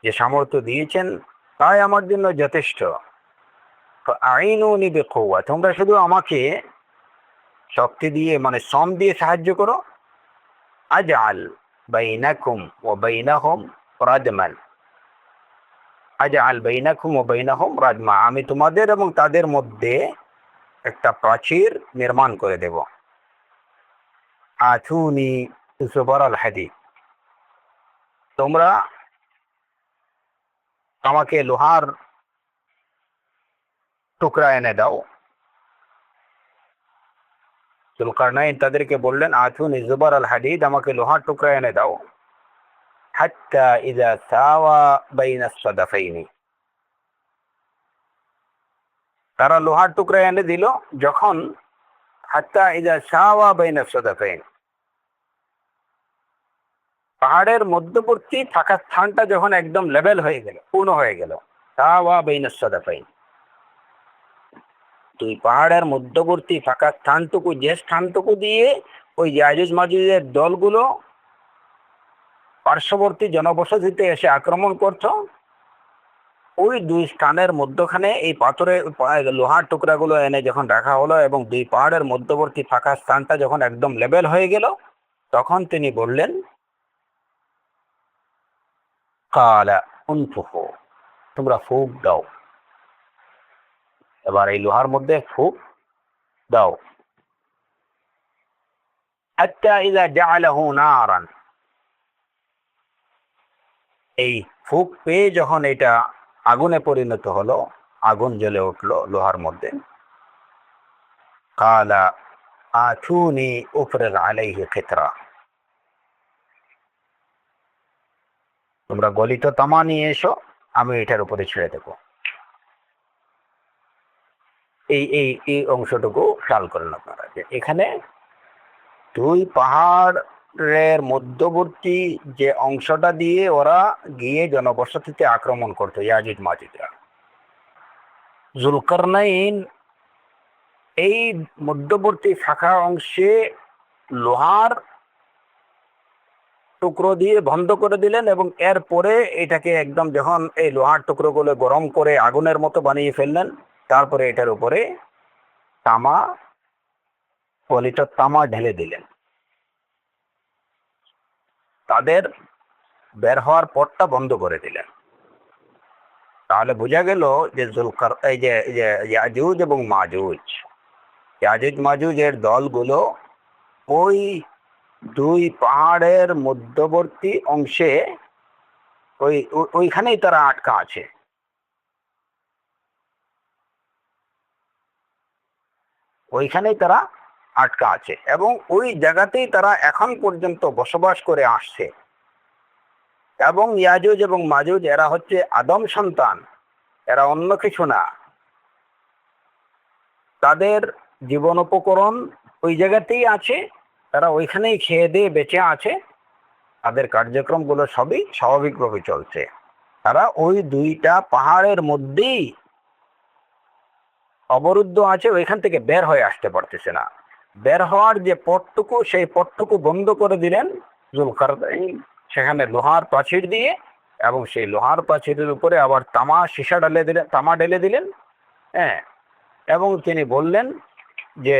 যে সামর্থ্য দিয়েছেন, তাই আমার জন্য যথেষ্ট। ফাআইনুনি বিকুওয়া, তোমরা শুধু আমাকে শক্তি দিয়ে, মানে শ্রম দিয়ে সাহায্য করো। আজআল বাইনাকুম ওয়া বাইনাহুম রাদমান, আজআল বাইনাকুম ওয়া বাইনাহুম রাদমা, আমি তোমাদের এবং তাদের মধ্যে একটা প্রাচীর নির্মাণ করে দেব। আতুনি জুবার আল হাদিদ, তোমরা আমাকে লোহার টুকরা এনে দাও। যুলকারনাইন তাদেরকে বললেন, আতুনি জুবার আল হাদিদ, আমাকে লোহার টুকরা এনে দাও। হাত্তা ইযা সাওয়া বাইনা সাদাফাইনি, তারা লোহার টুকরা এনে দিল যখন, হাত্তা ইযা সাওয়া বাইনা সাদাফাইন, পাহাড়ের মধ্যবর্তী থাকা স্থানটা যখন একদম লেভেল হয়ে গেল, পূর্ণ হয়ে গেল। সাওয়া বাইনা সাদাফাইন, দুই পাহাড়ের মধ্যবর্তী ফাঁকা স্থানটুকু, যে স্থানটুকু দিয়ে ওই ইয়াজুজ মাজুজের দলগুলো পার্শ্ববর্তী জনবসতিতে এসে আক্রমণ করত, ওই দুই স্থানের মধ্যখানে এই পাথরের লোহার টুকরাগুলো এনে যখন রাখা হলো এবং দুই পাহাড়ের মধ্যবর্তী ফাঁকা স্থানটা যখন একদম লেভেল হয়ে গেল, তখন তিনি বললেন, কালা উনফুখু, তোমরা ফুঁক দাও। এবার এই লোহার মধ্যে ফুঁক দাও। হাত্তা ইযা জাআলাহু নারান, এই ফুঁক পেয়ে যখন এটা আগুনে পরিণত হলো, আগুন জ্বলে উঠলো লোহার মধ্যে। কালা আতুনি উফরিগ আলাইহি কিতরা, তোমরা গলিত তামা নিয়ে এসো, আমি এটার উপরে ছেড়ে দেবো। এই এই এই অংশটুকু খেয়াল করেন আপনারা, যে এখানে দুই পাহাড়ের মধ্যবর্তী যে অংশটা দিয়ে ওরা গিয়ে জনবসতিতে আক্রমণ করতো, ইয়াজুজ মাজুজরা, যুলকারনাইন এই মধ্যবর্তী ফাঁকা অংশে লোহার টুকরো দিয়ে বন্ধ করে দিলেন এবং এরপরে এটাকে একদম, যখন এই লোহার টুকরোগুলো গরম করে আগুনের মতো বানিয়ে ফেললেন, তারপরে এটার উপরে তামা, গলিত তামা ঢেলে দিলেন। তাদের বের হওয়ার পথটা বন্ধ করে দিলেন। তাহলে বোঝা গেল যে এই যে ইয়াজুজ এবং মাজুজ, ইয়াজুজ মাজুজের দলগুলো ওই দুই পাহাড়ের মধ্যবর্তী অংশে ওইখানেই তারা আটকা আছে। ওইখানেই তারা আটকা আছে এবং ওই জায়গাতেই তারা এখন পর্যন্ত বসবাস করে আসছে। এবং ইয়াজুজ এবং মাজুজ এরা হচ্ছে আদম সন্তান, এরা অন্য কিছু না। তাদের জীবন উপকরণ ওই জায়গাতেই আছে, তারা ওইখানেই খেয়ে দিয়ে বেঁচে আছে, তাদের কার্যক্রমগুলো সবই স্বাভাবিকভাবে চলছে। তারা ওই দুইটা পাহাড়ের মধ্যেই অবরুদ্ধ আছে, ওইখান থেকে বের হয়ে আসতে পারতেছে না। বের হওয়ার যে পথটুকু, সেই পথটুকু বন্ধ করে দিলেন জুলকারনাইন সেখানে লোহার প্রাচীর দিয়ে, এবং সেই লোহার প্রাচীরের উপরে আবার তামা ঢেলে দিলেন। হ্যাঁ, এবং তিনি বললেন যে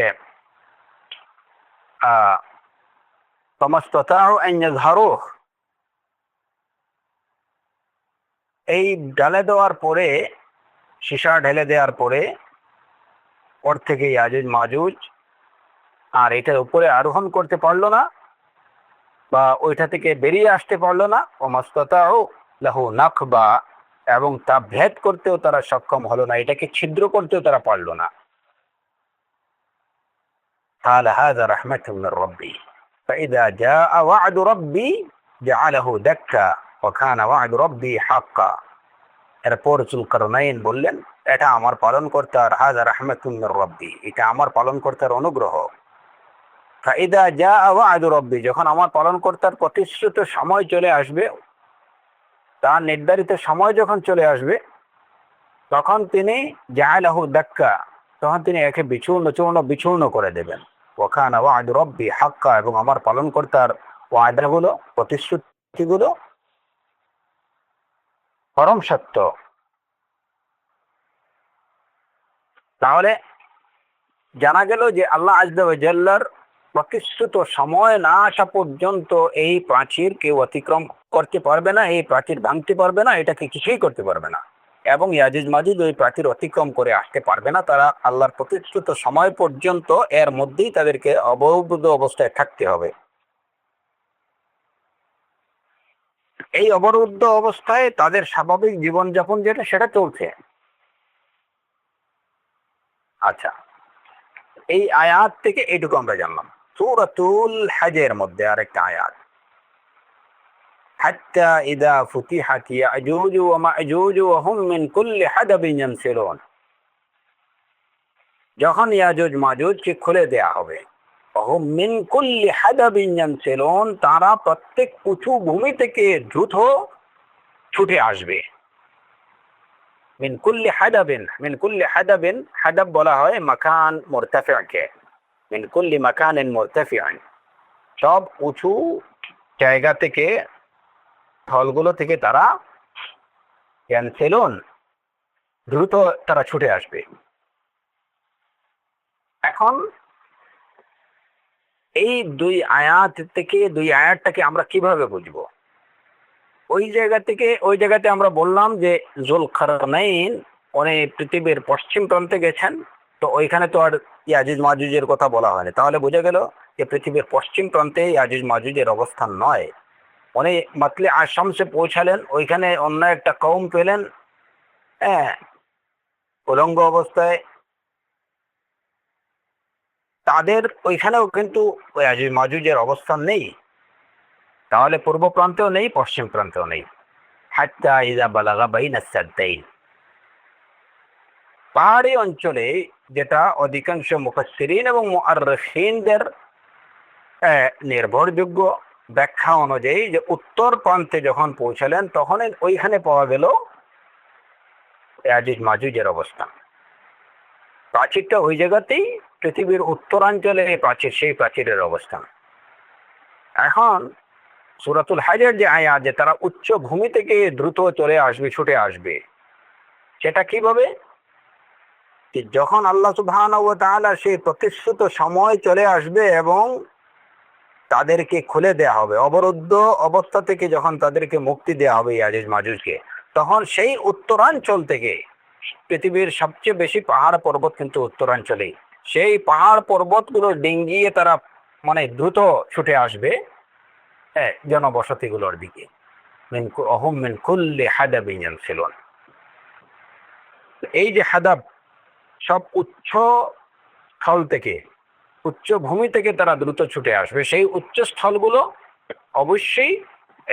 এই ঢেলে দেওয়ার পরে, সীসা ঢেলে দেওয়ার পরে ওর থেকে ইয়াজুজ মাজুজ আর এটার উপরে আরোহণ করতে পারলো না, বা ওইটা থেকে বেরিয়ে আসতে পারলো না। ও মাস্তাতাউ লাহু নাকবা, এবং তা ভেদ করতেও তারা সক্ষম হলো না, এটাকে ছিদ্র করতেও তারা পারলো না। قال هذا رحمة من ربي فإذا جاء وعد ربي جعله دكا وكان وعد ربي حقا। এরপর জুলকারনাইন বললেন, এটা আমার পালনকর্তার, হাযা রাহমাতুম মির রাব্বি, এটা আমার পালনকর্তার অনুগ্রহ। ফাইদা জাআ ওয়া'দু রাব্বি, যখন আমার পালনকর্তার প্রতিশ্রুত সময় চলে আসবে, তার নির্ধারিত সময় যখন চলে আসবে, তখন তিনি জাআলাহু দাক্কা, তখন তিনি একে বিচূর্ণ করে দেবেন। ওয়া কানা ওয়া'দু রাব্বি হাক্কা, এবং আমার পালনকর্তার ওয়াদাগুলো, প্রতিশ্রুতিগুলো পরম সত্য। তাহলে জানা গেল যে আল্লাহ আযজা ওয়া জাল্লার প্রতিশ্রুত সময় না আসা পর্যন্ত এই প্রাচীর কেউ অতিক্রম করতে পারবে না, এই প্রাচীর ভাঙতে পারবে না, এটাকে কিছুই করতে পারবে না। এবং ইয়াজুজ মাজুজ ওই প্রাচীর অতিক্রম করে আসতে পারবে না। তারা আল্লাহর প্রতিশ্রুত সময় পর্যন্ত এর মধ্যেই তাদেরকে অবরুদ্ধ অবস্থায় থাকতে হবে। এই অবরুদ্ধ অবস্থায় তাদের স্বাভাবিক জীবনযাপন যেটা, সেটা চলছে। আচ্ছা, এই আয়াত থেকে এইটুকু আমরা জানলাম। সূরাতুল হজের মধ্যে আরেকটা আয়াত, হাত্তা ইযা ফুতিহাত ইয়াজুজ ওয়া মাজুজ ওয়া হুম মিন কুল্লি হাদাবিন ইয়ানসিলুন, যখন ইয়াজুজ মাজুজকে খুলে দেয়া হবে, হুম মিন কুল্লি হাদাবিন ইয়ানসিলুন, তারা প্রত্যেক উঁচু ভূমি থেকে দ্রুত ছুটে আসবে। মিন কুল্লি হাদাবিন, হাদাব বলা হয় মাকান মুরতাফি'কে, মিন কুল্লি মাকানিন মুরতাফি'আন, সব উঁচু জায়গা থেকে, স্থলগুলো থেকে তারা ইয়ানসিলুন, দ্রুত তারা ছুটে আসবে। এখন এই দুই আয়াতটাকে আমরা কিভাবে বুঝবো? ওই জায়গাতে আমরা বললাম যে জুলকারনাইন উনি পৃথিবীর পশ্চিম প্রান্তে গেছেন, তো ওইখানে তো আর ইয়াজুজ মাজুজের কথা বলা হয়নি। তাহলে বোঝা গেল যে পৃথিবীর পশ্চিম প্রান্তে ইয়াজুজ মাজুজের অবস্থান নয়। উনি মাতলে আশামসে পৌঁছালেন, ওইখানে অন্য একটা কওম পেলেন, হ্যাঁ, উলঙ্গ অবস্থায়। তাদের ওইখানেও কিন্তু ইয়াজুজ মাজুজের অবস্থান নেই, তাহলে পূর্ব প্রান্তেও নেই, পশ্চিম প্রান্তেও নেই। হাত্তা ইযা বালাগা বাইনা সাদ্দাইন, পাহাড়ি অঞ্চলে, যেটা অধিকাংশ মুফাসসিরিন এবং মুআররিখিনদের নির্ভরযোগ্য ব্যাখ্যা অনুযায়ী, যে উত্তর প্রান্তে যখন পৌঁছালেন, তখন ওইখানে পাওয়া গেল ইয়াজুজ মাজুজের অবস্থান। প্রাচীরটা ওই জায়গাতেই, পৃথিবীর উত্তরাঞ্চলে প্রাচীর, সেই প্রাচীরের অবস্থান। এখন সূরাতুল হজের যে আয়াত, যে তারা উচ্চ ভূমি থেকে দ্রুত চলে আসবে, ছুটে আসবে, সেটা কিভাবে? যখন আল্লাহ সুবহানাহু ওয়া তাআলা সেই প্রতিশ্রুত সময় চলে আসবে এবং তাদেরকে খুলে দেয়া হবে, অবরুদ্ধ অবস্থা থেকে যখন তাদেরকে মুক্তি দেয়া হবে ইয়াজুজ মাজুজকে, তখন সেই উত্তরাঞ্চল থেকে, পৃথিবীর সবচেয়ে বেশি পাহাড় পর্বত কিন্তু উত্তরাঞ্চলেই, সেই পাহাড় পর্বতগুলো ডিঙ্গিয়ে তারা মানে দ্রুত ছুটে আসবে জনবসতিগুলোর দিকে। অহুম মিন কুল্লি হাদাবিন ইয়ানসিলুন। এই যে হাদাব, সব উচ্চ স্থল থেকে, উচ্চ ভূমি থেকে তারা দ্রুত ছুটে আসবে। সেই উচ্চ স্থলগুলো অবশ্যই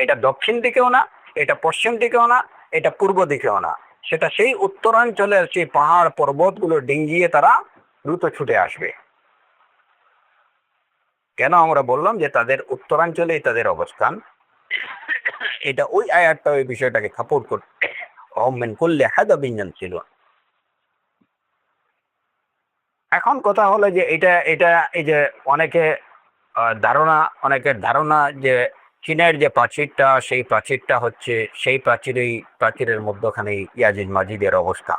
এটা দক্ষিণ দিকেও না, এটা পশ্চিম দিকেও না, এটা পূর্ব দিকেও না, সেটা সেই উত্তরাঞ্চলের সেই পাহাড় পর্বতগুলো ডিঙ্গিয়ে তারা দ্রুত ছুটে আসবে। কেন আমরা বললাম যে তাদের উত্তরাঞ্চলেই তাদের অবস্থান? এটা ওই আয়াতটা ওই বিষয়টাকে সাপোর্ট করতে। অমিন করলে হাদাবিন ছিল। এখন কথা হলো যে এটা এটা এই যে অনেকে অনেকের ধারণা যে চীনের যে প্রাচীরটা, সেই প্রাচীরটা হচ্ছে সেই প্রাচীরের মধ্যখানে ইয়াজিদ মাজিদের অবস্থা।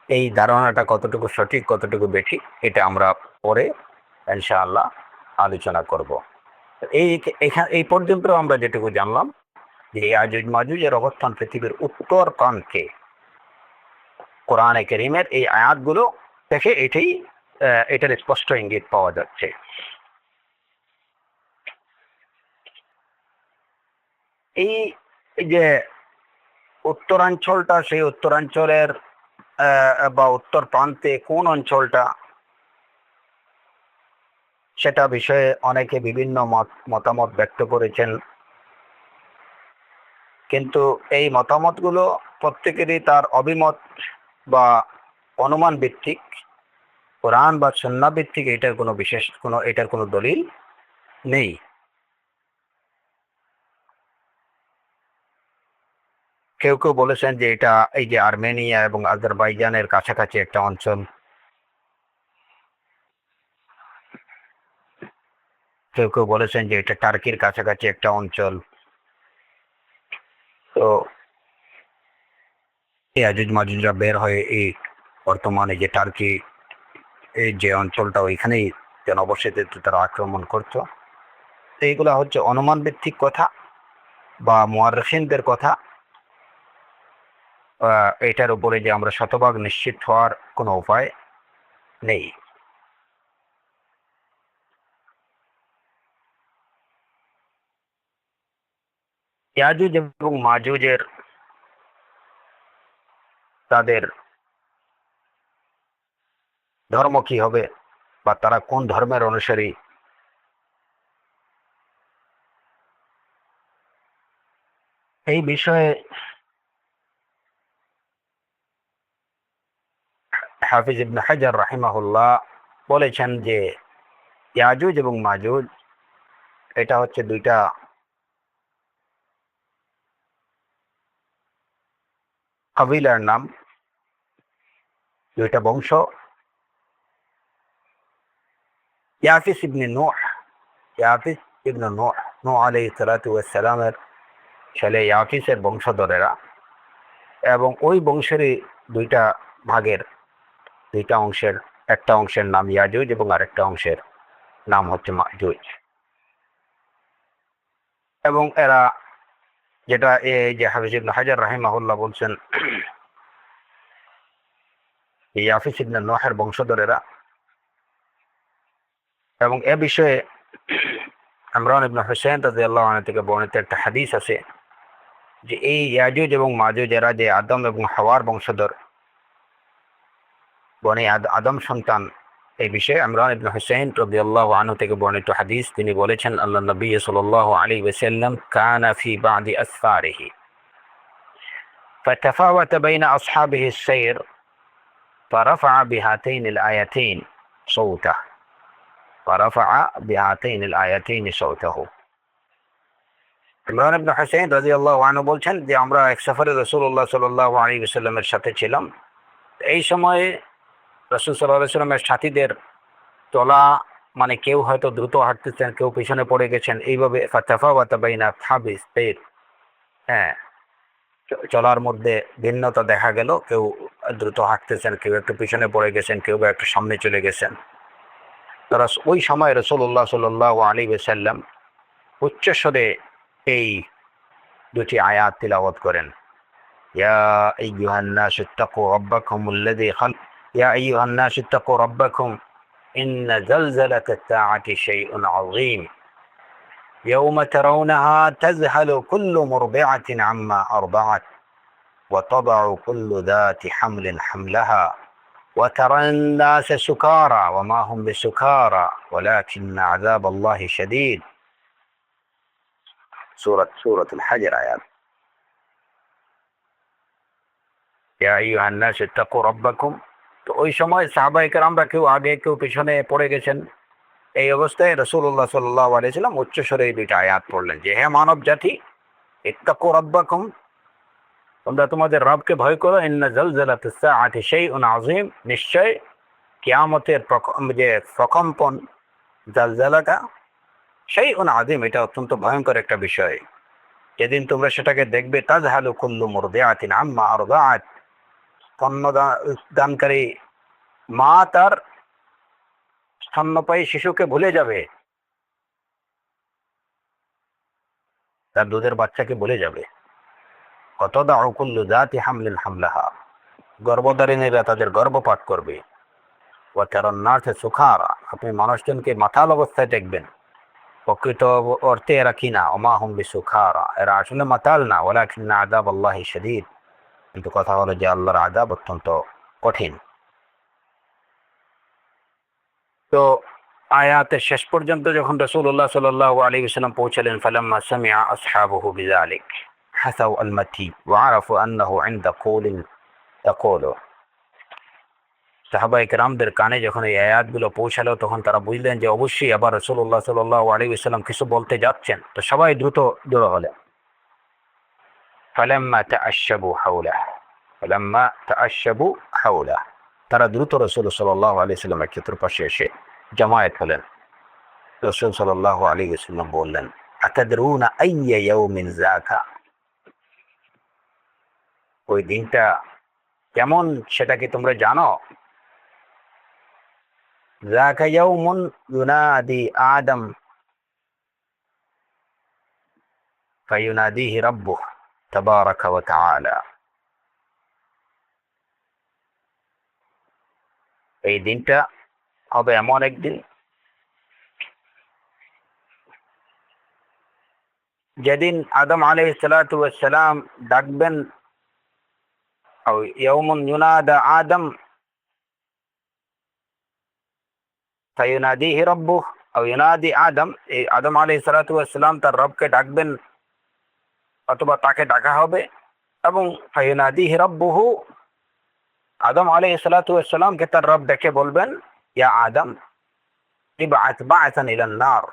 এই ধারণাটা কতটুকু সঠিক, কতটুকু বেঠিক, এটা আমরা পরে ইনশাআল্লাহ আলোচনা করব। এই পর্যন্ত আমরা যেটুকু জানলাম যে ইয়াজুজ মাজুজের অবস্থান পৃথিবীর উত্তর প্রান্তে। কোরআনে কারীমের এই আয়াতগুলো থেকে এটার স্পষ্ট ইঙ্গিত পাওয়া যাচ্ছে। এই যে উত্তরাঞ্চলটা, সেই উত্তরাঞ্চলের বা উত্তর প্রান্তে কোন অঞ্চলটা, সেটা বিষয়ে অনেকে বিভিন্ন মতামত ব্যক্ত করেছেন। কিন্তু এই মতামতগুলো প্রত্যেকেরই তার অভিমত বা অনুমান ভিত্তিক। কোরআন বা সুন্নাহ ভিত্তিক এটার কোনো দলিল নেই। কেউ কেউ বলেছেন যে এটা এই যে আর্মেনিয়া এবং আজারবাইজানের কাছাকাছি একটা অঞ্চল। কেউ কেউ বলেছেন যে এটা টার্কির কাছাকাছি একটা অঞ্চল। তো ইয়াজুজ মাজুজরা বের হয়ে এই বর্তমানে যে টার্কি, এই যে অঞ্চলটা, ওইখানেই জনবসতিতে তারা আক্রমণ করতো। তো এইগুলা হচ্ছে অনুমান ভিত্তিক কথা বা মুআররিখিনদের কথা। এটার উপরে যে আমরা শতভাগ নিশ্চিত হওয়ার কোনো উপায় নেই। ইয়াজুজ এবং মাজুজের তাদের ধর্ম কি হবে বা তারা কোন ধর্মের অনুসারী, এই বিষয়ে হাফিজ ইবনে হাজার রাহিমাহুল্লাহ বলেছেন যে ইয়াজুজ এবং মাজুজ এটা হচ্ছে দুইটা কবিলার নাম, দুইটা বংশ। ইয়াফিস ইবনে নূহ, ইয়াফিস ইবনে নূহ, নূহ আলাইহিস সালাতু ওয়াস সালামের ছেলে ইয়াফিসের বংশধরেরা, এবং ওই বংশেরই দুইটা ভাগের, দুইটা অংশের, একটা অংশের নাম ইয়াজুজ এবং আরেকটা অংশের নাম হচ্ছে মাজুজ। এবং এরা, যেটা এই যে হাফিজ ইবনে হাজার রাহিমাহুল্লাহ বলছেন, ইয়াফিস ইবনে নূহের বংশধরেরা। এবং এ বিষয়ে ইমরান ইবনে হুসাইন রাদিয়াল্লাহু আনহু থেকে বর্ণিত একটা হাদিস আছে যে এই ইয়াজুজ এবং মাজুজ এরা যে আদম এবং হাওয়ার বংশধর, বনি আদম সন্তান। এই বিষয়ে ইমরান ইবনে হুসাইন রাদিয়াল্লাহু আনহু থেকে বর্ণিত হাদিস, তিনি বলেছেন আল্লাহ নবী সাল্লাল্লাহু আলাইহি ওয়াসাল্লাম কানা ফি বাদি আসফারিহি فتفاوت بين أصحابه السير فرفع بهاتين الآيتين صوته ইমরান ইবনে হুসাইন রাদিয়াল্লাহু আনহু বলছেন যে আমরা এক সফরে রাসূলুল্লাহ সাল্লাল্লাহু আলাইহি ওয়াসাল্লামের সাথে ছিলাম। এই সময়ে রাসূল সাল্লাল্লাহু আলাইহি ওয়াসাল্লামের সাথীদের চলা, মানে কেউ হয়তো দ্রুত হাঁটতেছেন, কেউ পিছনে পড়ে গেছেন, এইভাবে ফাতাফাওয়াতা বাইনা আসহাবিস সাইর, হ্যাঁ, চলার মধ্যে ভিন্নতা দেখা গেল। কেউ দ্রুত হাঁটতেছেন, কেউ একটু পিছনে পড়ে গেছেন, কেউ বা একটু সামনে চলে গেছেন। তারা ওই সময় রাসূলুল্লাহ সাল্লাল্লাহু আলাইহি ওয়াসাল্লাম উচ্চস্বরে এই দুটি আয়াত তিলাওয়াত করেন। ইয়া আইয়ুহান নাস ইত্তাকু রাব্বাকুমুল্লাযী খালাক, ইয়া আইয়ুহান নাস ইত্তাকু রাব্বাকুম ইন্না জালজালাতা الساعة شيء عظيم يوم ترونها تذهل كل مرضعة عما أرضعت وتضع كل ذات حمل حملها وترى الناس سكارى وما هم بسكارى ولكن عذاب الله شديد. سورة الحجر آيات. يا أيها الناس اتقوا ربكم. তো ওই সময় সাহাবায়ে কেরামরা কেউ আগে কেউ পিছনে পড়ে গেছেন। এই অবস্থায় রাসূলুল্লাহ সাল্লাল্লাহু আলাইহি ওয়াসাল্লাম উচ্চস্বরে এই দুইটা আয়াত পড়লেন যে হে মানব জাতি, ইত্তাকু রাব্বাকুম, তোমরা তোমাদের রবকে ভয় করো। ইন্না জালজালাতাস সাআতি শাইউন আযীম, নিশ্চয় কিয়ামতের যে প্রকম্পন, জালজালাটা শাইউন আযীম, এটা অত্যন্ত ভয়ঙ্কর একটা বিষয়। যেদিন তোমরা সেটাকে দেখবে, তাযহালু কুল্লু মুরদিআতিন আম্মা আরদাআত, স্তন্যদানকারী মা তার স্তন্যপায়ী শিশুকে ভুলে যাবে, তার দুধের বাচ্চাকে ভুলে যাবে। ওয়াতাদাউ কুল্লু যাতি হামলিন হামলাহা, গর্ভধারিণীরা তাদের গর্ভপাত করবে। ওয়া তারান নাসা সুকারা, আপনি মানুষজনকে মাতাল অবস্থায় দেখবেন। প্রকৃত অর্থে এরা কিনা, ওমা হুম বিসুকারা, এরা আসলে মাতাল না। ওয়ালাকিন্না আযাবাল্লাহি শাদীদ, কিন্তু কথা হলো যে আল্লাহর আযাব অত্যন্ত কঠিন। তো আয়াতের শেষ পর্যন্ত যখন রাসূলুল্লাহ সাল্লাল্লাহু আলাইহি ওয়াসাল্লাম পৌঁছলেন, ফালাম্মা সামিআ আসহাবুহু বিযালিক হাসাউ আল-মাতি ওয়া আরাফু আন্নাহু ইনদা কওলিন ইয়াকুলু, সাহাবায়ে কেরামদের কানে যখন এই আয়াতগুলো পৌঁছালো, তখন তারা বুঝলেন যে অবশ্যই আবার রাসূলুল্লাহ সাল্লাল্লাহু আলাইহি ওয়াসাল্লাম কিছু বলতে যাচ্ছেন। তো সবাই দ্রুত জড়ো হলেন। ফালাম্মা তাআশশাবু হাওলা, তারা দ্রুত রাসূল সাল্লাল্লাহু আলাইহি ওয়াসাল্লামের চতুর্পাশে এসে জামায়াত হলেন। রাসূল সাল্লাল্লাহু আলাইহি ওয়াসাল্লাম বললেন, আতাদরুনা আইয়া ইয়াউমিন যাকা, ওই দিনটা কেমন সেটা কি তোমরা জানো? যাকা ইয়াউমুন ইউনাদি আদম ফায়ুনাদিহি রাব্বুহু তাবারাকা ওয়া তাআলা, এই দিনটা হবে এমন একদিন যেদিন আদম আলাইহিস সালাতু ওয়াস সালাম ডাকবেন, ইয়াউমুন ইউনাদা আদম ফায়ুনাদিহি রাব্বুহু ইউনাদি আদম, এই আদম আলাইহিস সালাতু ওয়াস সালাম তার রবকে ডাকবেন অথবা তাকে ডাকা হবে, এবং ফায়ুনাদিহি রাব্বুহু, আদম আলাইহিস সালাতু ওয়াস সালামকে তার রব ডেকে বলবেন, ইয়া আদম ইবআত বা'সান ইলান নার,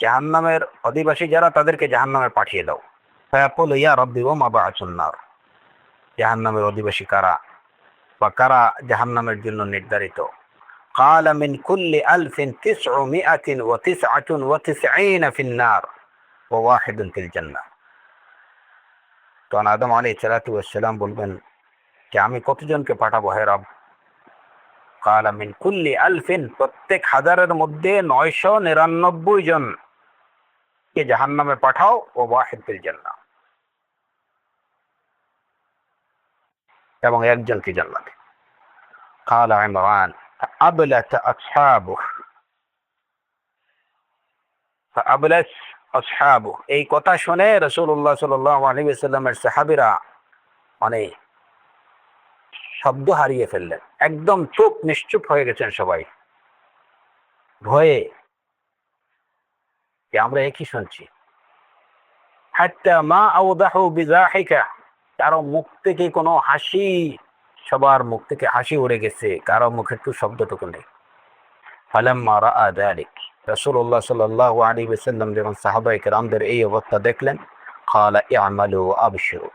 জাহান্নামের অধিবাসী যারা তাদেরকে জাহান্নামে পাঠিয়ে দাও। ফায়াকুলু ইয়া রাব্বি ওয়া মা বা'সুন নার, জাহান্নামের অধিবাসী কারা বা কারা জাহান্নামের জন্য নির্ধারিত? قال من كل 1999 في النار وواحد في الجنة। তখন আদম আলাইহিস সালাতু ওয়াস সালাম বলবেন যে আমি কতজনকে পাঠাবো হে রব? قال من كل 1000, প্রত্যেক হাজারের মধ্যে 999 জন কে জাহান্নামে পাঠাও, ও ওয়াহিদ ফিল জান্নাহ, এবং একজনকে জান্নাতে। قال عمران فأبلت أصحابه, এই কথা শুনে রাসূলুল্লাহ সাল্লাল্লাহু আলাইহি ওয়াসাল্লামের সাহাবীরা মানে শব্দ হারিয়ে ফেললেন, একদম চুপ নিশ্চুপ হয়ে গেছেন সবাই ভয়ে, যে আমরা একই শুনছি। হাত্তা মা আওদাহু বিযাহিকা, কারো মুখ থেকে কোনো হাসি, সবার মুখ থেকে হাসি উড়ে গেছে, কারো মুখে একটু শব্দটুকু নেই। ফালাম্মা রাআ যালিক, রাসূলুল্লাহ সাল্লাল্লাহু আলাইহি ওয়াসাল্লাম যখন সাহাবায়ে কেরামদের এই অবস্থা দেখলেন, ক্বালা ই'মালু আবশিরু,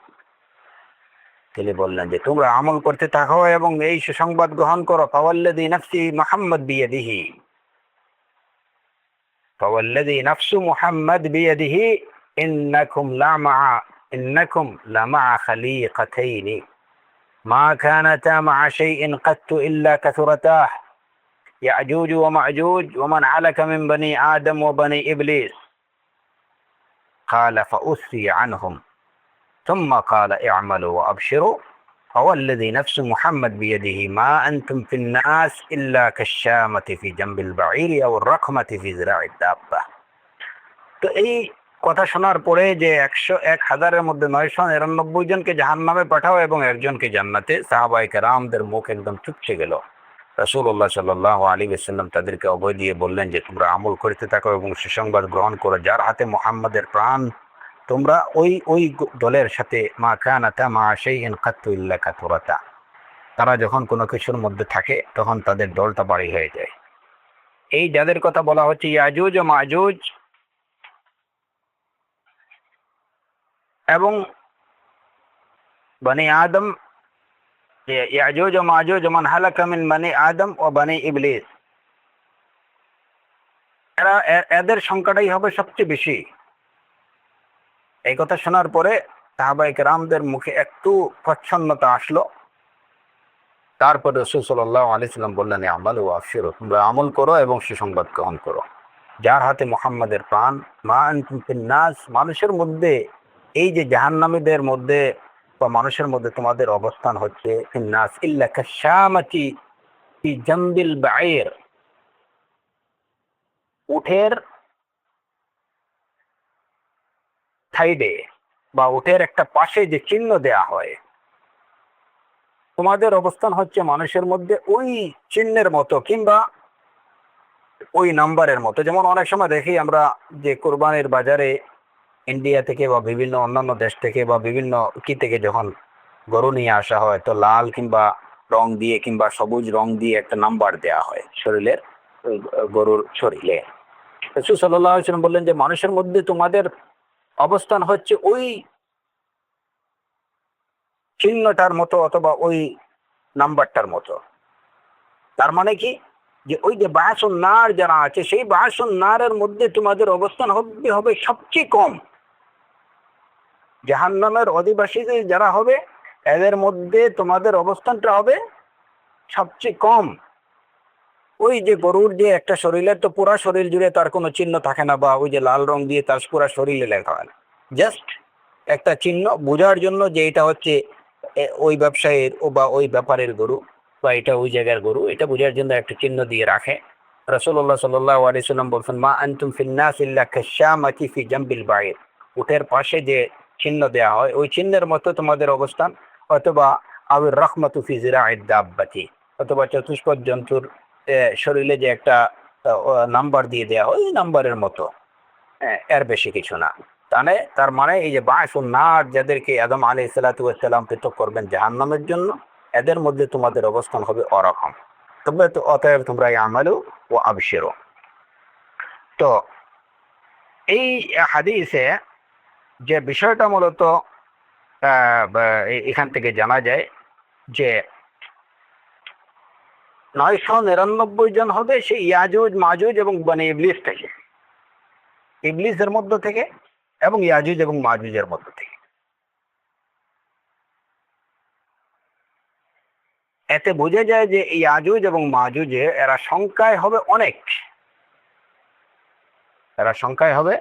তিনি বললেন যে তোমরা আমল করতে থাকো এবং এই সুসংবাদ গ্রহণ করো। ফাওয়াল্লাযী নাফসি মুহাম্মাদ বিয়াদিহি, ফাওয়াল্লাযী নাফসু মুহাম্মাদ বিয়াদিহি ইন্নাকুম লামা'a খালিকাতাইনি মা কানাতা মা'a শাইইন কাত্তু ইল্লা কাসুরাতাহ ইয়াজুজ ওয়া মা'জুজ ওয়া মান আলাকা মিন বনি আদম ওয়া বনি ইবলিস। قال فأسري عنهم ثم قال اعملوا وأبشروا فوالذي نفس محمد بيده ما أنتم في الناس إلا كالشامة في جنب البعير أو الرقمة في ذراع الدابة। তো এই কথা শোনার পরে যে 1000-এর মধ্যে 999 জনকে জাহান্নামে পাঠাও এবং একজনকে জান্নাতে, সাহাবায়ে কেরামদের মুখ একদম চুপসে গেল। রাসূলুল্লাহ সাল্লাল্লাহু আলাইহি ওয়াসাল্লাম তাদেরকে অভয় দিয়ে বললেন যে তোমরা আমল করতে থাকো এবং সুসংবাদ গ্রহণ করো, যার হাতে মুহাম্মাদের প্রাণ তোমরা ওই দলের সাথে মা কানাতা মা শাইইন কাত্তু ইল্লা কাতুরাতা, তারা যখন কোনো কিছুর মধ্যে থাকে তখন তাদের দলটা বাড়ি হয়ে যায়। এই যাদের কথা বলা হচ্ছে ইয়াজুজ ও মাজুজ এবং বনি আদম, ইয়াজুজ ও মাজুজ মান হালাকা মিন বনি আদম ও বনি ইবলিস, এদের সংখ্যাটাই হবে সবচেয়ে বেশি। এই কথা শোনার পরে সাহাবায়ে কেরামদের মুখে একটু প্রচ্ছন্নতা আসলো। তারপর রাসূল সাল্লাল্লাহু আলাইহি সাল্লাম বললেন, আমালু ওয়া আবশিরু, তোমরা আমল করো এবং সুসংবাদ গ্রহণ করো, যার হাতে মুহাম্মাদের প্রাণ। মা আনতুম ফিন নাস, মানুষের মধ্যে, এই যে জাহান্নামীদের মধ্যে বা মানুষের মধ্যে তোমাদের অবস্থান হচ্ছে ফিন নাস ইল্লা কাশামাতি ফি জামবিল বাঈর, উটের সাইডে বা উটের একটা পাশে যে চিহ্ন দেয়া হয়, তোমাদের অবস্থান হচ্ছে মানুষের মধ্যে ওই চিহ্নের মতো কিংবা ওই নাম্বারের মতো। যেমন অনেক সময় দেখি আমরা যে কোরবানির বাজারে ইন্ডিয়া থেকে বা বিভিন্ন অন্যান্য দেশ থেকে বা বিভিন্ন কি থেকে যখন গরু নিয়ে আসা হয়, তো লাল কিংবা রং দিয়ে কিংবা সবুজ রং দিয়ে একটা নাম্বার দেয়া হয় শরীরের, গরুর শরীরে। রাসূল সাল্লাল্লাহু আলাইহি ওয়াসাল্লাম বললেন যে মানুষের মধ্যে তোমাদের অবস্থান হচ্ছে ওই চিহ্নটার মতো অথবা ওই নাম্বারটার মতো। তার মানে কি, যে ওই যে বাসুন নার যারা আছে, সেই বাসুন নারের মধ্যে তোমাদের অবস্থান হবে সবচেয়ে কম। জাহান্নামের অধিবাসী যারা হবে এদের মধ্যে তোমাদের অবস্থানটা হবে সবচেয়ে কম। ওই যে গরুর যে একটা শরীরের তো পুরা শরীর জুড়ে তার কোনো চিহ্ন থাকে না, বা ওই যে লাল রং দিয়ে তার পুরা শরীরে লেখা হয় না, জাস্ট একটা চিহ্ন বোঝার জন্য যে এটা হচ্ছে ওই ব্যবসায়ীর বা ওই ব্যাপারের গরু বা এটা ওই জায়গার গরু, এটা বোঝার জন্য একটা চিহ্ন দিয়ে রাখে। রাসূলুল্লাহ সাল্লাল্লাহু আলাইহি ওয়াসাল্লাম বলছেন, মা আনতুম ফিন নাস ইল্লা কাশামাতি ফি জামবিল বাঈর, উটের পাশে যে চিহ্ন দেয়া হয় ওই চিহ্নের মতো তোমাদের অবস্থান, অথবা আবির রাহমাতু ফি জিরাইদ দাব্বাতি, অথবা চতুষ্পদ জন্তুর শরীরে যে একটা নাম্বার দিয়ে দেয়া হয় ওই নাম্বারের মতো, এর বেশি কিছু না। তার মানে এই যে বাসুন নার, যাদেরকে আদম আলাইহিস সালাতু ওয়াস সালাম পৃথক করবেন জাহান্নামের জন্য, এদের মধ্যে তোমাদের অবস্থান হবে ওরকম। তবে তো অতএব তোমরা আমালু ও আবশিরু। তো এই হাদিসে যে বিষয়টা মূলত এখান থেকে জানা যায় যে 999 জন হবে সেই ইয়াজুজ মাজুজ এবং বনি ইবলিস থেকে, ইবলিসের মধ্য থেকে এবং ইয়াজুজ এবং মাজুজের মধ্য থেকে। এতে বোঝা যায় যে ইয়াজুজ এবং মাজুজে এরা সংখ্যায় হবে অনেক, এরা সংখ্যায় হবে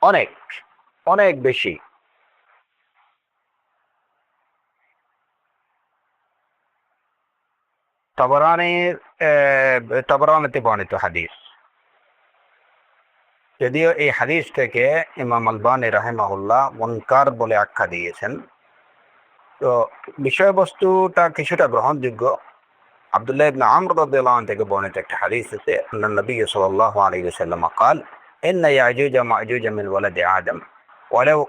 অনেক অনেক বেশি। তাবরানীতে বর্ণিত হাদিস, যদিও এই হাদিস থেকে ইমাম আলবানী রাহিমাহুল্লাহ মুনকার বলে আখ্যা দিয়েছেন, তো বিষয়বস্তুটা কিছুটা গ্রহণযোগ্য। আব্দুল্লাহ ইবনে আমর রাদিয়াল্লাহু আনহু থেকে বর্ণিত একটা হাদিস আছে, নবী সাল্লাল্লাহু আলাইহি ওয়াসাল্লাম قال ان ياجوج وماجوج من ولد آدم ولو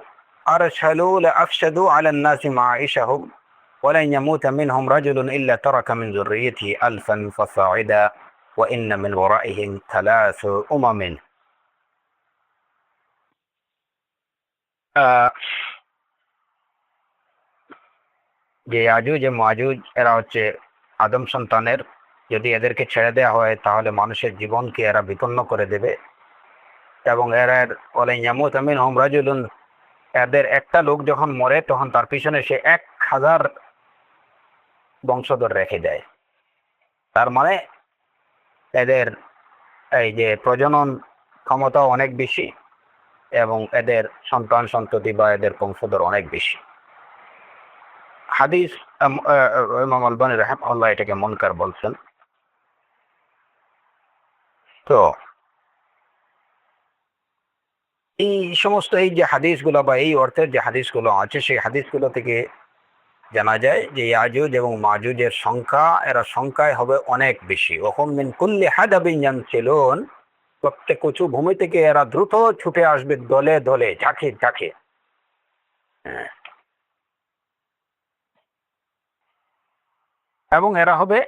ارسلوا لافسدوا على الناس معائشهم ولن يموت منهم رجل الا ترك من ذريته 1000 فصاعدا وان من ورائهم 3 যে ইয়াজুজ এবং মাজুজ এরা হচ্ছে আদম সন্তানের, যদি এদেরকে ছেড়ে দেওয়া হয় তাহলে মানুষের জীবনকে এরা বিপন্ন করে দেবে, এবং এদের একটা লোক যখন মরে তখন তার পিছনে সে 1000 বংশধর রেখে দেয়। তার মানে এদের এই যে প্রজনন ক্ষমতা অনেক বেশি এবং এদের সন্তান সন্ততি বা এদের বংশধর অনেক বেশি। হাদিস ইমাম আলবানী রাহিমাহুল্লাহ এটাকে মুনকার বলছেন। তো এই সমস্ত এই যে হাদিসগুলো বা এই অর্থের যে হাদিসগুলো আছে সেই হাদিসগুলো থেকে জানা যায় যে ইয়াজুজ এবং মাজুজের সংখ্যা, এরা সংখ্যায় হবে অনেক বেশি। ওহুম মিন কুল্লি হাদাবিন ইয়ানসিলুন, প্রত্যেক উঁচু ভূমি থেকে এরা দ্রুত ছুটে আসবে দলে দলে, ঝাঁকে ঝাঁকে। হ্যাঁ, এবং এরা হবে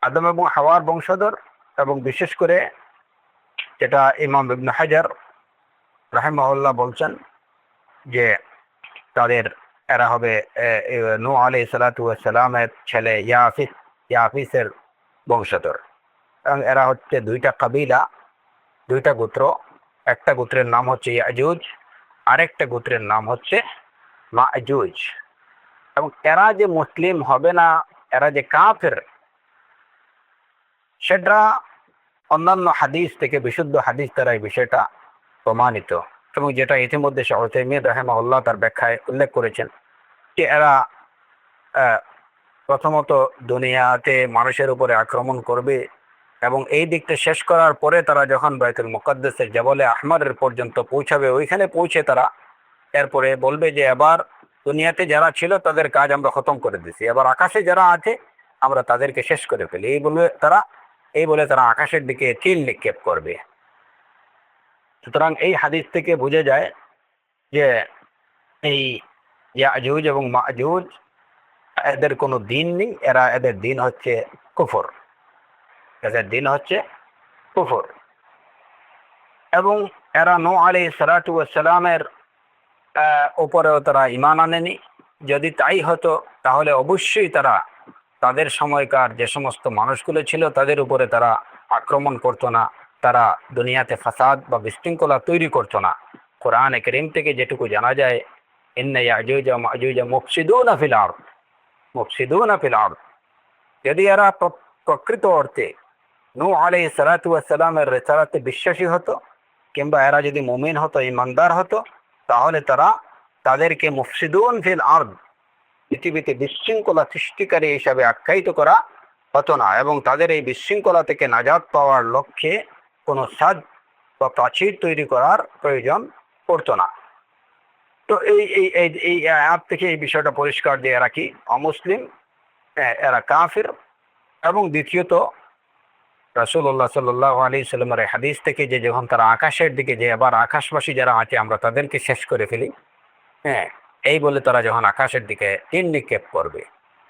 আদম এবং হাওয়ার বংশধর। এবং বিশেষ করে যেটা ইমাম ইবনে হাজার রাহিমাহুল্লাহ বলছেন যে তাদের এরা হবে নূহ আলাইহিস সালাতু ওয়াস সালামের ছেলে ইয়াফিসের বংশধর। এবং এরা হচ্ছে দুইটা কাবিলা, দুইটা গোত্র। একটা গোত্রের নাম হচ্ছে ইয়াজুজ, আরেকটা গোত্রের নাম হচ্ছে মাজুজ। এবং এরা যে মুসলিম হবে না, এরা যে কাফের, সেটা অন্যান্য হাদিস থেকে, বিশুদ্ধ হাদিস দ্বারা এই বিষয়টা প্রমাণিত। এবং যেটা ইতিমধ্যে শাহ উসাইমিন রাহিমাহুল্লাহ তার ব্যাখ্যায় উল্লেখ করেছেন যে এরা প্রথমত দুনিয়াতে মানুষের উপরে আক্রমণ করবে এবং এই দিকটা শেষ করার পরে তারা যখন বাইতুল মুকাদ্দাসের জাবলে আহমারের পর্যন্ত পৌঁছাবে, ওইখানে পৌঁছে তারা এরপরে বলবে যে এবার দুনিয়াতে যারা ছিল তাদের কাজ আমরা খতম করে দিছি, এবার আকাশে যারা আছে আমরা তাদেরকে শেষ করে ফেলি। এই বলে তারা আকাশের দিকে তীর নিক্ষেপ করবে। সুতরাং এই হাদিস থেকে বোঝা যায় যে এই ইয়াজুজ এবং মাজুজ এদের কোনো দিন নেই, এদের দিন হচ্ছে কুফর, এদের দিন হচ্ছে কুফর। এবং এরা নূহ আলাইহিস সালাতু ওয়াস সালামের উপরেও তারা ঈমান আনেনি। যদি তাই হতো তাহলে অবশ্যই তারা তাদের সময়কার যে সমস্ত মানুষগুলো ছিল তাদের উপরে তারা আক্রমণ করতো না, তারা দুনিয়াতে ফাসাদ বা বিশৃঙ্খলা তৈরি করতো না। কোরআনে কারীম থেকে যেটুকু জানা যায়, ইন্না ইয়াজুজ ওয়া মাজুজ মুফসিদুনা ফিল আরদ, মুফসিদুনা ফিল আরদ। যদি এরা প্রকৃত অর্থে নূহ আলাইহিস সালাতু ওয়াস সালামের রিসালাতে বিশ্বাসী হতো, কিংবা এরা যদি মুমিন হতো, ইমানদার হতো, তাহলে তাদেরকে মুফসিদুন ফিল আরদ, পৃথিবীতে বিশৃঙ্খলা সৃষ্টিকারী হিসাবে আখ্যায়িত করা হতো না। এবং তাদের এই বিশৃঙ্খলা থেকে নাজাত পাওয়ার লক্ষ্যে কোনো সাদ বা প্রাচীর তৈরি করার প্রয়োজন পড়তো না। তো এই আয়াত থেকে এই বিষয়টা পরিষ্কার যে এরা কি অমুসলিম, এরা কাফির। এবং দ্বিতীয়ত রাসূলুল্লাহ সাল্লাল্লাহু আলাইহি সাল্লামের হাদিস থেকে যে যখন তারা আকাশের দিকে যে এবার আকাশবাসী যারা আছে আমরা তাদেরকে শেষ করে ফেলি, হ্যাঁ, এই বলে তারা যখন আকাশের দিকে তীর নিক্ষেপ করবে,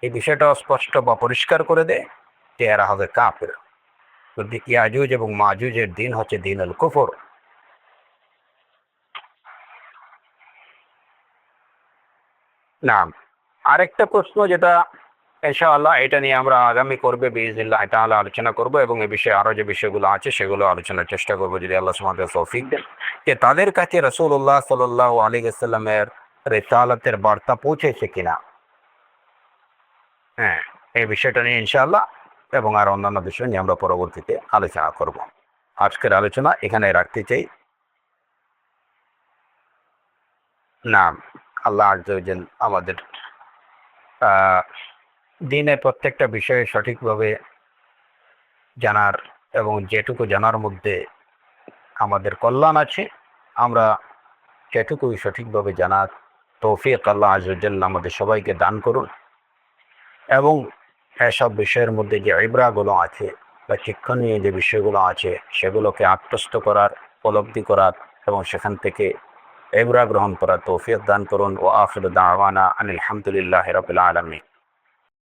এই বিষয়টাও স্পষ্ট বা পরিষ্কার করে দেয় যে এরা হবে কাফির। তো ইয়াজুজ এবং মাজুজের দিন হচ্ছে দিনুল কুফর। না, আরেকটা প্রশ্ন যেটা ইনশাআল্লাহ এটা নিয়ে আমরা আগামী করবে বিইজনিল্লাহ তাআলা আলোচনা করব, এবং এই বিষয়ে আরো যে বিষয়গুলো আছে সেগুলো আলোচনার চেষ্টা করব যদি আল্লাহ সুবহানাহু ওয়া তাআলা তৌফিক দেন। যে তাদের কাছে রাসূলুল্লাহ সাল্লাল্লাহু আলাইহি ওয়াসাল্লামের রিসালাতের বার্তা পৌঁছেছে কিনা, হ্যাঁ, এই বিষয়টা নিয়ে ইনশাআল্লাহ এবং আর অন্যান্য বিষয় নিয়ে আমরা পরবর্তীতে আলোচনা করব। আজকের আলোচনা এখানে রাখতে চাই। না, আল্লাহ আযজা ওয়া জাল আমাদের দিনের প্রত্যেকটা বিষয়ে সঠিকভাবে জানার এবং যেটুকু জানার মধ্যে আমাদের কল্যাণ আছে আমরা সেটুকুই সঠিকভাবে জানার তৌফিক আল্লাহ আযজা ওয়া জাল আমাদের সবাইকে দান করুন। এবং এসব বিষয়ের মধ্যে যে ইবরাগুলো আছে বা শিক্ষণীয় যে বিষয়গুলো আছে সেগুলোকে আত্মস্থ করার, উপলব্ধি করার এবং সেখান থেকে ইবরা গ্রহণ করার তৌফিক দান করুন। ওয়া আখিরু দাওয়ানা আনিল হামদুলিল্লাহি রাব্বিল আলামিন।